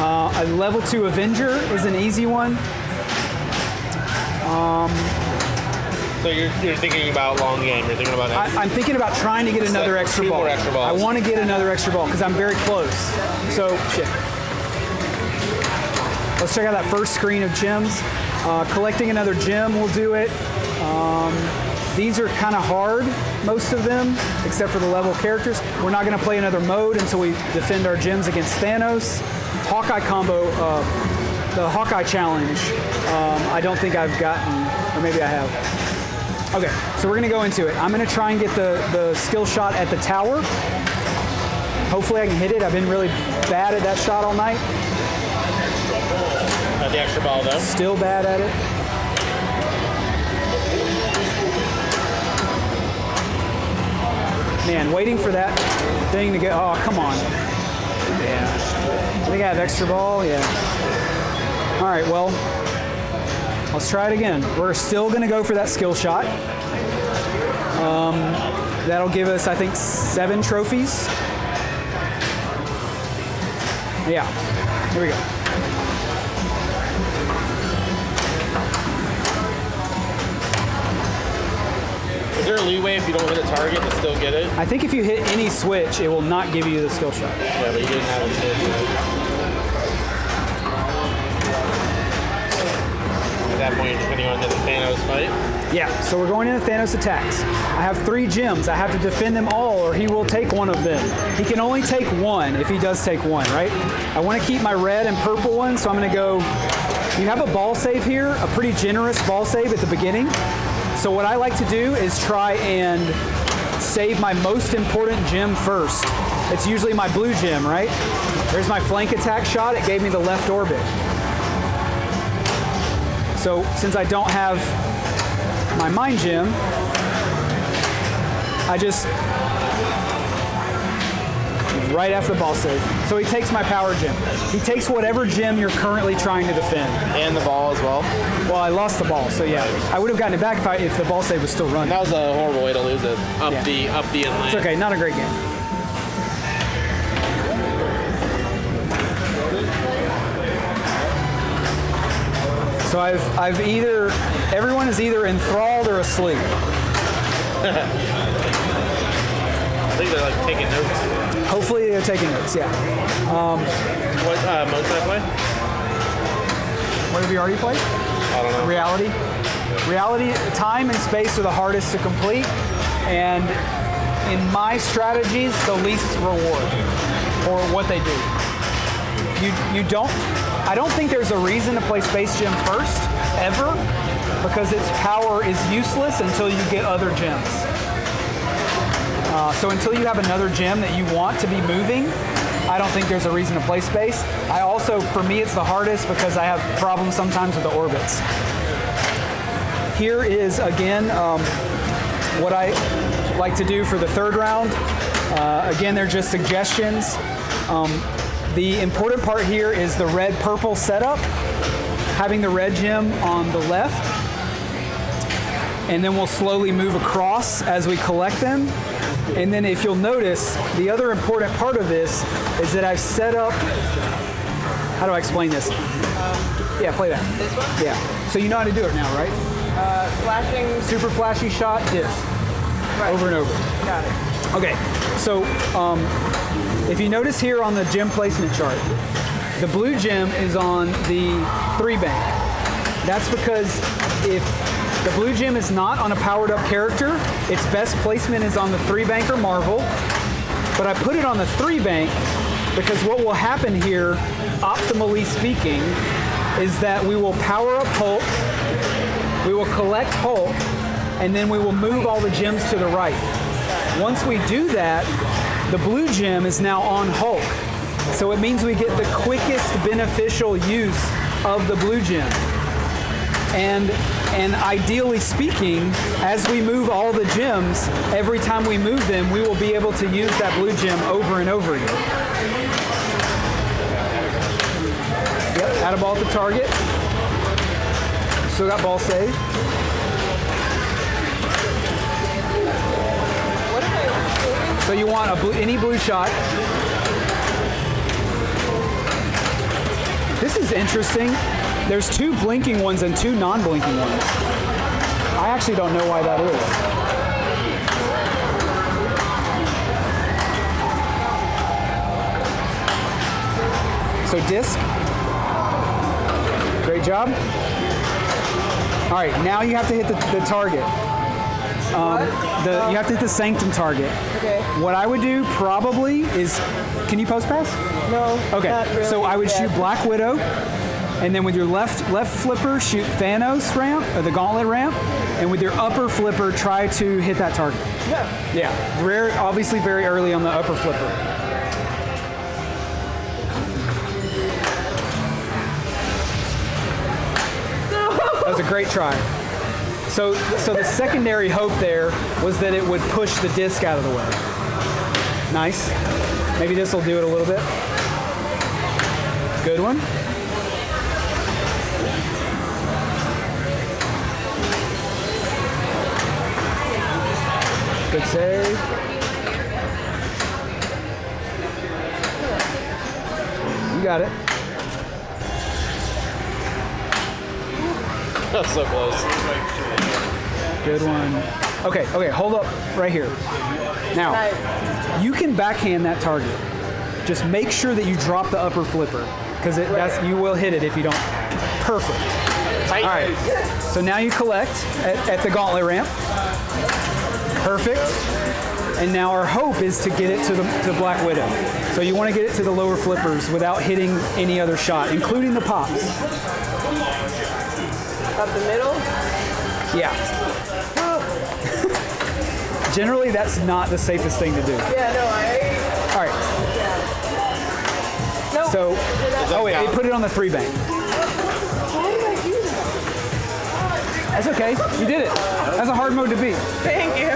A level 2 Avenger is an easy one. So you're thinking about long game. You're thinking about. I'm thinking about trying to get another like extra 2 ball. more extra balls. I want to get another extra ball because I'm very close. So shit. Let's check out that first screen of gems. Collecting another gem will do it. These are kind of hard, most of them, except for the level characters. We're not going to play another mode until we defend our gems against Thanos. Hawkeye combo, the Hawkeye challenge, I don't think I've gotten, or maybe I have. Okay, so we're going to go into it. I'm going to try and get the skill shot at the tower. Hopefully I can hit it. I've been really bad at that shot all night. The extra ball though. Still bad at it. Man, waiting for that thing to get, oh, come on. Yeah. I think I have extra ball, yeah. All right, well, let's try it again. We're still gonna go for that skill shot. That'll give us, I think, 7 trophies. Yeah, here we go. Is there a leeway if you don't hit a target to still get it? I think if you hit any switch, it will not give you the skill shot. Yeah, but you didn't have a switch. At that point, you're just going to go into the Thanos fight. Yeah, so we're going into Thanos Attacks. I have 3 gems. I have to defend them all, or he will take one of them. He can only take 1 if he does take 1, right? I want to keep my red and purple one, so I'm going to go... You have a ball save here, a pretty generous ball save at the beginning. So what I like to do is try and save my most important gem first. It's usually my blue gem, right? There's my flank attack shot. It gave me the left orbit. So since I don't have my mind gem, I just right after the ball save. So he takes my power gem. He takes whatever gem you're currently trying to defend. And the ball as well. Well, I lost the ball, so yeah. I would have gotten it back if the ball save was still running. That was a horrible way to lose it. Up Yeah. the inlane. It's okay, not a great game. So I've either, everyone is either enthralled or asleep. I think they're like taking notes. Hopefully they're taking notes, yeah. What mode can I play? What have you already played? I don't know. Reality. Reality, time and space are the hardest to complete, and in my strategies, the least reward for what they do. I don't think there's a reason to play Space Gem first, ever, because its power is useless until you get other gems. So until you have another gem that you want to be moving, I don't think there's a reason to play Space. I also, for me, it's the hardest because I have problems sometimes with the orbits. Here is, again, what I like to do for the 3rd round. Again, they're just suggestions. The important part here is the red-purple setup, having the red gem on the left, and then we'll slowly move across as we collect them. And then if you'll notice, the other important part of this is that I've set up, how do I explain this? Yeah, play that. This one? Yeah. So you know how to do it now, right? Flashing. Super flashy shot, this. Right. Over and over. Got it. Okay, so if you notice here on the gem placement chart, the blue gem is on the 3 bank. That's because if the blue gem is not on a powered up character, its best placement is on the 3 bank or Marvel. But I put it on the 3 bank because what will happen here, optimally speaking, is that we will power up Hulk, we will collect Hulk, and then we will move all the gems to the right. Once we do that, the blue gem is now on Hulk. So it means we get the quickest beneficial use of the blue gem. And ideally speaking, as we move all the gems, every time we move them, we will be able to use that blue gem over and over again. Yep, add a ball to target. Still got ball save. So you want any blue shot. This is interesting. There's 2 blinking ones and 2 non-blinking ones. I actually don't know why that is. So disc. Great job. All right, now you have to hit the target. You have to hit the sanctum target. Okay. What I would do probably is, can you post pass? No. Okay. Not really. So I would Yeah. shoot Black Widow, and then with your left flipper shoot Thanos ramp or the gauntlet ramp, and with your upper flipper try to hit that target. No. Yeah. Rare, obviously very early on the upper flipper. That was a great try. So the secondary hope there was that it would push the disc out of the way. Nice. Maybe this will do it a little bit. Good one. Good save. You got it. That's so close. Good one. Okay, hold up right here. Now, you can backhand that target. Just make sure that you drop the upper flipper, because you will hit it if you don't. Perfect. All right, so now you collect at the gauntlet ramp. Perfect. And now our hope is to get it to Black Widow. So you want to get it to the lower flippers without hitting any other shot, including the pops. Up the middle? Yeah. Generally, that's not the safest thing to do. Yeah, no, All right. Nope. So, oh wait, they put it on the 3 bank. Why did I do that? That's okay. You did it. That's a hard mode to beat. Thank you.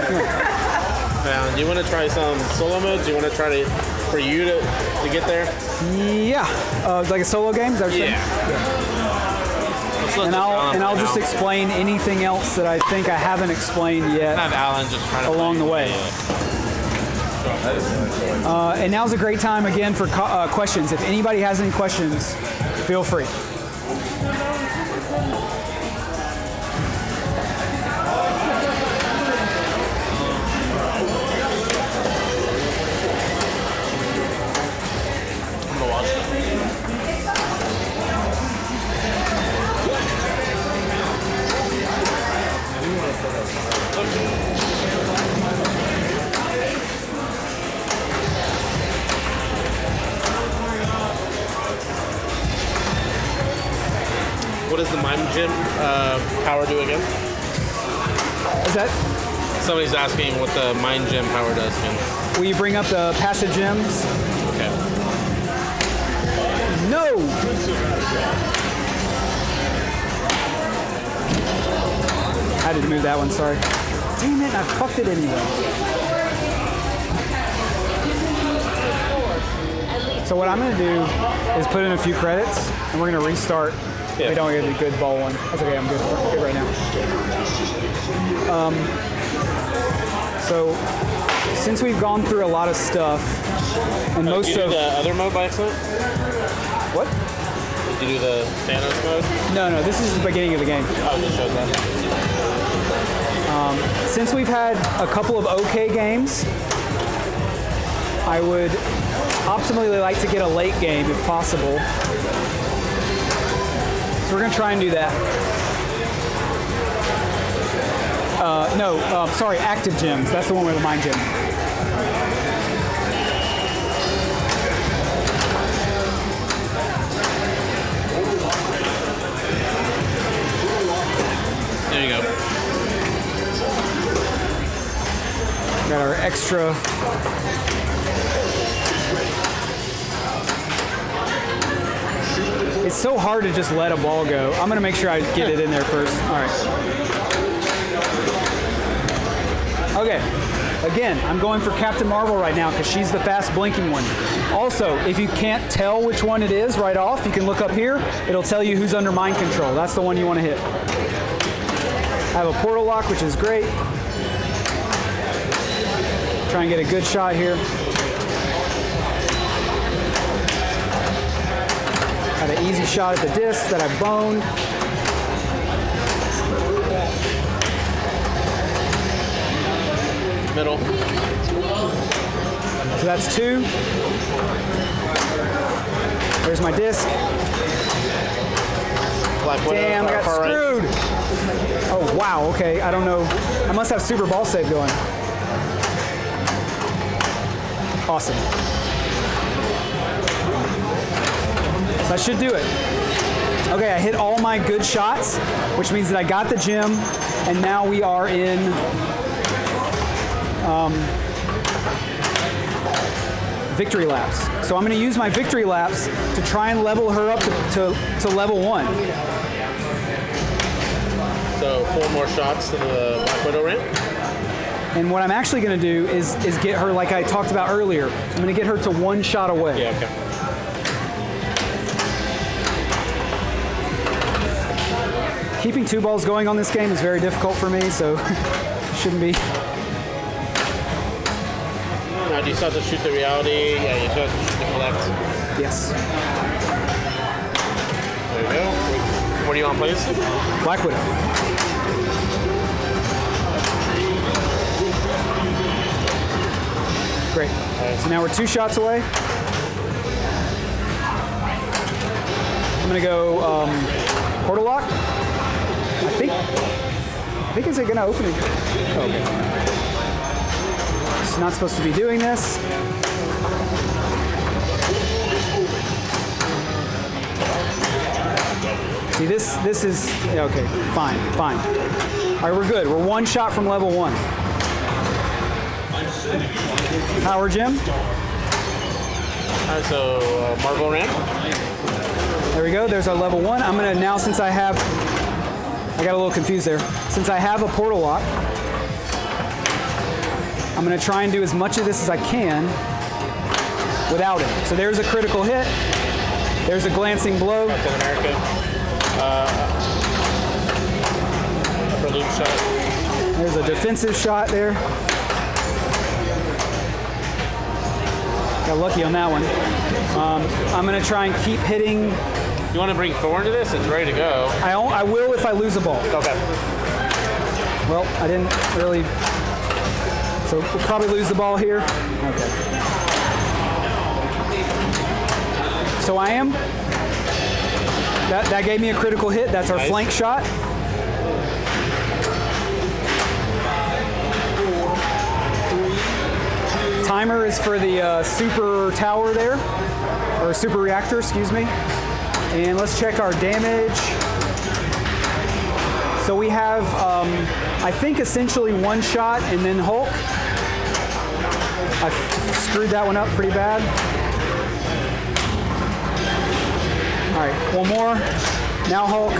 Now, do you want to try some solo modes? Do you want to try for you to get there? Yeah. Like a solo game? Is that what you're saying? And I'll just explain anything else that I think I haven't explained yet Have Alan just try to along the way. And now's a great time again for questions. If anybody has any questions, feel free. I'm gonna watch it. What does the Mime Gym power do again? Is that? Somebody's asking what the Mind Gem power does again. Will you bring up the passive gems? Okay. No! I had to move that one, sorry. Damn it, I fucked it anyway. So what I'm gonna do is put in a few credits, and we're gonna restart. Yeah. We don't get a good ball one. That's okay, I'm good right now. So since we've gone through a lot of stuff, and most Did you of do the other mode by accident? what? Did you do the Thanos mode? No, this is the beginning of the game. Oh, it just shows that. Since we've had a couple of okay games, I would optimally like to get a late game if possible. So we're gonna try and do that. Sorry, active gems. That's the one with the mind gem. There you go. Got our extra. It's so hard to just let a ball go. I'm gonna make sure I get it in there first. All right. Okay. Again, I'm going for Captain Marvel right now because she's the fast blinking one. Also, if you can't tell which one it is right off, you can look up here. It'll tell you who's under mind control. That's the one you want to hit. I have a portal lock, which is great. Try and get a good shot here. Got an easy shot at the disc that I boned. Middle. So that's 2. There's my disc. Black Widow. Damn, I got far right. screwed. Oh, wow, okay. I don't know. I must have super ball save going. Awesome. So that should do it. Okay, I hit all my good shots, which means that I got the gem, and now we are in victory laps. So I'm going to use my victory laps to try and level her up to level 1. So 4 more shots to the Black Widow ramp. And what I'm actually going to do is get her, like I talked about earlier, I'm going to get her to 1 shot away. Yeah, okay. Keeping 2 balls going on this game is very difficult for me, so shouldn't be. Now, do you still have to shoot the reality? Yeah, you still have to shoot the collect. Yes. There you go. What do you want, please? Black Widow. Great. So now we're 2 shots away. I'm going to go portal lock. I think is it going to open it? Oh, okay. It's not supposed to be doing this. See, this is, yeah, okay, fine. All right, we're good. We're 1 shot from level 1. Power gem. All right, so Marvel ramp. There we go. There's our level 1. I'm going to now, since I got a little confused there. Since I have a portal lock, I'm going to try and do as much of this as I can without it. So there's a critical hit. There's a glancing blow. Captain America. Upper loop shot. There's a defensive shot there. Got lucky on that one. I'm going to try and keep hitting. You want to bring Thor into this? It's ready to go. I will if I lose a ball. Okay. Well, I didn't really. So we'll probably lose the ball here. Okay. So I am. That gave me a critical hit. That's our flank shot. Timer is for the super tower there, or super reactor, excuse me. And let's check our damage. So we have, I think, essentially 1 shot and then Hulk. I screwed that one up pretty bad. All right, 1 more. Now Hulk.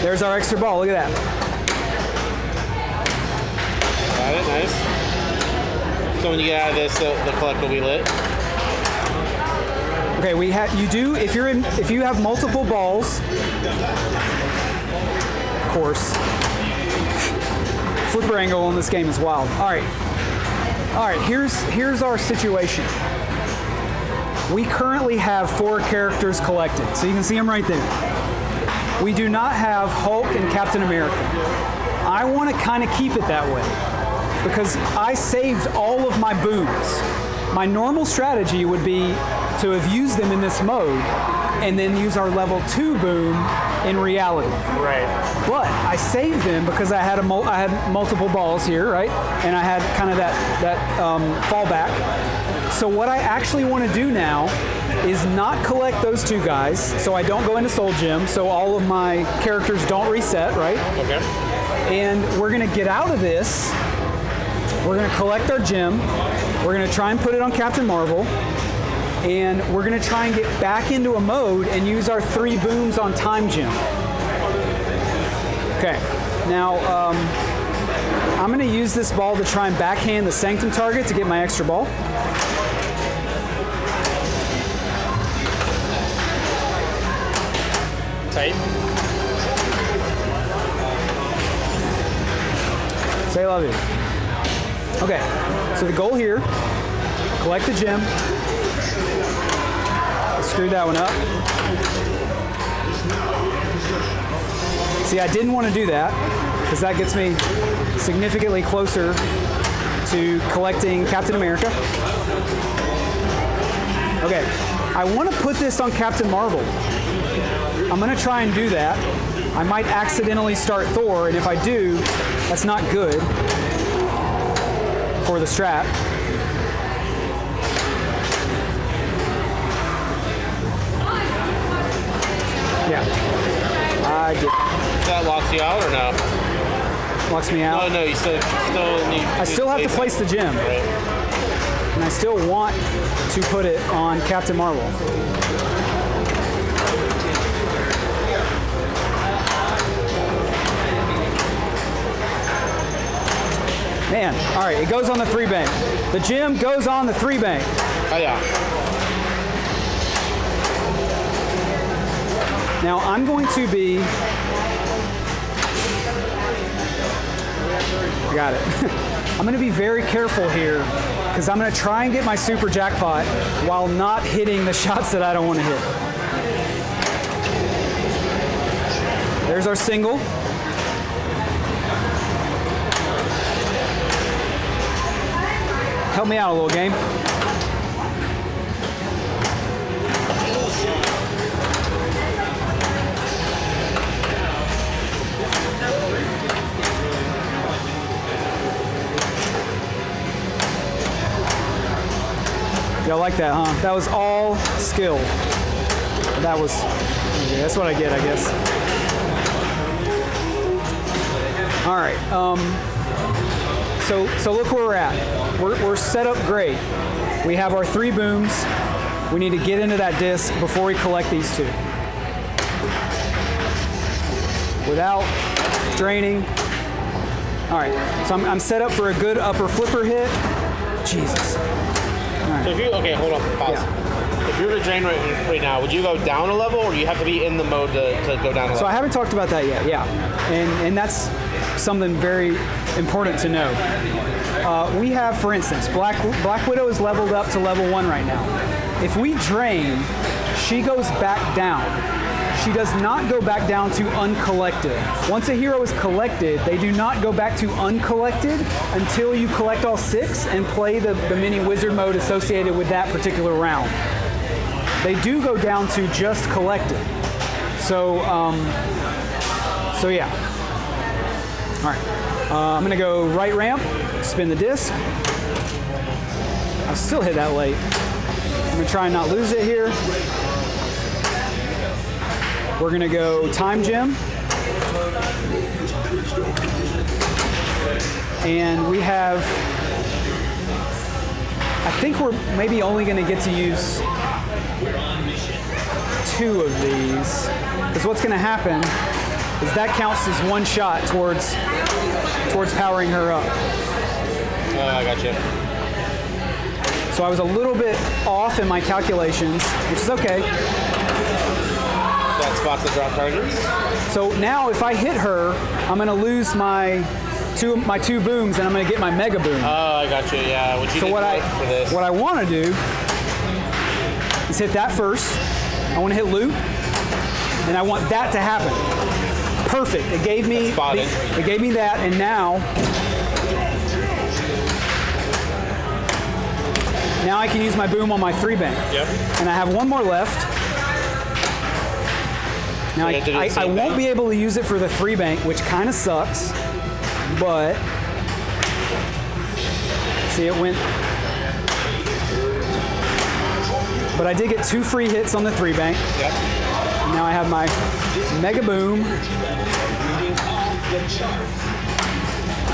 There's our extra ball. Look at that. Got it, nice. So when you get out of this, the collect will be lit. Okay, if you have multiple balls, of course. Flipper angle on this game is wild. All right, here's our situation. We currently have 4 characters collected, so you can see them right there. We do not have Hulk and Captain America. I want to kind of keep it that way because I saved all of my booms. My normal strategy would be to have used them in this mode and then use our level 2 boom in reality. Right. But I saved them because I had multiple balls here, right? And I had kind of that fallback. So what I actually want to do now is not collect those 2 guys, so I don't go into Soul Gem, so all of my characters don't reset, right? Okay. And we're going to get out of this. We're going to collect our gem. We're going to try and put it on Captain Marvel. And we're going to try and get back into a mode and use our 3 booms on Time Gem. Okay. Now, I'm going to use this ball to try and backhand the Sanctum target to get my extra ball. Tight. Say I love you. Okay, so the goal here, collect the gem, screwed that one up. See, I didn't want to do that because that gets me significantly closer to collecting Captain America. Okay, I want to put this on Captain Marvel. I'm going to try and do that. I might accidentally start Thor, and if I do, that's not good for the strat. Yeah, I did. That locks you out or no? Locks me out. No, you still need. I still have to place the gem, Right. and I still want to put it on Captain Marvel. Man, all right, it goes on the 3 bank. The gem goes on the 3 bank. Oh yeah. Now I'm going to be. Got it. I'm going to be very careful here because I'm going to try and get my super jackpot while not hitting the shots that I don't want to hit. There's our single. Help me out a little, game. Y'all like that, huh? That was all skill. That was, okay, that's what I get, I guess. All right, so look where we're at. We're set up great. We have our 3 booms. We need to get into that disc before we collect these 2. Without draining. All right, so I'm set up for a good upper flipper hit. Jesus. So if you hold on, pause. Yeah. If you were to drain right now, would you go down a level, or do you have to be in the mode to go down a level? So I haven't talked about that yet. Yeah, and that's something very important to know. We have, for instance, Black Widow is leveled up to level 1 right now. If we drain, she goes back down. She does not go back down to uncollected. Once a hero is collected, they do not go back to uncollected until you collect all 6 and play the mini wizard mode associated with that particular round. They do go down to just collected. So yeah. All right. I'm gonna go right ramp, spin the disc. I still hit that late. I'm gonna try and not lose it here. We're gonna go time gem. And we have, I think we're maybe only gonna get to use 2 of these. Because what's gonna happen is that counts as 1 shot towards powering her up. I got you. So I was a little bit off in my calculations, which is okay. That spots the drop targets. So now if I hit her, I'm gonna lose my two booms and I'm gonna get my mega boom. Oh, I got you, yeah. So what I wanna do is hit that first. I wanna hit loop, and I want that to happen. Perfect, it gave me that, and now I can use my boom on my 3 bank. Yep. And I have 1 more left. Now I won't be able to use it for the 3 bank, which kind of sucks, but see, it went. But I did get 2 free hits on the 3 bank. Yep. Now I have my mega boom.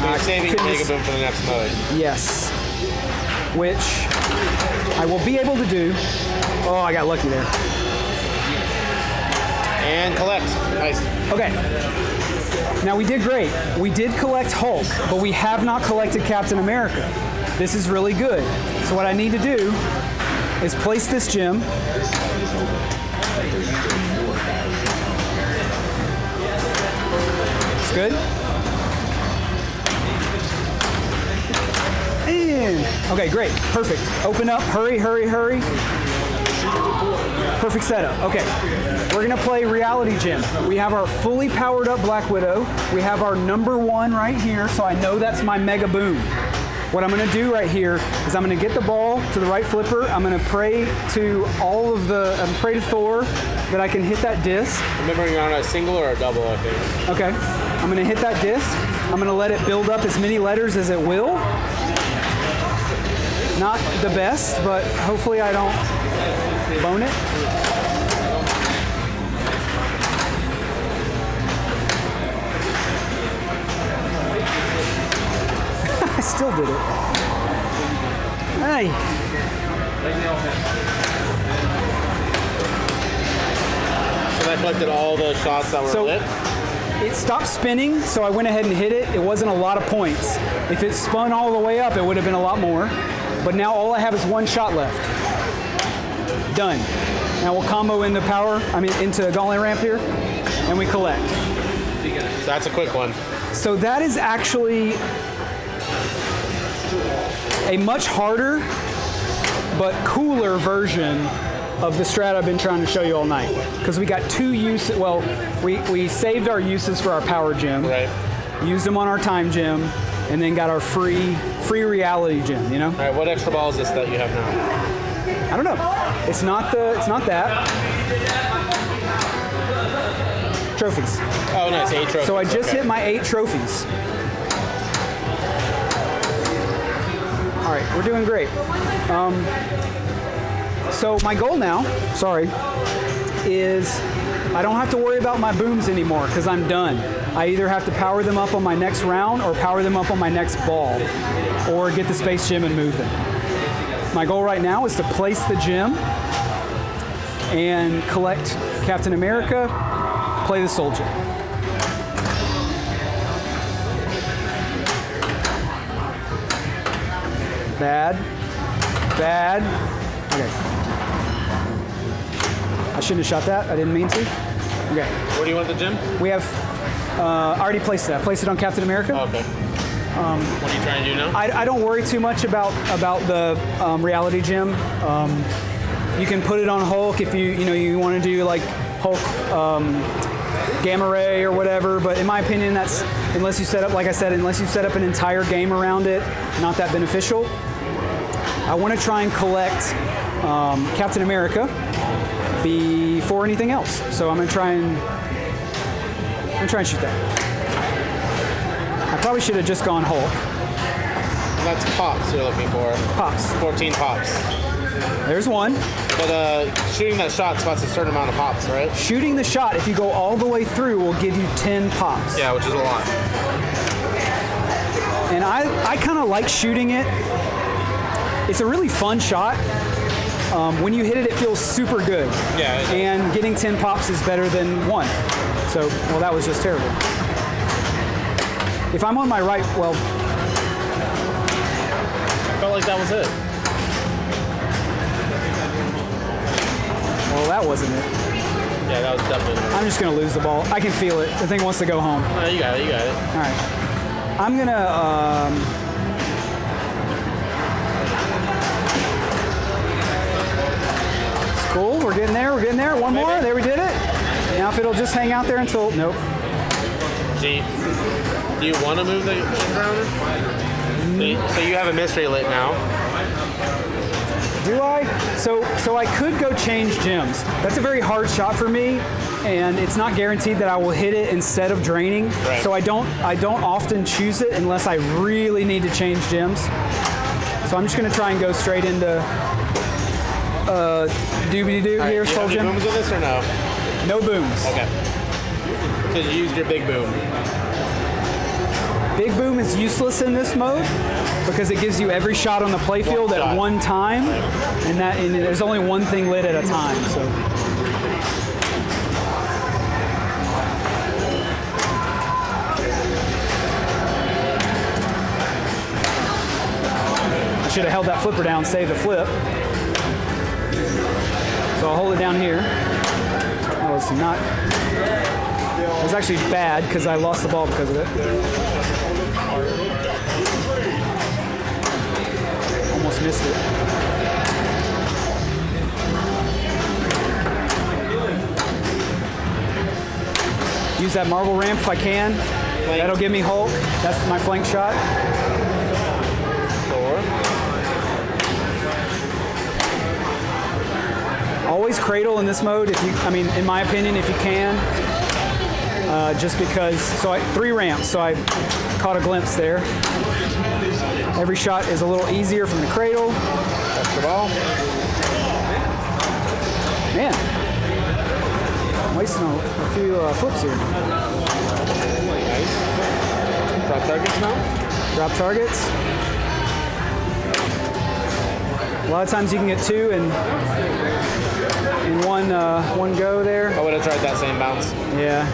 You're saving mega boom for the next mode. Yes, which I will be able to do. Oh, I got lucky there. And collect. Nice. Okay. Now we did great. We did collect Hulk, but we have not collected Captain America. This is really good. So what I need to do is place this gem. It's good. And, okay, great. Perfect. Open up. Hurry, hurry, hurry. Perfect setup. Okay, we're gonna play Reality Gym. We have our fully powered up Black Widow. We have our #1 right here, so I know that's my Mega Boom. What I'm gonna do right here is I'm gonna get the ball to the right flipper. I'm gonna pray to pray to Thor that I can hit that disc. Remember, you're on a single or a double, I think. Okay, I'm gonna hit that disc. I'm gonna let it build up as many letters as it will. Not the best, but hopefully I don't bone it. I still did it. Hey. So that collected all the shots that were lit? It stopped spinning, so I went ahead and hit it. It wasn't a lot of points. If it spun all the way up, it would have been a lot more. But now all I have is 1 shot left. Done. Now we'll combo into Gauntlet Ramp here, and we collect. So that's a quick one. So that is actually a much harder but cooler version of the strat I've been trying to show you all night. Because we got 2 uses. Well, we saved our uses for our power gym, Right. used them on our time gym, and then got our free reality gym. You know? All right, what extra ball is this that you have now? I don't know. It's not that. Trophies. Oh, nice, 8 trophies. So I just Okay. hit my 8 trophies. All right, we're doing great. So my goal now, is I don't have to worry about my booms anymore because I'm done. I either have to power them up on my next round or power them up on my next ball or get the space gym and move them. My goal right now is to place the gym and collect Captain America, play the soldier. Bad. Okay. I shouldn't have shot that. I didn't mean to. Okay. Where do you want the gym? We have, I already placed that. I placed it on Captain America. Okay. What are you trying to do now? I don't worry too much about the reality gym. You can put it on Hulk if you want to do like Hulk Gamma Ray or whatever. But in my opinion, that's unless you set up an entire game around it, not that beneficial. I want to try and collect Captain America before anything else. So I'm gonna try and shoot that. I probably should have just gone Hulk. That's pops you're looking for. Pops. 14 pops. There's one. But shooting that shot spots a certain amount of pops, right? Shooting the shot, if you go all the way through, will give you 10 pops. Yeah, which is a lot. And I kind of like shooting it. It's a really fun shot. When you hit it, it feels super good. Yeah. And getting 10 pops is better than 1. So, well, that was just terrible. If I'm on my right, well, I felt like that was it. well, that wasn't it. Yeah, that was definitely it. I'm just gonna lose the ball. I can feel it. The thing wants to go home. Oh, you got it. All right. I'm gonna. It's cool. We're getting there. One more. Maybe. There, we did it. Now if it'll just hang out there until nope. G, do you want to move the ground? So you have a mystery lit now. Do I? So I could go change gyms. That's a very hard shot for me, and it's not guaranteed that I will hit it instead of draining. Right. So I don't often choose it unless I really need to change gyms. So I'm just gonna try and go straight into doobie-doo here, Do you Soul have any Gym. booms with this or no? No booms. Okay. So you used your big boom. Big boom is useless in this mode because it gives you every shot on the playfield at shot. one time, and there's only one thing lit at a time. So. I should have held that flipper down, save the flip. So I'll hold it down here. That was not. It was actually bad because I lost the ball because of it. Almost missed it. use that marble ramp if I can. Flank. That'll give me Hulk. That's my flank shot. Thor. Always cradle in this mode, if you, I mean, in my opinion, if you can. Just because, so 3 ramps, so I caught a glimpse there. Every shot is a little easier from the cradle. That's the ball. Man, I'm wasting a few flips here. Nice. Drop targets now. Drop targets. A lot of times you can get 2 in one go there. I would have tried that same bounce. Yeah.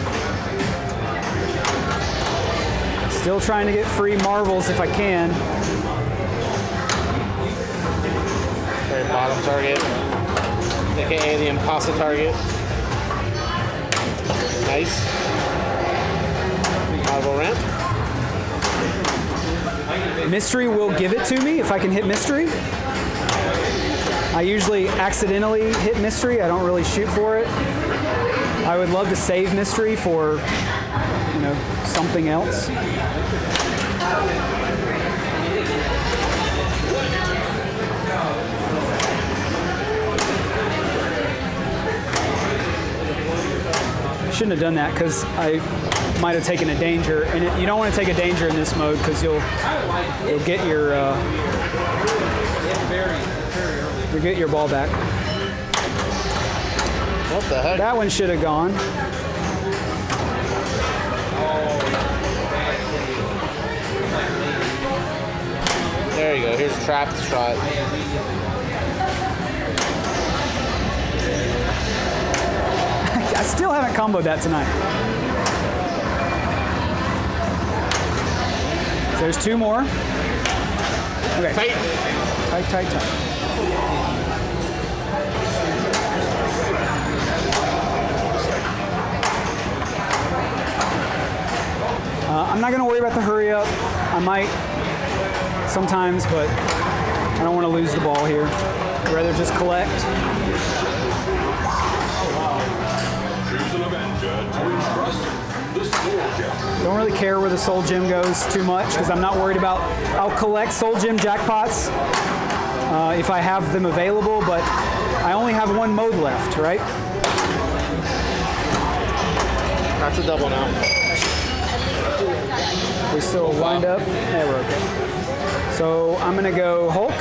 Still trying to get free marbles if I can. Very bottom target. AKA the impossible target. Nice. Marble ramp. Mystery will give it to me if I can hit mystery. I usually accidentally hit mystery. I don't really shoot for it. I would love to save mystery for, you know, something else. Shouldn't have done that because I might have taken a danger, and you don't want to take a danger in this mode because you'll get your ball back. What the heck? That one should have gone. There you go. Here's a trapped shot. I still haven't comboed that tonight. So there's 2 more. Okay. Tight. Tight. I'm not going to worry about the hurry up. I might sometimes, but I don't want to lose the ball here. I'd rather just collect. Choose an Avenger to entrust the Soul Gem. Don't really care where the Soul Gem goes too much because I'm not worried about. I'll collect Soul Gem jackpots if I have them available, but I only have 1 mode left, right? That's a double now. We still lined up. Yeah, we're okay. So I'm gonna go Hulk.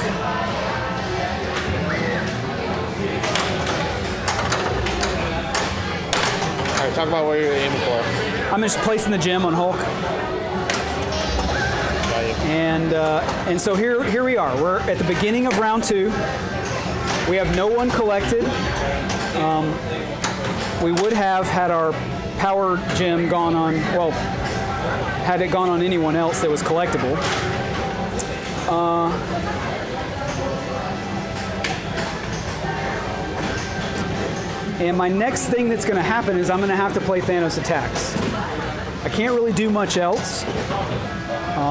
All right, talk about where you're aiming for. I'm just placing the gem on Hulk. And so here we are. We're at the beginning of round 2. We have no one collected. We would have had our power gem gone on, well, had it gone on anyone else that was collectible. And my next thing that's going to happen is I'm going to have to play Thanos Attacks. I can't really do much else.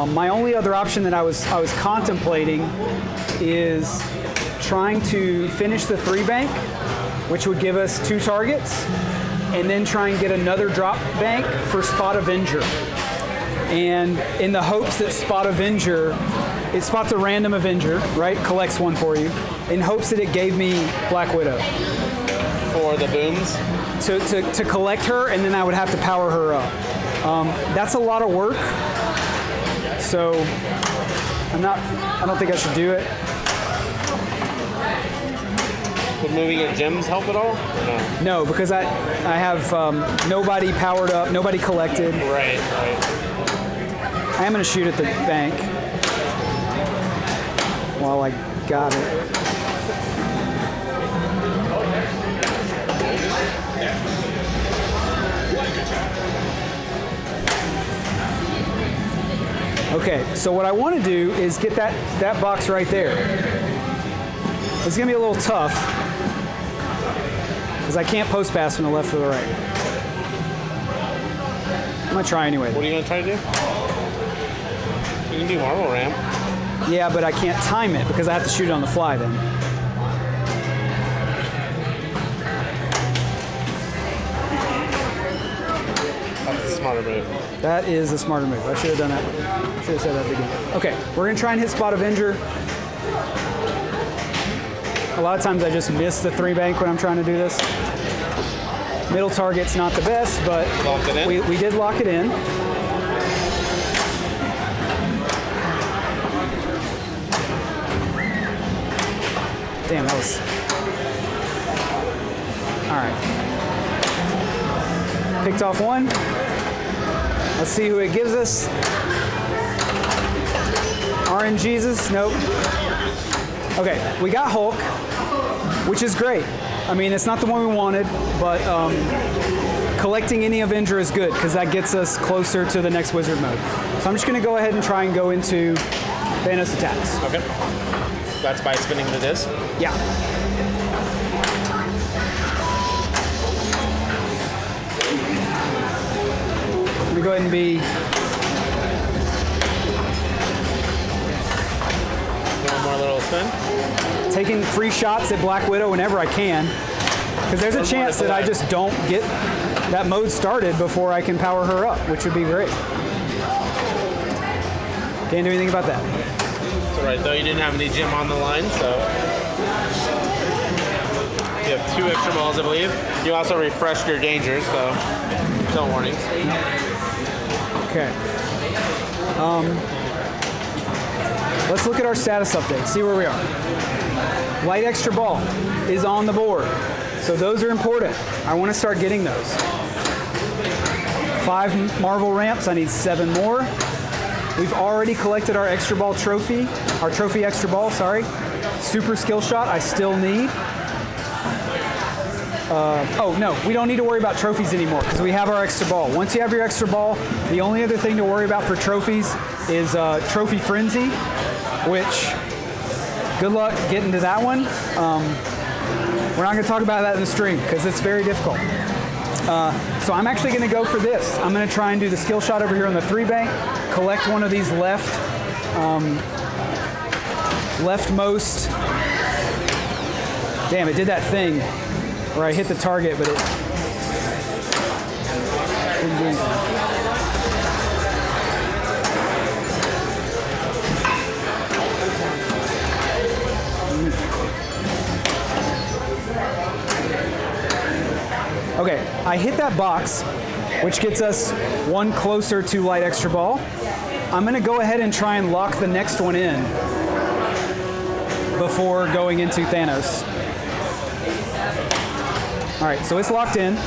My only other option that I was contemplating is trying to finish the 3 bank, which would give us 2 targets, and then try and get another drop bank for Spot Avenger. And in the hopes that Spot Avenger, it spots a random Avenger, right? Collects 1 for you, in hopes that it gave me Black Widow. For the booms? To collect her, and then I would have to power her up. That's a lot of work. So I don't think I should do it. Would moving your gems help at all? Or no? No, because I have nobody powered up, nobody collected. Right. I am going to shoot at the bank while I got it. Okay, so what I want to do is get that box right there. It's going to be a little tough because I can't post pass from the left to the right. I'm going to try anyway. What are you going to try to do? You can do marble ramp. Yeah, but I can't time it because I have to shoot it on the fly then. That's a smarter move. That is a smarter move. I should have done that. Should have said that at the beginning. Okay, we're gonna try and hit Spot Avenger. A lot of times I just miss the 3-bank when I'm trying to do this. Middle target's not the best, but Locked it in? we did lock it in. Damn, that was... All right. Picked off one. Let's see who it gives us. RNGesus? Nope. Okay, we got Hulk, which is great. I mean, it's not the one we wanted, but collecting any Avenger is good because that gets us closer to the next Wizard mode. So I'm just going to go ahead and try and go into Thanos Attacks. Okay. That's by spinning the disc. Yeah. I'm going to go ahead and be... One more little spin. taking free shots at Black Widow whenever I can, because there's a chance that I just don't get that mode started before I can power her up, which would be great. Can't do anything about that. That's all right, though you didn't have any gem on the line, so you have 2 extra balls, I believe. You also refreshed your dangers, so no warnings. Okay. Let's look at our status update, see where we are. Light extra ball is on the board, so those are important. I want to start getting those. 5 Marvel ramps, I need 7 more. We've already collected our extra ball trophy, our trophy extra ball, sorry. Super skill shot, I still need. Oh no, we don't need to worry about trophies anymore because we have our extra ball. Once you have your extra ball, the only other thing to worry about for trophies is Trophy Frenzy, which, good luck getting to that one. We're not going to talk about that in the stream because it's very difficult. So I'm actually going to go for this. I'm going to try and do the skill shot over here on the 3-bank, collect one of these leftmost. Damn, it did that thing where I hit the target, but it didn't do anything. Okay, I hit that box, which gets us 1 closer to light extra ball. I'm going to go ahead and try and lock the next one in before going into Thanos. All right, so it's locked in. All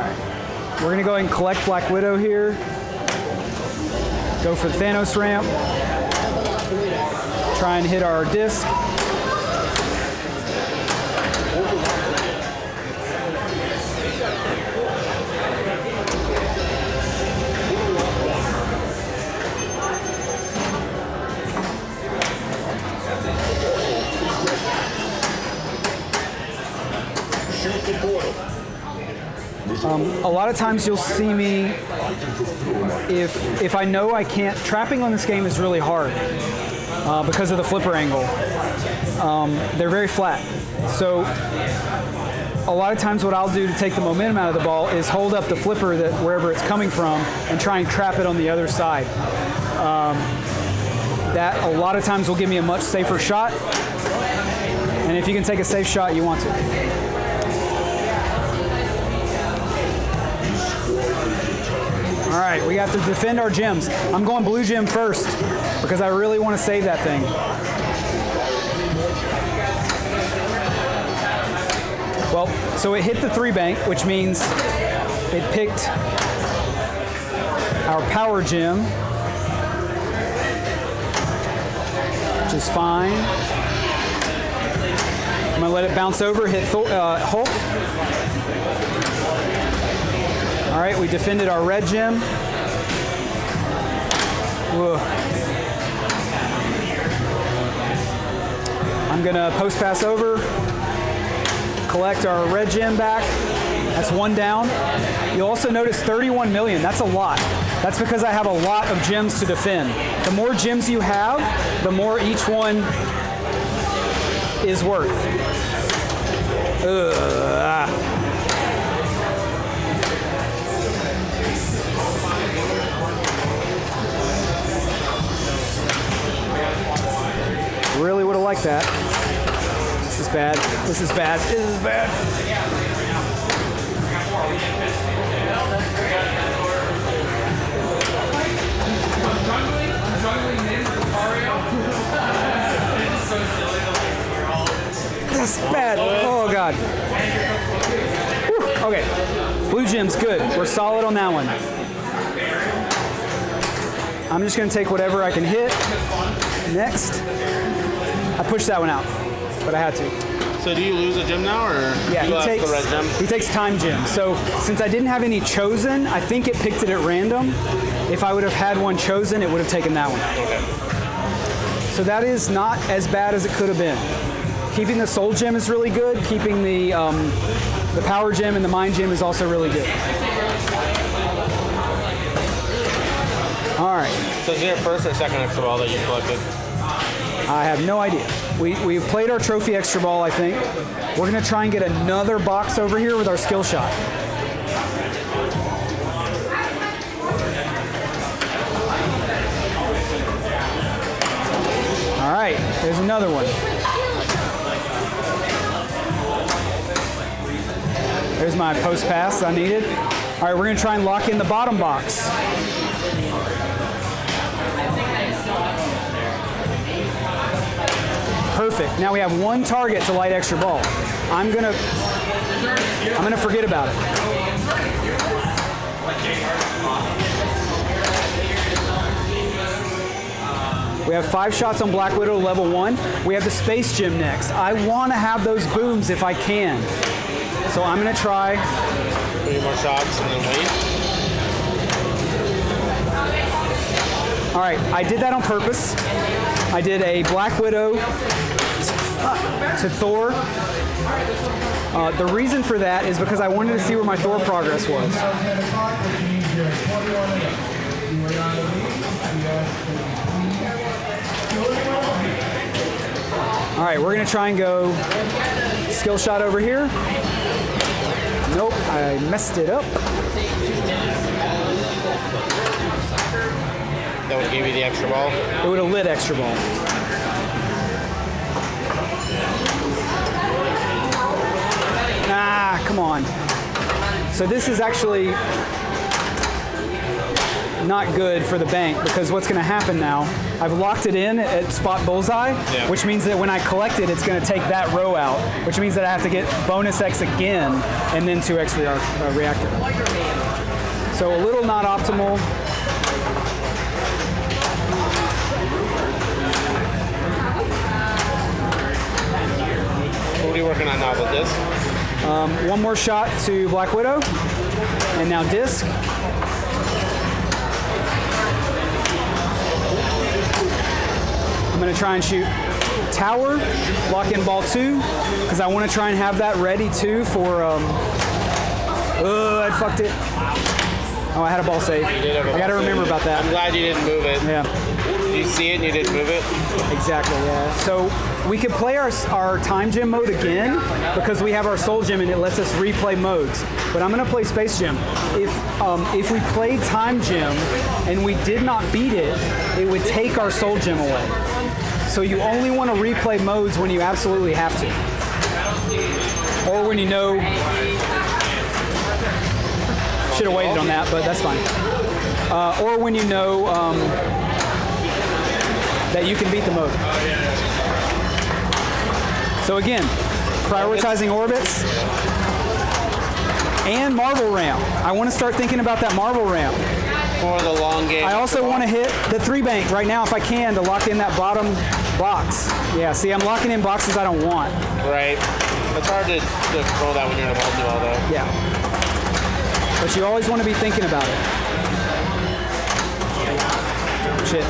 right, we're going to go ahead and collect Black Widow here. Go for the Thanos ramp. Try and hit our disc. A lot of times you'll see me, if I know I can't, trapping on this game is really hard because of the flipper angle. They're very flat. So a lot of times what I'll do to take the momentum out of the ball is hold up the flipper that wherever it's coming from and try and trap it on the other side. That a lot of times will give me a much safer shot. And if you can take a safe shot, you want to. All right, we got to defend our gems. I'm going blue gem first because I really want to save that thing. Well, so it hit the 3-bank, which means it picked our power gem, which is fine. I'm gonna let it bounce over, hit Hulk. All right, we defended our red gem. Whoa. I'm gonna post pass over, collect our red gem back. That's one down. You'll also notice 31 million. That's a lot. That's because I have a lot of gems to defend. The more gems you have, the more each one is worth. Really would have liked that. This is bad. This is bad. This is bad. That's bad. Oh, God. Whew. Okay. Blue gems, good. We're solid on that one. I'm just going to take whatever I can hit. Next. I pushed that one out, but I had to. So do you lose a gem now, or Yeah, do you have the red gem? he takes time gems. So since I didn't have any chosen, I think it picked it at random. If I would have had one chosen, it would have taken that one. Okay. So that is not as bad as it could have been. Keeping the soul gem is really good. Keeping the power gem and the mind gem is also really good. All right. So is it your first or second extra ball that you collected? I have no idea. We played our trophy extra ball, I think. We're going to try and get another box over here with our skill shot. All right, there's another one. There's my post pass I needed. All right, we're going to try and lock in the bottom box. Perfect. Now we have one target to light extra ball. I'm gonna forget about it. We have 5 shots on Black Widow level 1. We have the Space Gem next. I want to have those booms if I can. So I'm gonna try. 3 more shots and then wait. All right, I did that on purpose. I did a Black Widow to Thor. The reason for that is because I wanted to see where my Thor progress was. All right, we're gonna try and go skill shot over here. Nope, I messed it up. That would give you the extra ball. It would have lit extra ball. Ah, come on. So this is actually not good for the bank because what's going to happen now, I've locked it in at spot bullseye, which means that when I collect it, it's going to take that row out, which means that I have to get bonus X again and then 2X reactor. So a little not optimal. What are you working on now with this? One more shot to Black Widow, and now disc. I'm going to try and shoot tower, lock in ball 2, because I want to try and have that ready too for. I fucked it. Oh, I had a ball save. I got to remember about that. I'm glad you didn't move it. Yeah. You see it and you didn't move it? Exactly, yeah. So we could play our time gem mode again because we have our soul gem and it lets us replay modes. But I'm gonna play space gem. If we played time gem and we did not beat it, it would take our soul gem away. So you only want to replay modes when you absolutely have to. Or when you know. Should have waited on that, but that's fine. Or when you know that you can beat the mode. So again, prioritizing orbits and Marvel ramp. I want to start thinking about that Marvel ramp. For the long game. I also want to hit the 3 bank right now if I can to lock in that bottom box. Yeah, see, I'm locking in boxes I don't want. Right. It's hard to control that when you're in a multi-ball though. Yeah. But you always want to be thinking about it. Shit.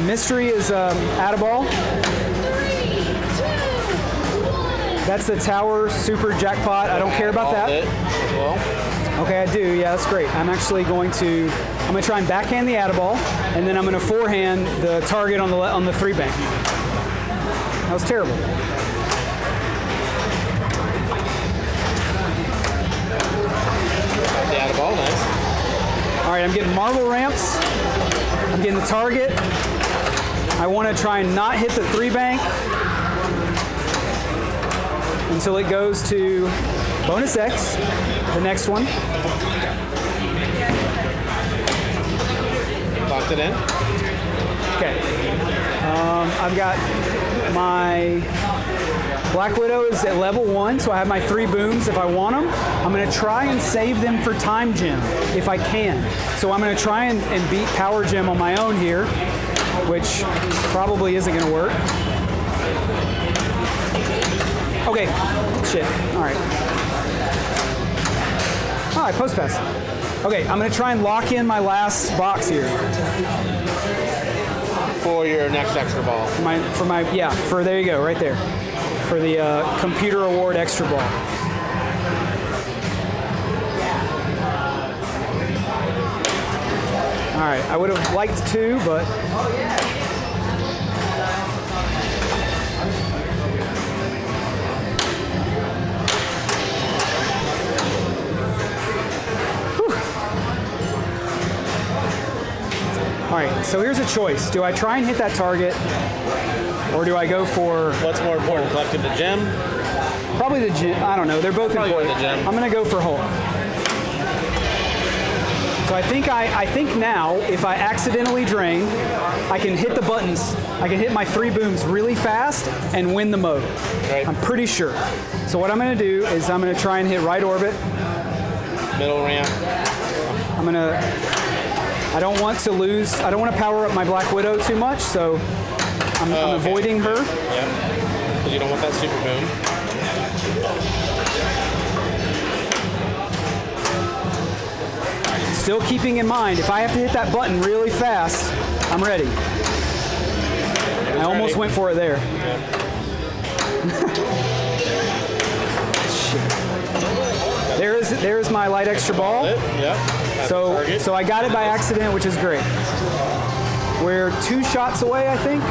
mystery is Add-a-Ball. That's the tower super jackpot. I don't care about that. As well. Okay, I do. Yeah, that's great. I'm actually going to try and backhand the Add-a-Ball, and then I'm going to forehand the target on the 3-bank. That was terrible. The Add-a-Ball, nice. All right, I'm getting marble ramps. I'm getting the target. I want to try and not hit the 3-bank until it goes to bonus X, the next one. Locked it in. Okay. I've got my Black Widow is at level 1, so I have my 3 booms if I want them. I'm going to try and save them for Time Gem if I can. So I'm going to try and beat Power Gem on my own here, which probably isn't going to work. Okay. Shit. All right. All right, post pass. Okay, I'm going to try and lock in my last box here. For your next extra ball. There you go, right there. For the computer award extra ball. All right, I would have liked 2, but all right, so here's a choice. Do I try and hit that target, or do I go for... What's more important, collecting the gem? Probably the gem. I don't know. They're both Probably important. the gem. I'm going to go for Hulk. So I think now, if I accidentally drain, I can hit the buttons. I can hit my 3 booms really fast and win the mode. Right. I'm pretty sure. So what I'm going to do is I'm going to try and hit right orbit. Middle ramp. I don't want to lose. I don't want to power up my Black Widow too much, so I'm avoiding her. Yep. Because you don't want that super boom. Still keeping in mind, if I have to hit that button really fast, I'm ready. I almost went for it there. Shit. There's my light extra ball. Yep. So I got it by accident, which is great. We're 2 shots away, I think.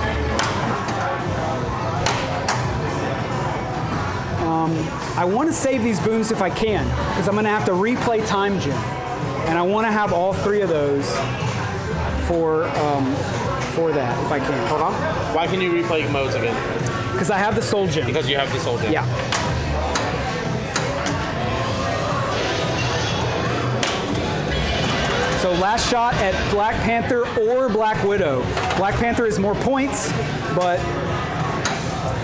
I want to save these booms if I can, because I'm going to have to replay Time Gem. And I want to have all 3 of those for that, if I can. Hold on. Why can you replay modes again? Because I have the Soul Gem. Because you have the Soul Gem. Yeah. So last shot at Black Panther or Black Widow. Black Panther is more points, but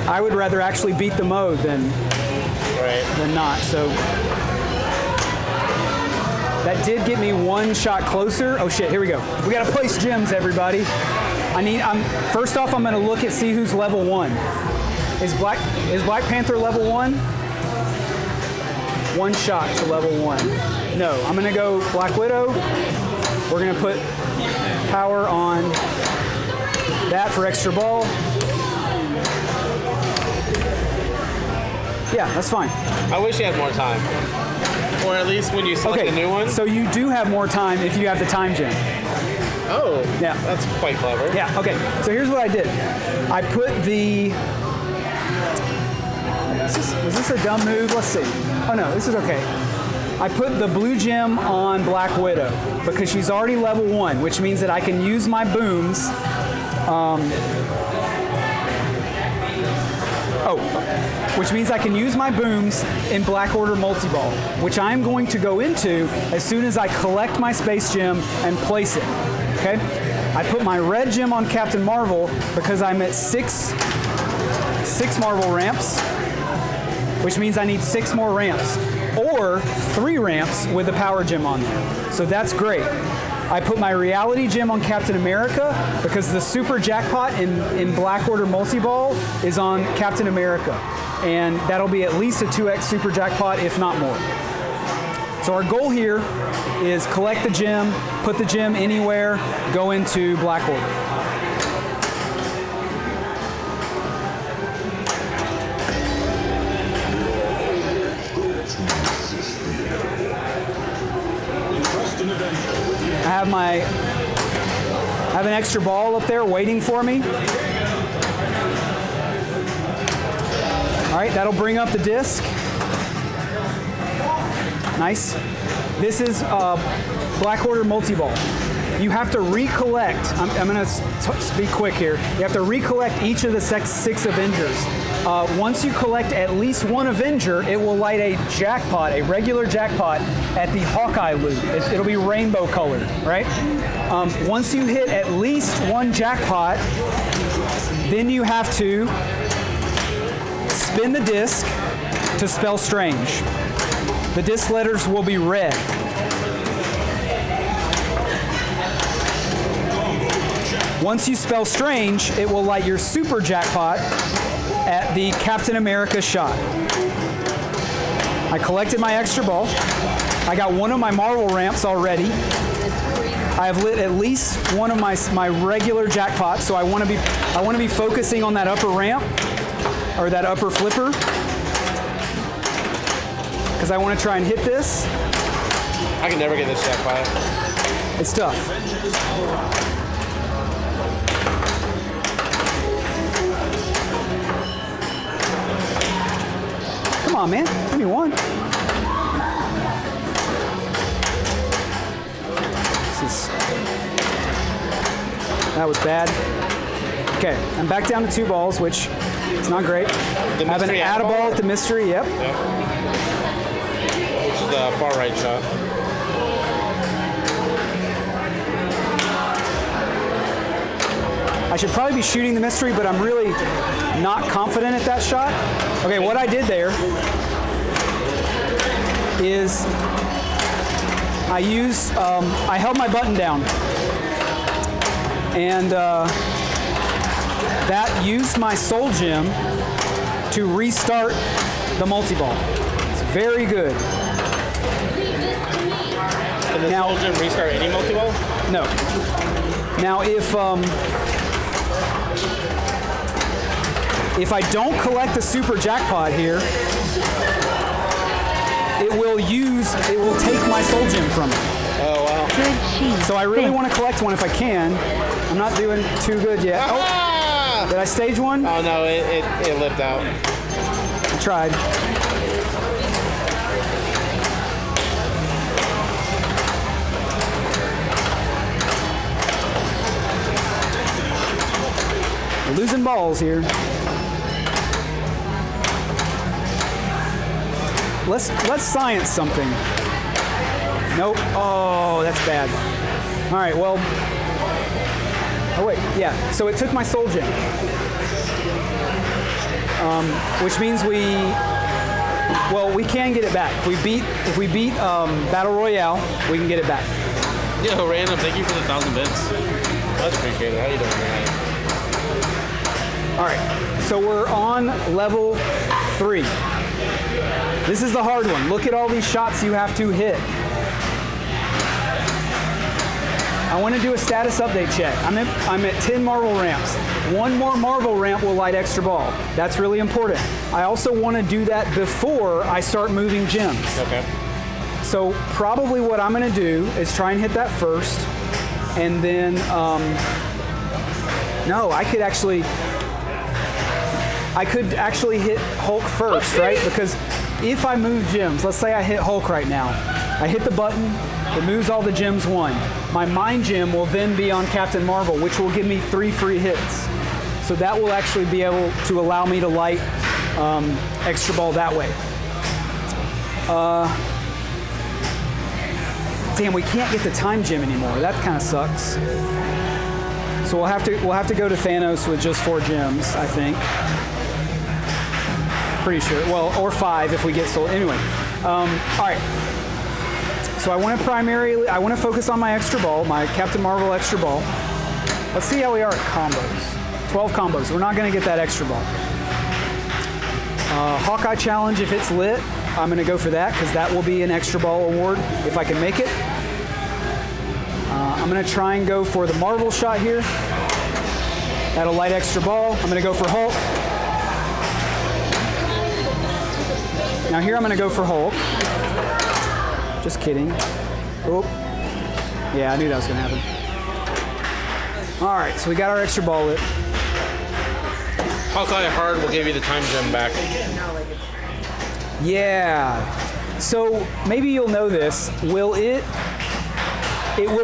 I would rather actually beat the mode than not. So that did get me 1 shot closer. Oh shit, here we go. We gotta place gems, everybody. First off, I'm gonna look and see who's level 1. Is Black Panther level 1? 1 shot to level 1. No, I'm gonna go Black Widow. We're gonna put power on that for extra ball. Yeah, that's fine. I wish you had more time. Or at least when you select the new one. So you do have more time if you have the Time Gem. Oh, yeah. That's quite clever. Yeah, okay. So here's what I did. I put the... Was this a dumb move? Let's see. Oh no, this is okay. I put the blue gem on Black Widow because she's already level 1, which means that I can use my booms. Which means I can use my booms in Black Order Multi-Ball, which I'm going to go into as soon as I collect my Space Gem and place it. Okay? I put my red gem on Captain Marvel because I'm at 6 Marvel ramps, which means I need 6 more ramps, or 3 ramps with the power gem on there. So that's great. I put my reality gem on Captain America because the super jackpot in Black Order Multi-Ball is on Captain America. And that'll be at least a 2x super jackpot, if not more. So our goal here is collect the gem, put the gem anywhere, go into Black Order. have an extra ball up there waiting for me. All right, that'll bring up the disc. Nice. This is Black Order Multi-Ball. You have to recollect. I'm going to be quick here. You have to recollect each of the 6 Avengers. Once you collect at least one Avenger, it will light a jackpot, a regular jackpot, at the Hawkeye loot. It'll be rainbow colored, right? Once you hit at least one jackpot, then you have to spin the disc to spell strange. The disc letters will be red. Once you spell strange, it will light your super jackpot at the Captain America shot. I collected my extra ball. I got one of my Marvel ramps already. I have lit at least one of my regular jackpots, so I want to be focusing on that upper ramp or that upper flipper because I want to try and hit this. I can never get this jackpot. It's tough. Come on, man. Give me one. That was bad. Okay, I'm back down to 2 balls, which is not great. I have an add-a-ball at the mystery, yep. Which is the far right shot. I should probably be shooting the mystery, but I'm really not confident at that shot. Okay, what I did there is I held my button down, and that used my soul gem to restart the multi-ball. It's very good. Can the soul gem restart any multi-ball? No. Now, if I don't collect the super jackpot here, it will take my soul gem from me. Oh, wow. So I really want to collect one if I can. I'm not doing too good yet. Oh, did I stage one? Oh, no, it lipped out. I tried. We're losing balls here. Let's science something. Nope. Oh, that's bad. All right, well. Oh, wait. Yeah, so it took my soul gem. Which means we can get it back. If we beat Battle Royale, we can get it back. Yo, Random, thank you for the 1,000 bits. Much appreciated. How you doing tonight? All right, so we're on level 3. This is the hard one. Look at all these shots you have to hit. I want to do a status update check. I'm at 10 Marvel ramps. One more Marvel ramp will light extra ball. That's really important. I also want to do that before I start moving gems. Okay. So probably what I'm going to do is try and hit that first, and then no, I could actually hit Hulk first, right? Because if I move gems, let's say I hit Hulk right now, I hit the button, it moves all the gems one. My mind gem will then be on Captain Marvel, which will give me 3 free hits. So that will actually be able to allow me to light extra ball that way. Damn, we can't get the time gem anymore. That kind of sucks. So we'll have to go to Thanos with just 4 gems, I think. Pretty sure. Well, or 5 if we get sold. Anyway, all right. So I want to focus on my extra ball, my Captain Marvel extra ball. Let's see how we are at combos. 12 combos. We're not going to get that extra ball. Hawkeye challenge, if it's lit, I'm going to go for that because that will be an extra ball award if I can make it. I'm going to try and go for the Marvel shot here. That'll light extra ball. I'm going to go for Hulk. Now here I'm going to go for Hulk. Just kidding. Oh. Yeah, I knew that was going to happen. All right, so we got our extra ball lit. Hawkeye hard will give you the time gem back. Yeah. So maybe you'll know this. It will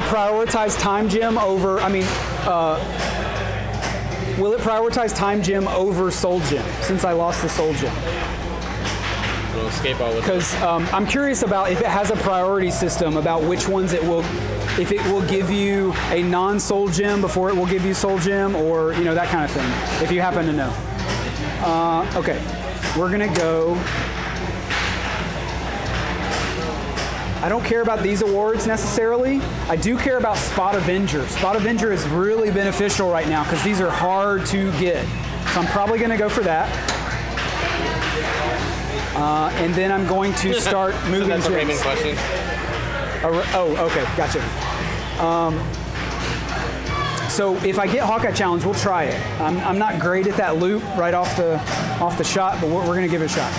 prioritize time gem over, will it prioritize time gem over soul gem since I lost the soul gem? We'll escape all with it. Because I'm curious about if it has a priority system about which ones it will, if it will give you a non-soul gem before it will give you soul gem, or that kind of thing, if you happen to know. Okay, we're gonna go. I don't care about these awards necessarily. I do care about Spot Avenger. Spot Avenger is really beneficial right now because these are hard to get. So I'm probably gonna go for that. And then I'm going to start moving That's a Raymond gems. question. Oh, okay, gotcha. So if I get Hawkeye Challenge, we'll try it. I'm not great at that loop right off the shot, but we're gonna give it a shot.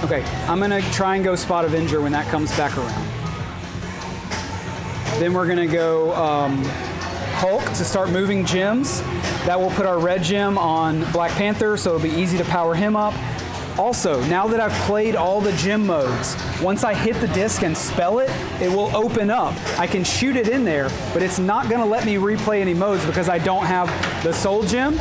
Okay, I'm gonna try and go Spot Avenger when that comes back around. Then we're gonna go Hulk to start moving gems. That will put our red gem on Black Panther, so it'll be easy to power him up. Also, now that I've played all the gem modes, once I hit the disc and spell it, it will open up. I can shoot it in there, but it's not gonna let me replay any modes because I don't have the soul gem.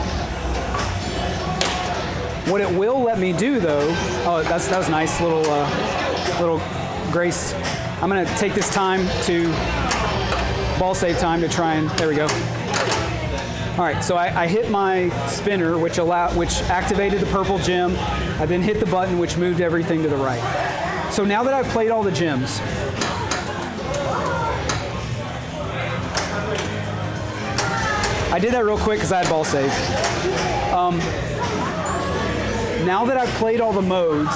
What it will let me do though, that was nice, little grace. I'm gonna take this time to, ball save time to try and, there we go. All right, so I hit my spinner, which activated the purple gem. I then hit the button, which moved everything to the right. So now that I've played all the gems, I did that real quick because I had ball save. Now that I've played all the modes,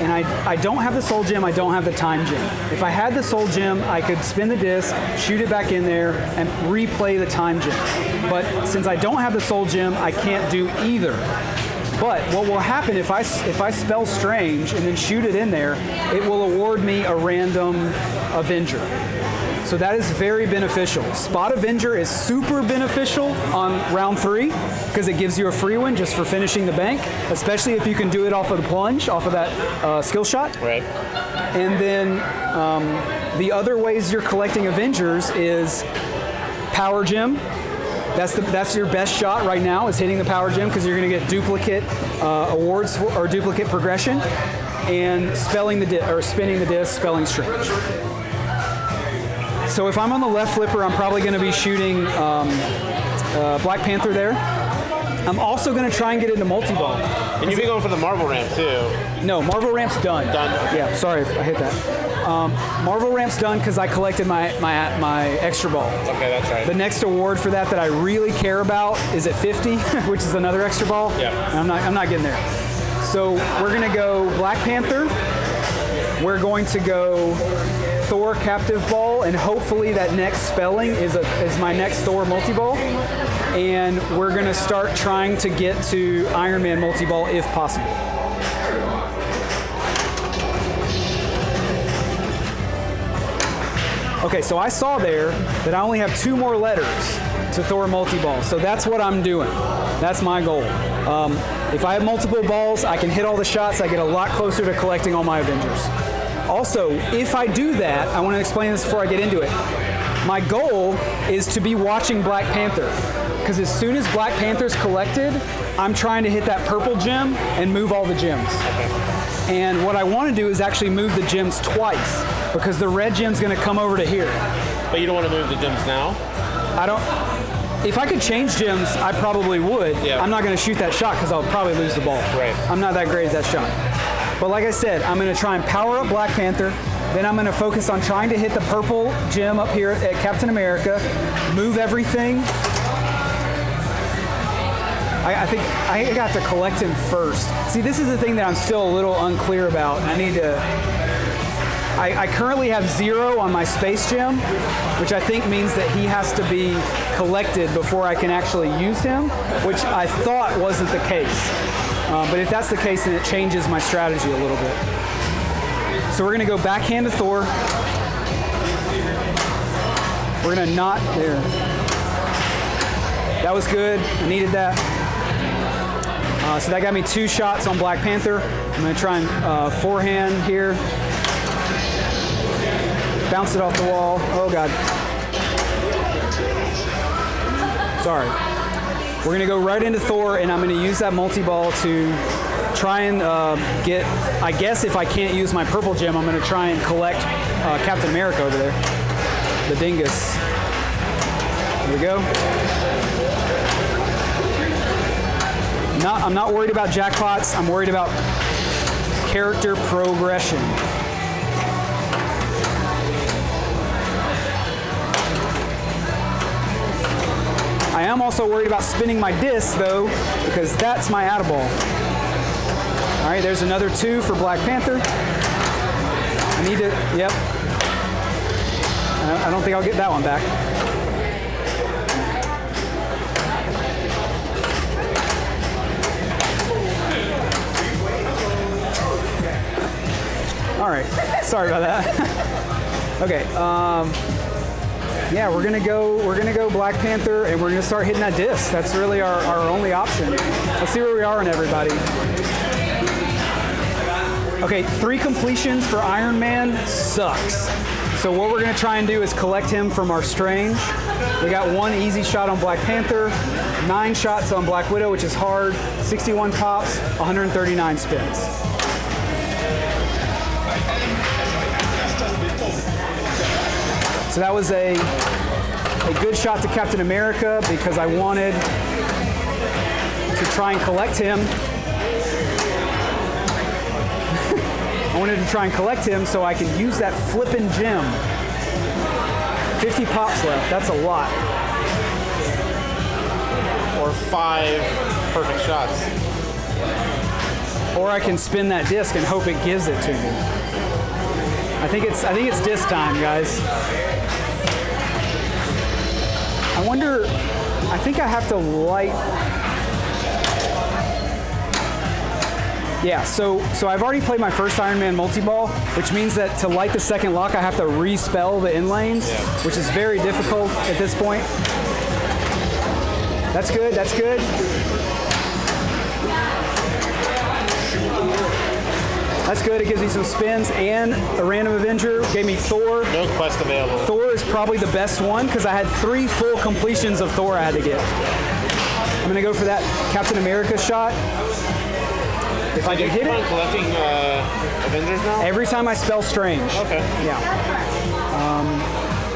and I don't have the soul gem, I don't have the time gem. If I had the soul gem, I could spin the disc, shoot it back in there, and replay the time gem. But since I don't have the soul gem, I can't do either. But what will happen if I spell strange and then shoot it in there, it will award me a random Avenger. So that is very beneficial. Spot Avenger is super beneficial on round 3 because it gives you a free win just for finishing the bank, especially if you can do it off of the plunge, off of that skill shot. Right. And then the other ways you're collecting Avengers is Power Gem. That's your best shot right now, is hitting the Power Gem because you're going to get duplicate awards or duplicate progression, and spinning the disc, spelling strange. So if I'm on the left flipper, I'm probably going to be shooting Black Panther there. I'm also going to try and get into multi-ball. And you've been going for the Marvel ramp too. No, Marvel ramp's done. Done? Okay. Yeah, sorry, I hit that. Marvel ramp's done because I collected my extra ball. Okay, that's right. The next award for that I really care about is at 50, which is another extra ball. Yeah. And I'm not getting there. So we're going to go Black Panther. We're going to go Thor Captive Ball, and hopefully that next spelling is my next Thor Multi-Ball. And we're gonna start trying to get to Iron Man Multi-Ball if possible. Okay, so I saw there that I only have 2 more letters to Thor Multi-Ball, so that's what I'm doing. That's my goal. If I have multiple balls, I can hit all the shots, I get a lot closer to collecting all my Avengers. Also, if I do that, I want to explain this before I get into it. My goal is to be watching Black Panther, because as soon as Black Panther's collected, I'm trying to hit that purple gem and move all the gems. And what I want to do is actually move the gems twice, because the red gem's going to come over to here. But you don't want to move the gems now? If I could change gems, I probably would. Yeah. I'm not going to shoot that shot because I'll probably lose the ball. Right. I'm not that great at that shot. But like I said, I'm going to try and power up Black Panther. Then I'm going to focus on trying to hit the purple gem up here at Captain America, move everything. I think I got to collect him first. See, this is the thing that I'm still a little unclear about. I currently have 0 on my space gem, which I think means that he has to be collected before I can actually use him, which I thought wasn't the case. But if that's the case, then it changes my strategy a little bit. So we're gonna go backhand to Thor. We're gonna not there. That was good. I needed that. So that got me 2 shots on Black Panther. I'm gonna try and forehand here. Bounce it off the wall. Oh God. Sorry. We're gonna go right into Thor, and I'm gonna use that multi-ball to try and get, I guess if I can't use my purple gem, I'm gonna try and collect Captain America over there. The dingus. Here we go. I'm not worried about jackpots. I'm worried about character progression. I am also worried about spinning my disc though, because that's my add-a-ball. All right, there's another 2 for Black Panther. I need to, yep. I don't think I'll get that one back. All right, sorry about that. Okay, yeah, we're gonna go Black Panther, and we're gonna start hitting that disc. That's really our only option. Let's see where we are on everybody. Okay, 3 completions for Iron Man sucks. So what we're gonna try and do is collect him from our Strange. We got 1 easy shot on Black Panther, 9 shots on Black Widow, which is hard, 61 pops, 139 spins. So that was a good shot to Captain America because I wanted to try and collect him. I wanted to try and collect him so I could use that flippin' gem. 50 pops left, that's a lot. Or 5 perfect shots. Or I can spin that disc and hope it gives it to me. I think it's disc time, guys. I wonder, I think I have to light. Yeah, so I've already played my first Iron Man multi-ball, which means that to light the second lock, I have to respell the in lanes, which is very difficult at this point. That's good, that's good. That's good, it gives me some spins and a random Avenger. Gave me Thor. No quest available. Thor is probably the best one because I had 3 full completions of Thor I had to get. I'm gonna go for that Captain America shot. If I can hit it. Collecting Avengers now? Every time I spell Strange. Okay. Yeah.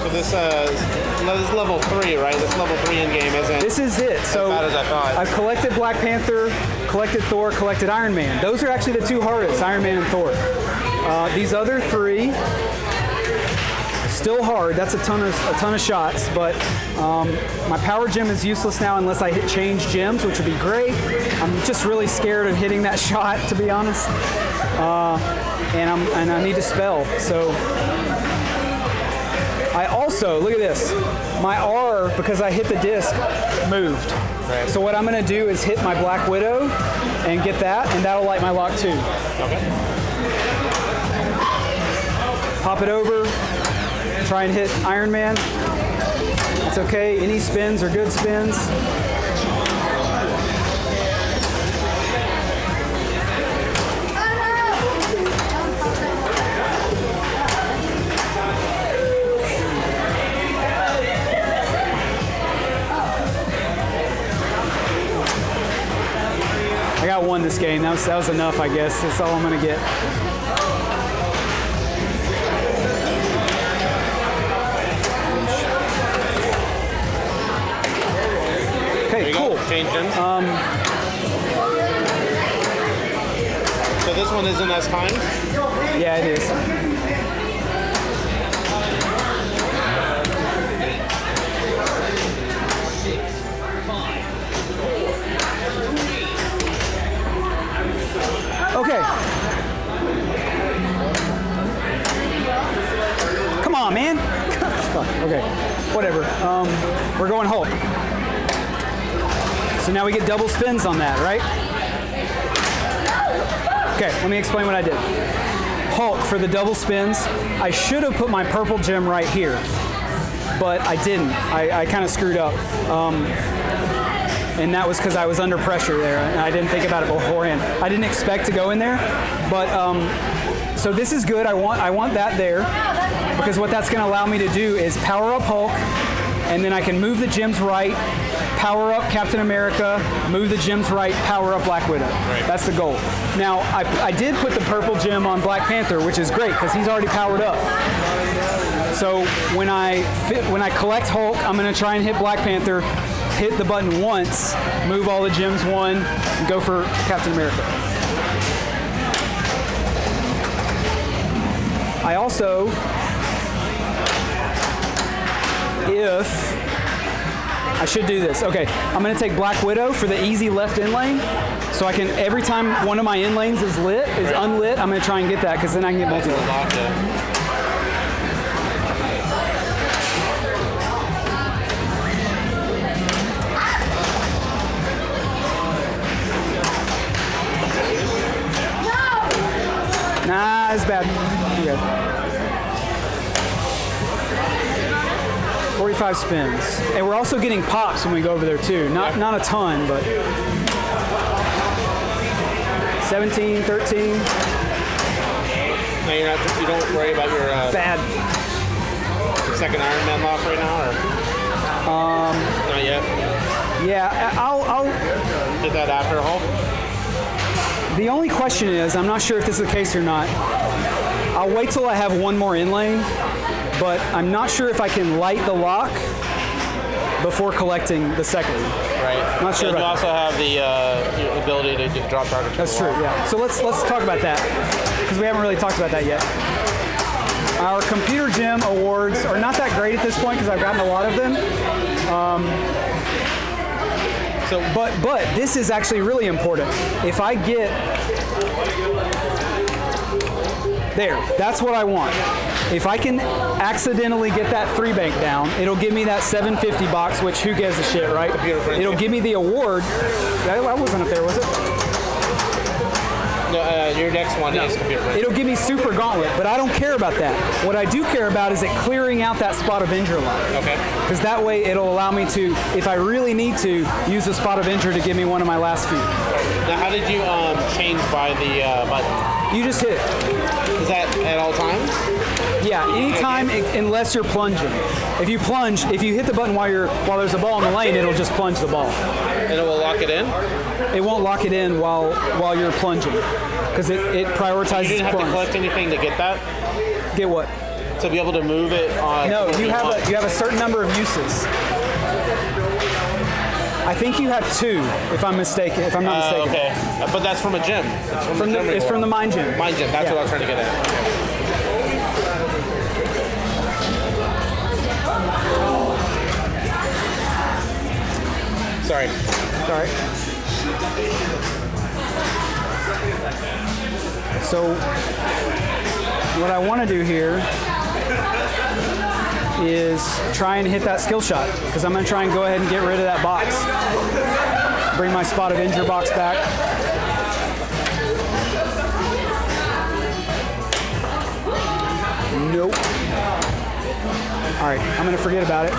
So this is level 3, right? This level 3 in game isn't This is it. So as bad as I thought. I've collected Black Panther, collected Thor, collected Iron Man. Those are actually the 2 hardest, Iron Man and Thor. These other 3, still hard. That's a ton of shots, but my power gem is useless now unless I hit change gems, which would be great. I'm just really scared of hitting that shot, to be honest. And I need to spell. So I also, look at this, my R, because I hit the disc, moved. Right. So what I'm gonna do is hit my Black Widow and get that, and that'll light my lock too. Okay. Pop it over, try and hit Iron Man. It's okay, any spins are good spins. I got 1 this game. That was enough, I guess. That's all I'm gonna get. Okay, cool. Change gems. So this one isn't as kind? Yeah, it is. Okay. Come on, man. Fuck. Okay. Whatever. We're going Hulk. So now we get double spins on that, right? Okay, let me explain what I did. Hulk for the double spins. I should have put my purple gem right here, but I didn't. I kind of screwed up. And that was because I was under pressure there, and I didn't think about it beforehand. I didn't expect to go in there, but so this is good. I want that there, because what that's going to allow me to do is power up Hulk, and then I can move the gems right, power up Captain America, move the gems right, power up Black Widow. Right. That's the goal. Now, I did put the purple gem on Black Panther, which is great because he's already powered up. So when I collect Hulk, I'm going to try and hit Black Panther, hit the button once, move all the gems one, and go for Captain America. I also, I should do this. Okay, I'm going to take Black Widow for the easy left in lane. So I can, every time one of my in lanes is unlit, I'm going to try and get that, because then I can get multiple. Nah, it's bad. Okay. 45 spins. And we're also getting pops when we go over there too. Not a ton, but 17, 13. No, you don't worry about your bad second Iron Man lock right now, or not yet. Yeah, I'll Get that after Hulk. The only question is, I'm not sure if this is the case or not. I'll wait till I have one more in lane, but I'm not sure if I can light the lock before collecting the second. Right. Not sure. And about you also have the ability to just drop targets. That's true. Yeah. So let's talk about that, because we haven't really talked about that yet. Our computer gem awards are not that great at this point because I've gotten a lot of them. But this is actually really important. If I get there, that's what I want. If I can accidentally get that 3 bank down, it'll give me that 750 box, which who gives a shit, right? It'll give me the award. That wasn't up there, was it? No, your next one is computer print. It'll give me Super Gauntlet, but I don't care about that. What I do care about is it clearing out that Spot Avenger line. Okay. Because that way it'll allow me to, if I really need to, use the Spot Avenger to give me one of my last few. Now, how did you change by the button? You just hit it. Is that at all times? Yeah, anytime unless you're plunging. If you plunge, if you hit the button while there's a ball in the lane, it'll just plunge the ball. And it will lock it in? It won't lock it in while you're plunging, because it prioritizes You didn't have plunge. to collect anything to get that? Get what? To be able to move it on. No, you have a certain number of uses. I think you have 2, if I'm not mistaken. Okay, but that's from a gym. It's from the Mind Gym. Mind Gym, that's what I was trying to get at. Sorry. Sorry. So, what I want to do here is try and hit that skill shot, because I'm going to try and go ahead and get rid of that box. Bring my Spot Avenger box back. Nope. All right, I'm going to forget about it.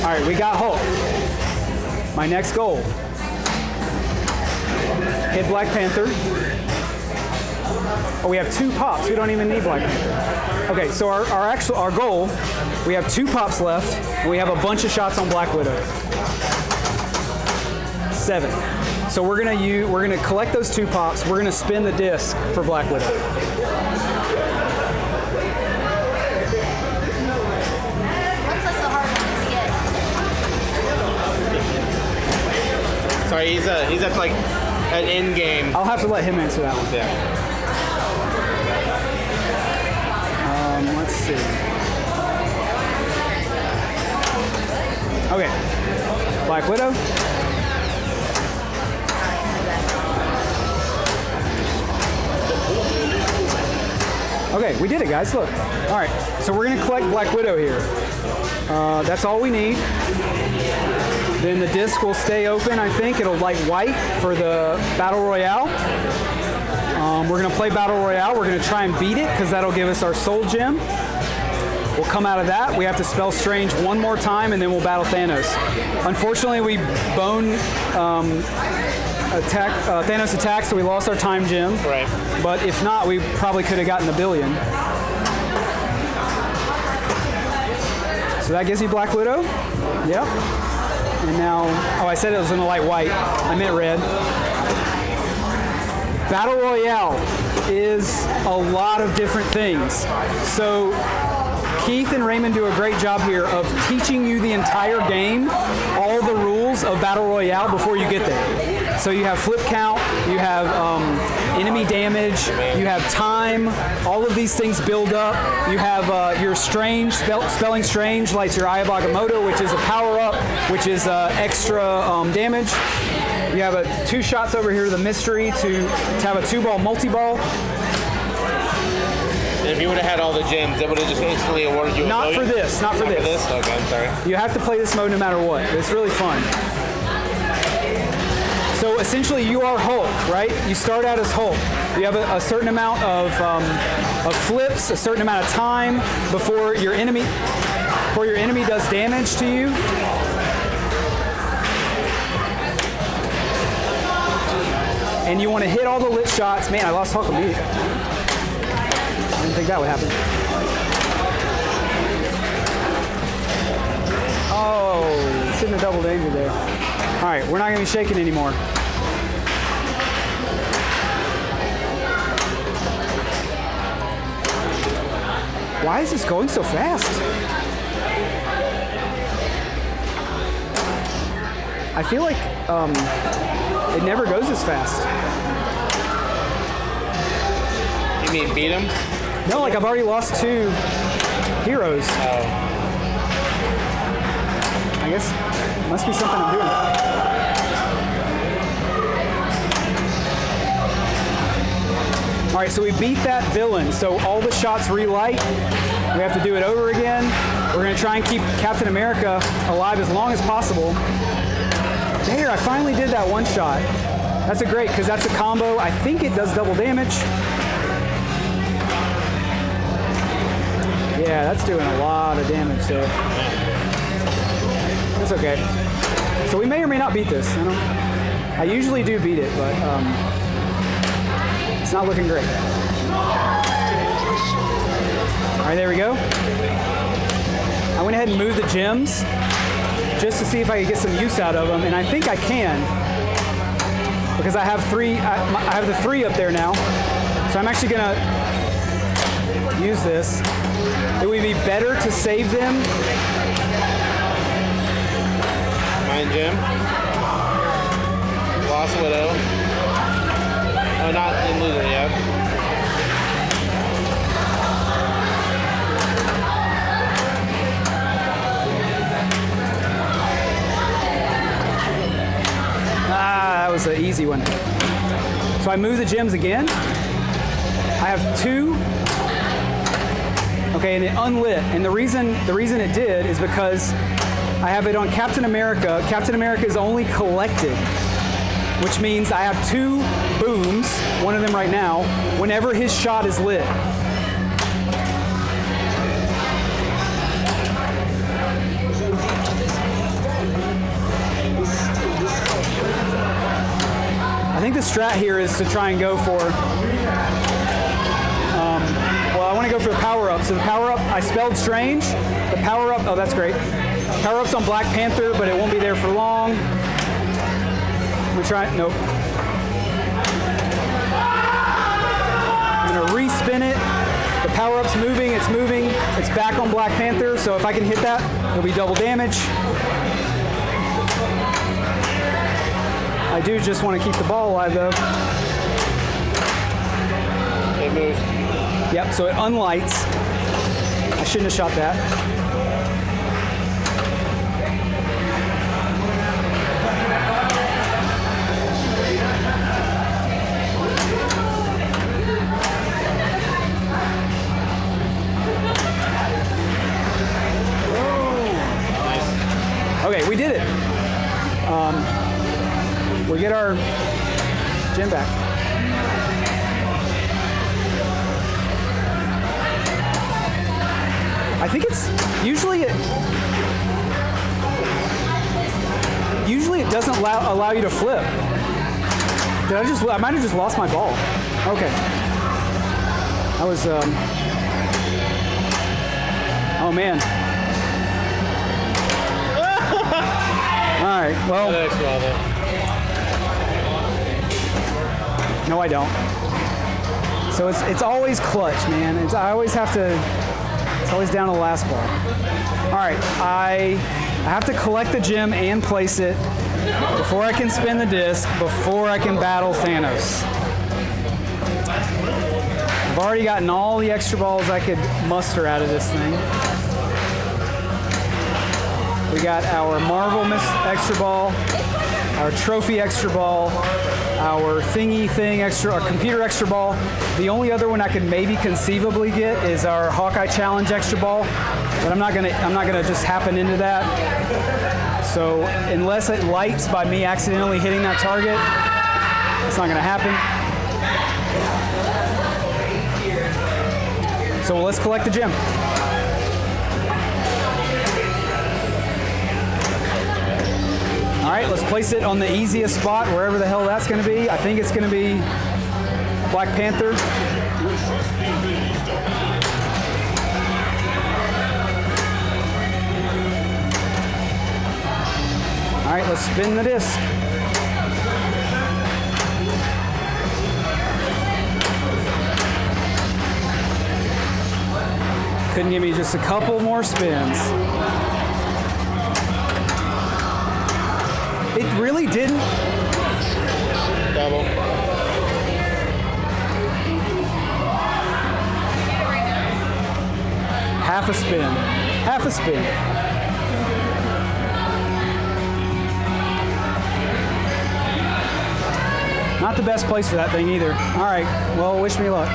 All right, we got Hulk. My next goal. Hit Black Panther. Oh, we have 2 pops. We don't even need Black Panther. Okay, so our goal, we have 2 pops left, and we have a bunch of shots on Black Widow. 7. So we're gonna collect those 2 pops. We're gonna spin the disc for Black Widow. Sorry, he's at like an end game. I'll have to let him answer that one. Yeah. Let's see. Okay. Black Widow. Okay, we did it, guys. Look. All right. So we're going to collect Black Widow here. That's all we need. Then the disc will stay open, I think. It'll light white for the Battle Royale. We're going to play Battle Royale. We're going to try and beat it because that'll give us our Soul Gem. We'll come out of that. We have to spell Strange one more time, and then we'll battle Thanos. Unfortunately, we bone Thanos Attacks, so we lost our time gem. Right. But if not, we probably could have gotten the billion. So that gives you Black Widow. Yep. And now, oh, I said it was going to light white. I meant red. Battle Royale is a lot of different things. So Keith and Raymond do a great job here of teaching you the entire game, all the rules of Battle Royale before you get there. So you have flip count, you have enemy damage, you have time, all of these things build up. You have your strange, spelling strange, like your Eye of Agamotto, which is a power up, which is extra damage. You have 2 shots over here, the mystery, to have a 2-ball multi-ball. And if you would have had all the gems, that would have just instantly awarded you a Not billion? for this, not for this. Okay, I'm sorry. You have to play this mode no matter what. It's really fun. So essentially you are Hulk, right? You start out as Hulk. You have a certain amount of flips, a certain amount of time before your enemy does damage to you. And you want to hit all the lit shots. Man, I lost Hulk immediately. I didn't think that would happen. Oh, shouldn't have double danger there. All right, we're not going to be shaking anymore. Why is this going so fast? I feel like it never goes as fast. You mean beat him? No, like I've already lost 2 heroes. Oh. I guess must be something I'm doing. All right, so we beat that villain. So all the shots relight. We have to do it over again. We're gonna try and keep Captain America alive as long as possible. There, I finally did that one shot. That's a great, because that's a combo. I think it does double damage. Yeah, that's doing a lot of damage there. That's okay. So we may or may not beat this. I usually do beat it, but it's not looking great. All right, there we go. I went ahead and moved the gems just to see if I could get some use out of them, and I think I can because I have 3. I have the 3 up there now, so I'm actually gonna use this. It would be better to save them. Mine gem. Lost Widow. Oh, not in loser yet. That was an easy one. So I move the gems again. I have 2. Okay, and it unlit. And the reason it did is because I have it on Captain America. Captain America is only collected, which means I have 2 booms, one of them right now, whenever his shot is lit. I think the strat here is to try and go for, well, I want to go for the power-up. So the power-up, I spelled strange. The power-up, oh, that's great. Power-up's on Black Panther, but it won't be there for long. I'm going to try it, nope. I'm going to respin it. The power-up's moving, it's back on Black Panther, so if I can hit that, it'll be double damage. I do just want to keep the ball alive, though. It moves. Yep, so it unlights. I shouldn't have shot that. Okay, we did it. We get our gym back. I think it's usually it doesn't allow you to flip. I might have just lost my ball. Okay. I was oh man. All right. Well. No, I don't. So it's always clutch, man. I always have to. It's always down to the last ball. All right. I have to collect the gem and place it before I can spin the disc, before I can battle Thanos. I've already gotten all the extra balls I could muster out of this thing. We got our Marvel extra ball, our trophy extra ball, our thingy thing extra, our computer extra ball. The only other one I could maybe conceivably get is our Hawkeye challenge extra ball, but I'm not gonna just happen into that. So unless it lights by me accidentally hitting that target, it's not gonna happen. So let's collect the gem. All right, let's place it on the easiest spot, wherever the hell that's going to be. I think it's going to be Black Panther. All right, let's spin the disc. Couldn't give me just a couple more spins. It really didn't. Double. Half a spin. Half a spin. Not the best place for that thing either. All right. Well, wish me luck.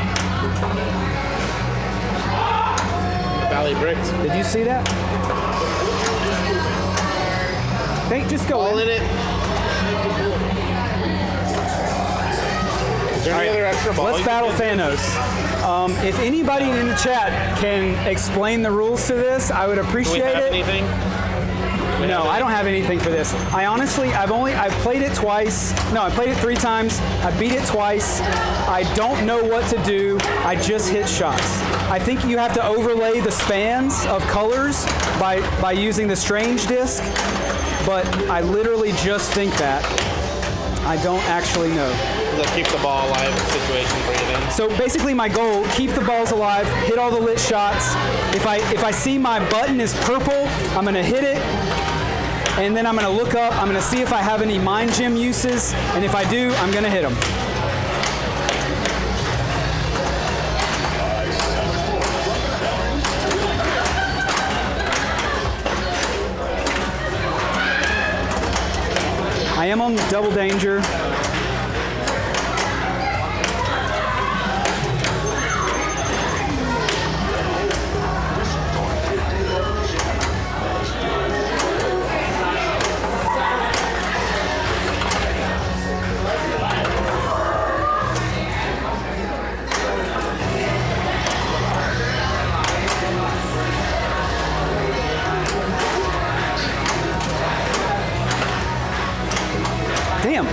Valley bricks. Did you see that? Hey, just go All in. in it. Is there any other extra ball? Let's battle Thanos. If anybody in the chat can explain the rules to this, I would Do we appreciate have it. anything? No, I don't have anything for this. I honestly, I've played it twice. No, I played it 3 times. I beat it twice. I don't know what to do. I just hit shots. I think you have to overlay the spans of colors by using the strange disc, but I literally just think that. I don't actually know. The keep the ball alive situation for you then. So basically my goal, keep the balls alive, hit all the lit shots. If I see my button is purple, I'm gonna hit it, and then I'm gonna look up, I'm gonna see if I have any mind gem uses, and if I do, I'm gonna hit them. I am on double danger. Damn.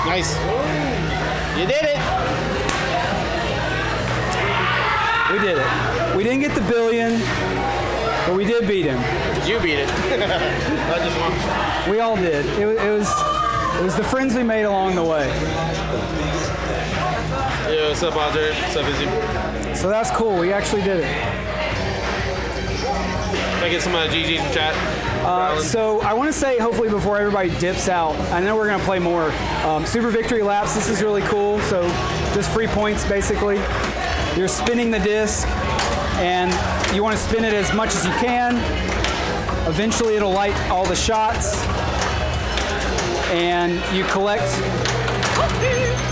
Nice. You did it. We did it. We didn't get the billion, but we did beat him. You beat it. I just won. We all did. It was the friends we made along the way. Yo, what's up, Audrey? What's up, Izzy? So that's cool. We actually did it. Can I get some GG in chat? So I want to say, hopefully before everybody dips out, I know we're going to play more Super Victory Laps. This is really cool. So just free points, basically. You're spinning the disc, and you want to spin it as much as you can. Eventually, it'll light all the shots, and you collect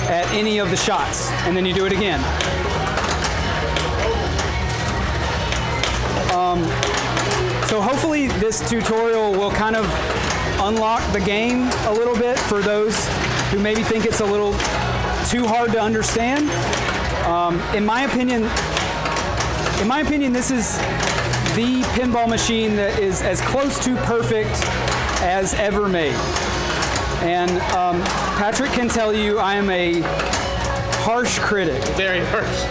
at any of the shots, and then you do it again. So hopefully this tutorial will kind of unlock the game a little bit for those who maybe think it's a little too hard to understand. In my opinion, this is the pinball machine that is as close to perfect as ever made. And Patrick can tell you I am a harsh critic. Very harsh.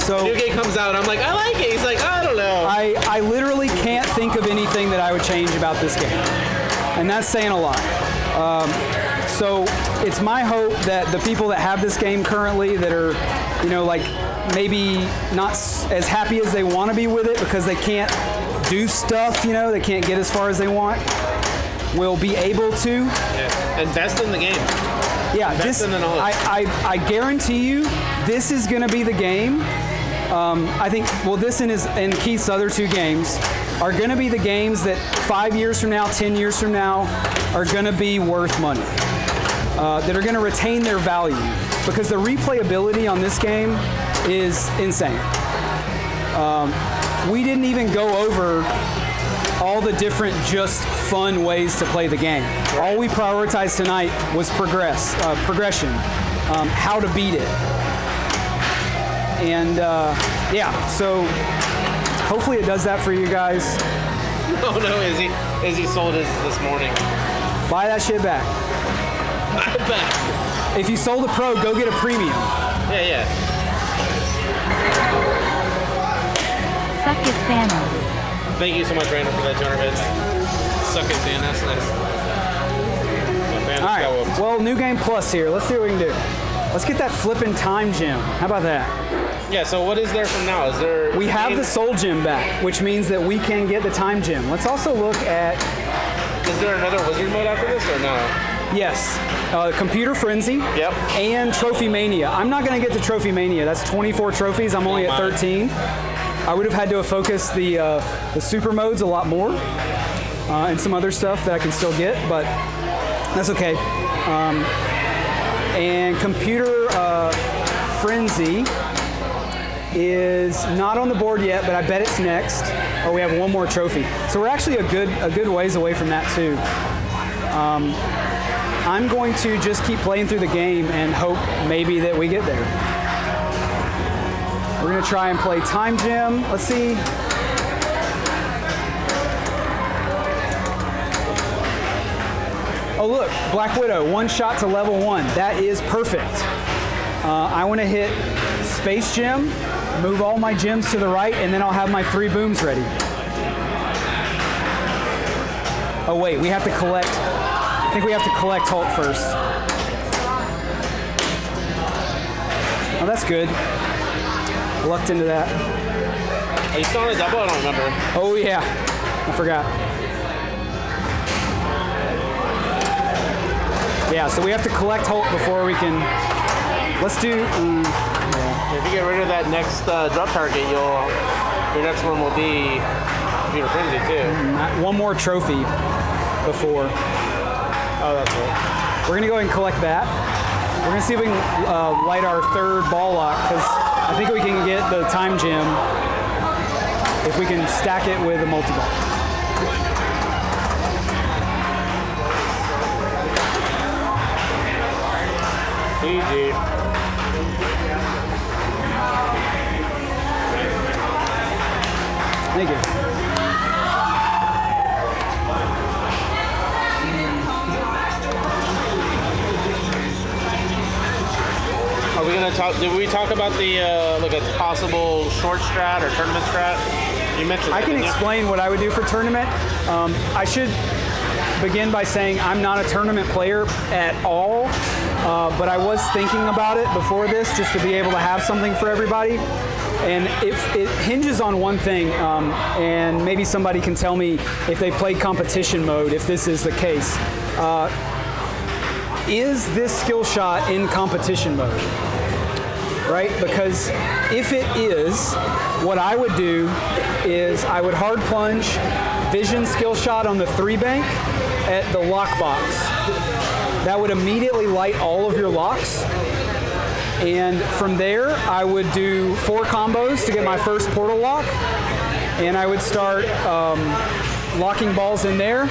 So New game comes out, I'm like, I like it. He's like, I don't know. I literally can't think of anything that I would change about this game. And that's saying a lot. So it's my hope that the people that have this game currently that are, like maybe not as happy as they want to be with it because they can't do stuff, they can't get as far as they want, will be able to. Yeah. Invest in the game. Yeah, Invest in the knowledge. I guarantee you this is going to be the game. I think, this and Keith's other two games are going to be the games that 5 years from now, 10 years from now, are going to be worth money. That are going to retain their value. Because the replayability on this game is insane. We didn't even go over all the different just fun ways to play the game. All we prioritized tonight was progression, how to beat it. And so hopefully it does that for you guys. Oh no, Izzy sold his this morning. Buy that shit back. I bet. If you sold a pro, go get a premium. Yeah. Suck it, Thanos. Thank you so much, Brandon, for that 200 bits. Suck it, Dan. That's nice. All right. Well, new game plus here. Let's see what we can do. Let's get that flipping time gem. How about that? Yeah. So what is there from now? Is there? We have the soul gem back, which means that we can get the time gem. Let's also look at. Is there another wizard mode after this or no? Yes. Computer Frenzy. Yep. And Trophy Mania. I'm not going to get to Trophy Mania. That's 24 trophies. I'm only at 13. I would have had to focus the super modes a lot more and some other stuff that I can still get, but that's okay. And Computer Frenzy is not on the board yet, but I bet it's next. Oh, we have one more trophy. So we're actually a good ways away from that too. I'm going to just keep playing through the game and hope maybe that we get there. We're going to try and play Time Gem. Let's see. Oh look, Black Widow, one shot to level 1. That is perfect. I want to hit Space Gem, move all my gems to the right, and then I'll have my 3 booms ready. Oh wait, we have to collect. I think we have to collect Hulk first. Oh, that's good. Lucked into that. Are you still on a double? I don't remember. Oh yeah, I forgot. Yeah, so we have to collect Hulk before we can. Let's do. If you get rid of that next drop target, your next one will be Computer Frenzy too. One more trophy before. Oh, that's right. We're gonna go ahead and collect that. We're gonna see if we can light our 3rd ball lock because I think we can get the time gem if we can stack it with a multi-ball. GG. Thank you. Are we gonna talk? Did we talk about the like a possible short strat or tournament strat? You mentioned. I can explain what I would do for tournament. I should begin by saying I'm not a tournament player at all, but I was thinking about it before this just to be able to have something for everybody. And it hinges on one thing, and maybe somebody can tell me if they played competition mode, if this is the case. Is this skill shot in competition mode? Right? Because if it is, what I would do is I would hard plunge vision skill shot on the 3 bank at the lock box. That would immediately light all of your locks. And from there, I would do 4 combos to get my first portal lock. and I would start locking balls in there.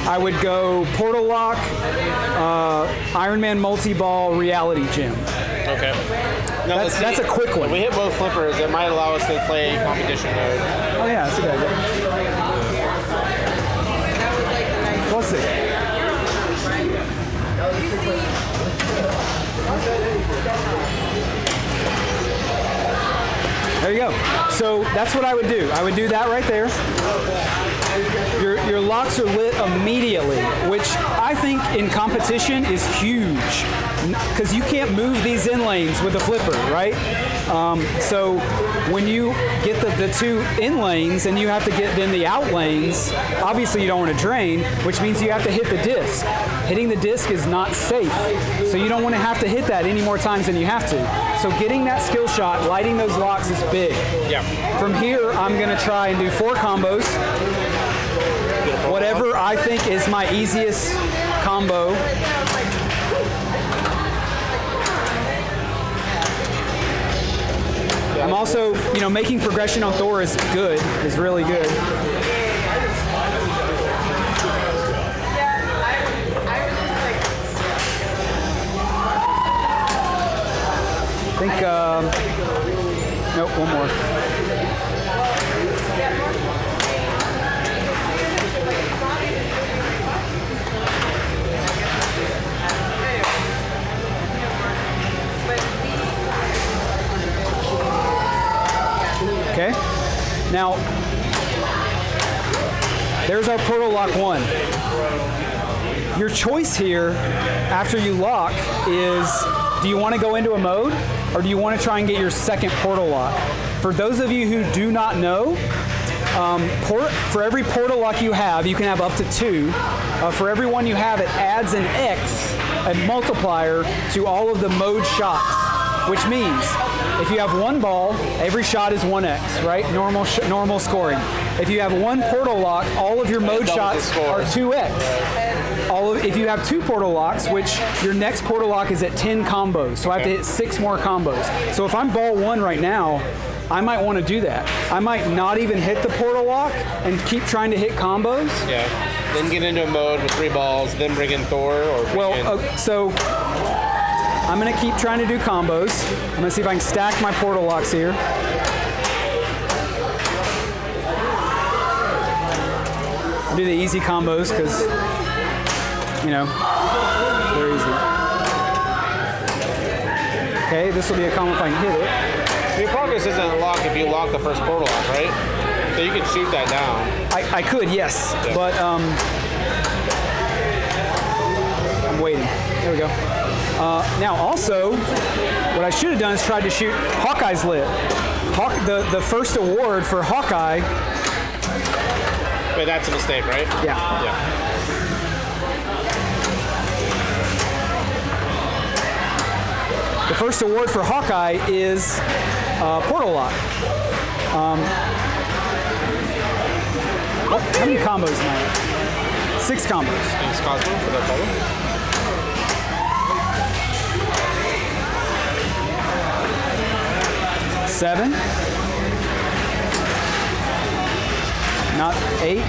I would go portal lock, Iron Man multi-ball, reality gem. Okay. Now, That's a quick one. If we hit both flippers, it might allow us to play competition mode. Oh yeah, that's a good idea. So let's see. There you go. So that's what I would do. I would do that right there. Your locks are lit immediately, which I think in competition is huge, because you can't move these in lanes with the flipper, right? So when you get the two in lanes and you have to get then the out lanes, obviously you don't want to drain, which means you have to hit the disc. Hitting the disc is not safe, so you don't want to have to hit that any more times than you have to. So getting that skill shot, lighting those locks is big. Yeah. From here, I'm going to try and do 4 combos. Whatever I think is my easiest combo. I'm also, making progression on Thor is good, is really good. I think, nope, one more. Okay, now there's our portal lock 1. Your choice here after you lock is, do you want to go into a mode or do you want to try and get your second portal lock? For those of you who do not know, for every portal lock you have, you can have up to 2. For every one you have, it adds an X, a multiplier, to all of the mode shots, which means if you have 1 ball, every shot is 1x, right? Normal scoring. If you have 1 portal lock, all of your mode shots are 2x. If you have 2 portal locks, which your next portal lock is at 10 combos, so I have to hit 6 more combos. So if I'm ball 1 right now, I might want to do that. I might not even hit the portal lock and keep trying to hit combos. Yeah. Then get into a mode with 3 balls, then bring in Thor or so I'm going to keep trying to do combos. I'm going to see if I can stack my portal locks here. I'll do the easy combos because, they're easy. Okay, this will be a combo if I can hit it. Your progress isn't locked if you lock the first portal lock, right? So you can shoot that down. I could, yes, yeah. But I'm waiting. There we go. Now also, what I should have done is tried to shoot Hawkeye's lit. The first award for Hawkeye. But that's a mistake, right? Yeah. Yeah. The first award for Hawkeye is portal lock. How many combos am I at? 6 combos. Thanks, Cosmo, for that follow. Seven. Not 8.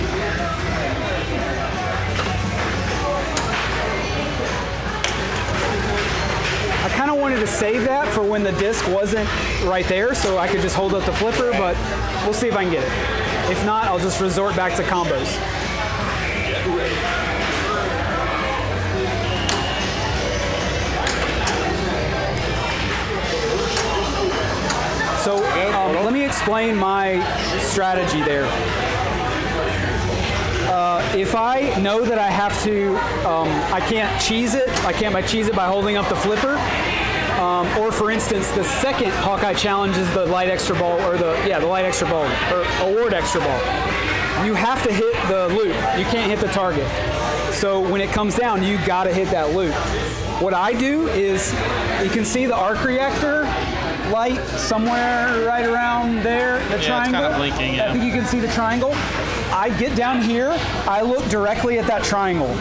I kind of wanted to save that for when the disc wasn't right there so I could just hold up the flipper, but we'll see if I can get it. If not, I'll just resort back to combos. So let me explain my strategy there. If I know that I have to, I can't cheese it. I can't cheese it by holding up the flipper. Or for instance, the second Hawkeye challenge is the light extra ball, or the light extra ball, or award extra ball. You have to hit the loop. You can't hit the target. So when it comes down, you got to hit that loop. What I do is, you can see the arc reactor light somewhere right around there, the triangle. It's kind of blinking, yeah. I think you can see the triangle. I get down here, I look directly at that triangle.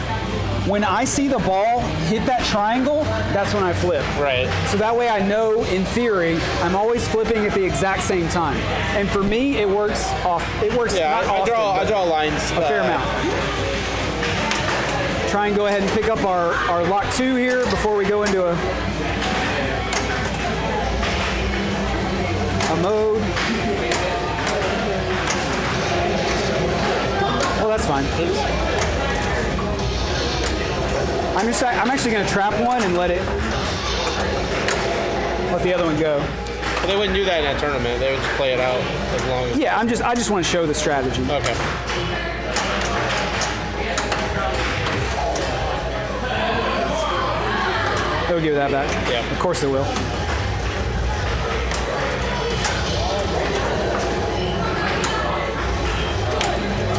when I see the ball hit that triangle, that's when I flip. Right. So that way I know, in theory, I'm always flipping at the exact same time. And for me, it works off. It works not often, I but draw lines. a fair amount. Try and go ahead and pick up our lock 2 here before we go into a mode. Well, that's fine. I'm actually going to trap one and let the other one go. But they wouldn't do that in a tournament. They would just play it out as long as. Yeah, I just want to show the strategy. Okay. They'll give that back. Yeah. Of course they will.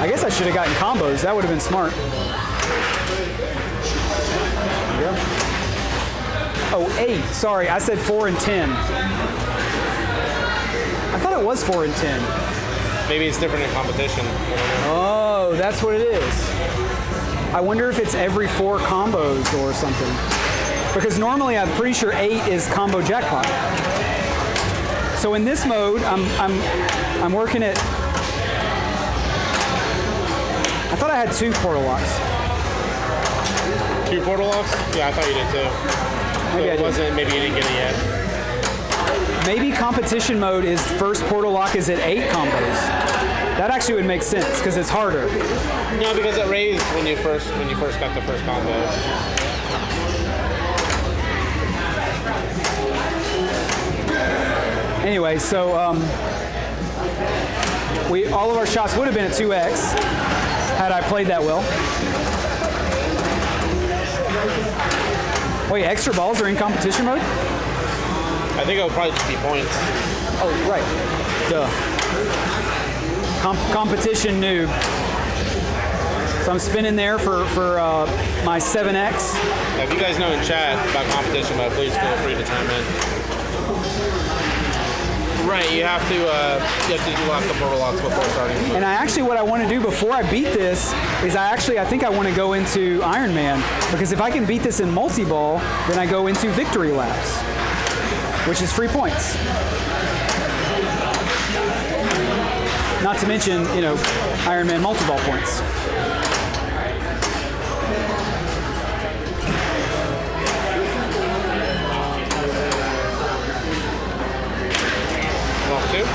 I guess I should have gotten combos. That would have been smart. There you go. Oh, 8. Sorry, I said 4 and 10. I thought it was 4 and 10. Maybe it's different in competition. Oh, that's what it is. I wonder if it's every 4 combos or something. Because normally I'm pretty sure 8 is combo jackpot. So in this mode, I'm working at. I thought I had 2 portal locks. 2 portal locks? Yeah, I thought you did too. Maybe I it did. wasn't. Maybe you didn't get it yet. Maybe competition mode is first portal lock is at 8 combos. That actually would make sense because it's harder. No, because it raised when you first got the first combo. Anyway, so all of our shots would have been at 2x had I played that well. Wait, extra balls are in competition mode? I think it would probably just be points. Oh, right. Duh. Competition noob. So I'm spinning there for my 7x. If you guys know in chat about competition mode, please feel free to chime in. Right, you have to do lots of portal locks before starting. And what I want to do before I beat this is I think I want to go into Iron Man, because if I can beat this in multi-ball, then I go into victory laps, which is free points. Not to mention, Iron Man multi-ball points. Lock 2.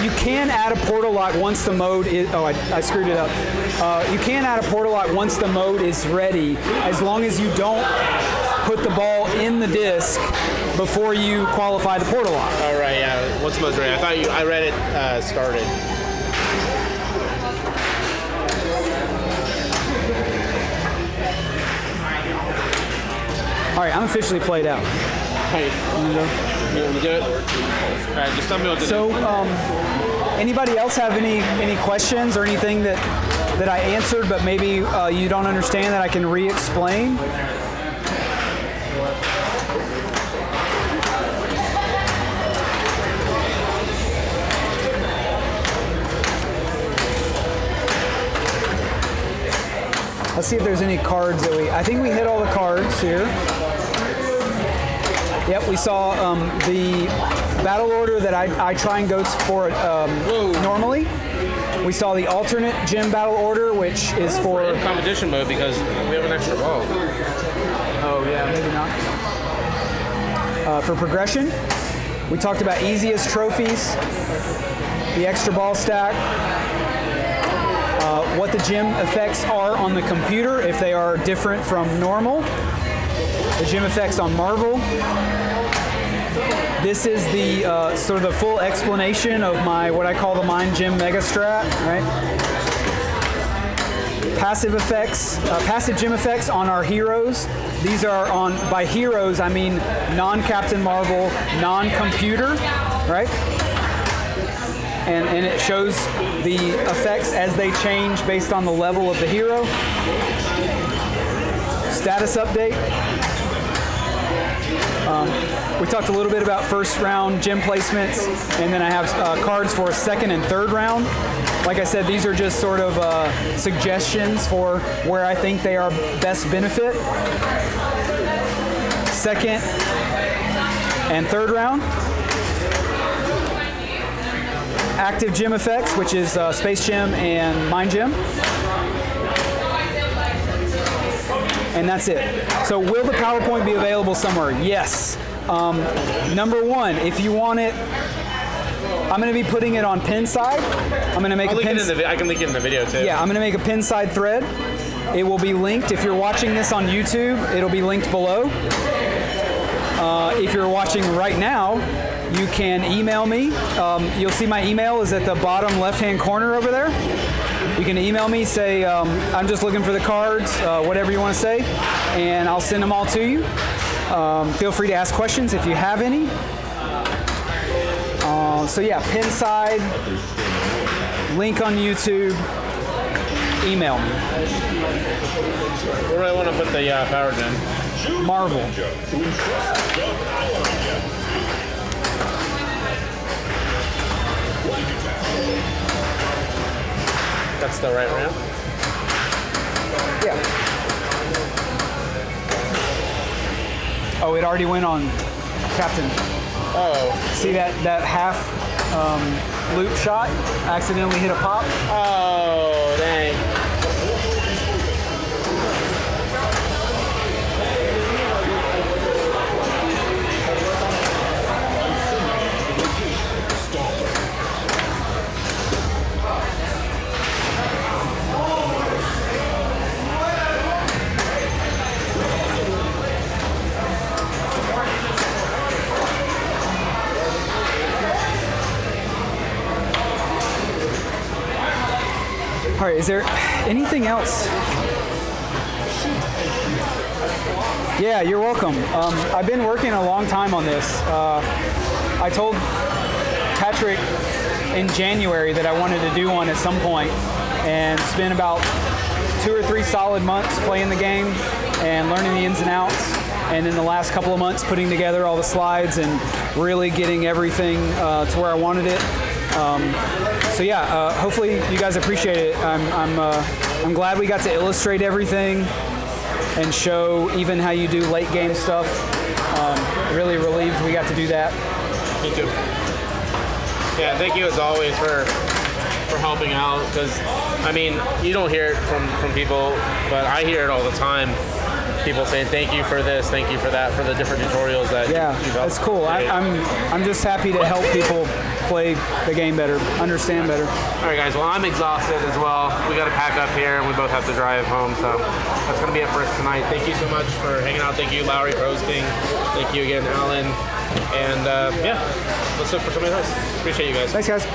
You can add a portal lock once the mode is. Oh, I screwed it up. You can add a portal lock once the mode is ready, as long as you don't put the ball in the disc before you qualify the portal lock. All right, yeah. Once the mode's ready, I read it started. All right, I'm officially played out. Hey, you want to do it? All right, just tell me what to do. So, anybody else have any questions or anything that I answered, but maybe you don't understand that I can re-explain? Let's see if there's any cards that I think we hit all the cards here. Yep, we saw the battle order that I try and go for normally. We saw the alternate gym battle order, which is for competition mode because we have an extra ball. Oh yeah, maybe not. For progression, we talked about easiest trophies, the extra ball stack, what the gym effects are on the computer if they are different from normal, the gym effects on Marvel. This is the sort of the full explanation of what I call the Mind Gym Mega Strat, right? Passive effects, passive gym effects on our heroes. These are by heroes, I mean non-Captain Marvel, non-computer, right? And it shows the effects as they change based on the level of the hero. Status update. We talked a little bit about first round gym placements, and then I have cards for second and third round. Like I said, these are just sort of suggestions for where I think they are best benefit. Second and third round. Active gym effects, which is Space Gym and Mind Gym. And that's it. So will the PowerPoint be available somewhere? Yes. Number one, if you want it, I'm going to be putting it on Pinside. I'm going to make I can link it in the video too. Yeah, I'm going to make a Pinside thread. It will be linked. If you're watching this on YouTube, it'll be linked below. If you're watching right now, you can email me. You'll see my email is at the bottom left-hand corner over there. You can email me, say, I'm just looking for the cards, whatever you want to say, and I'll send them all to you. Feel free to ask questions if you have any. So yeah, Pinside, link on YouTube, email me. Where do I want to put the power gen? Marvel. That's the right ramp. Yeah. Oh, it already went on Captain. Oh. See that half loop shot? Accidentally hit a pop. Oh, dang. All right, is there anything else? Yeah, you're welcome. I've been working a long time on this. I told Patrick in January that I wanted to do one at some point, and spent about 2 or 3 solid months playing the game and learning the ins and outs, and in the last couple of months putting together all the slides and really getting everything to where I wanted it. So yeah, hopefully you guys appreciate it. I'm glad we got to illustrate everything and show even how you do late game stuff. Really relieved we got to do that. Me too. Yeah, thank you as always for helping out, because I mean, you don't hear it from people, but I hear it all the time. People saying thank you for this, thank you for that, for the different tutorials that you've helped. That's cool. I'm just happy to help people play the game better, understand better. All right, guys. Well, I'm exhausted as well. We got to pack up here, and we both have to drive home. So that's gonna be it for us tonight. Thank you so much for hanging out. Thank you, Lowry, for hosting. Thank you again, Alan. And yeah, let's look for somebody else. Appreciate you guys. Thanks, guys.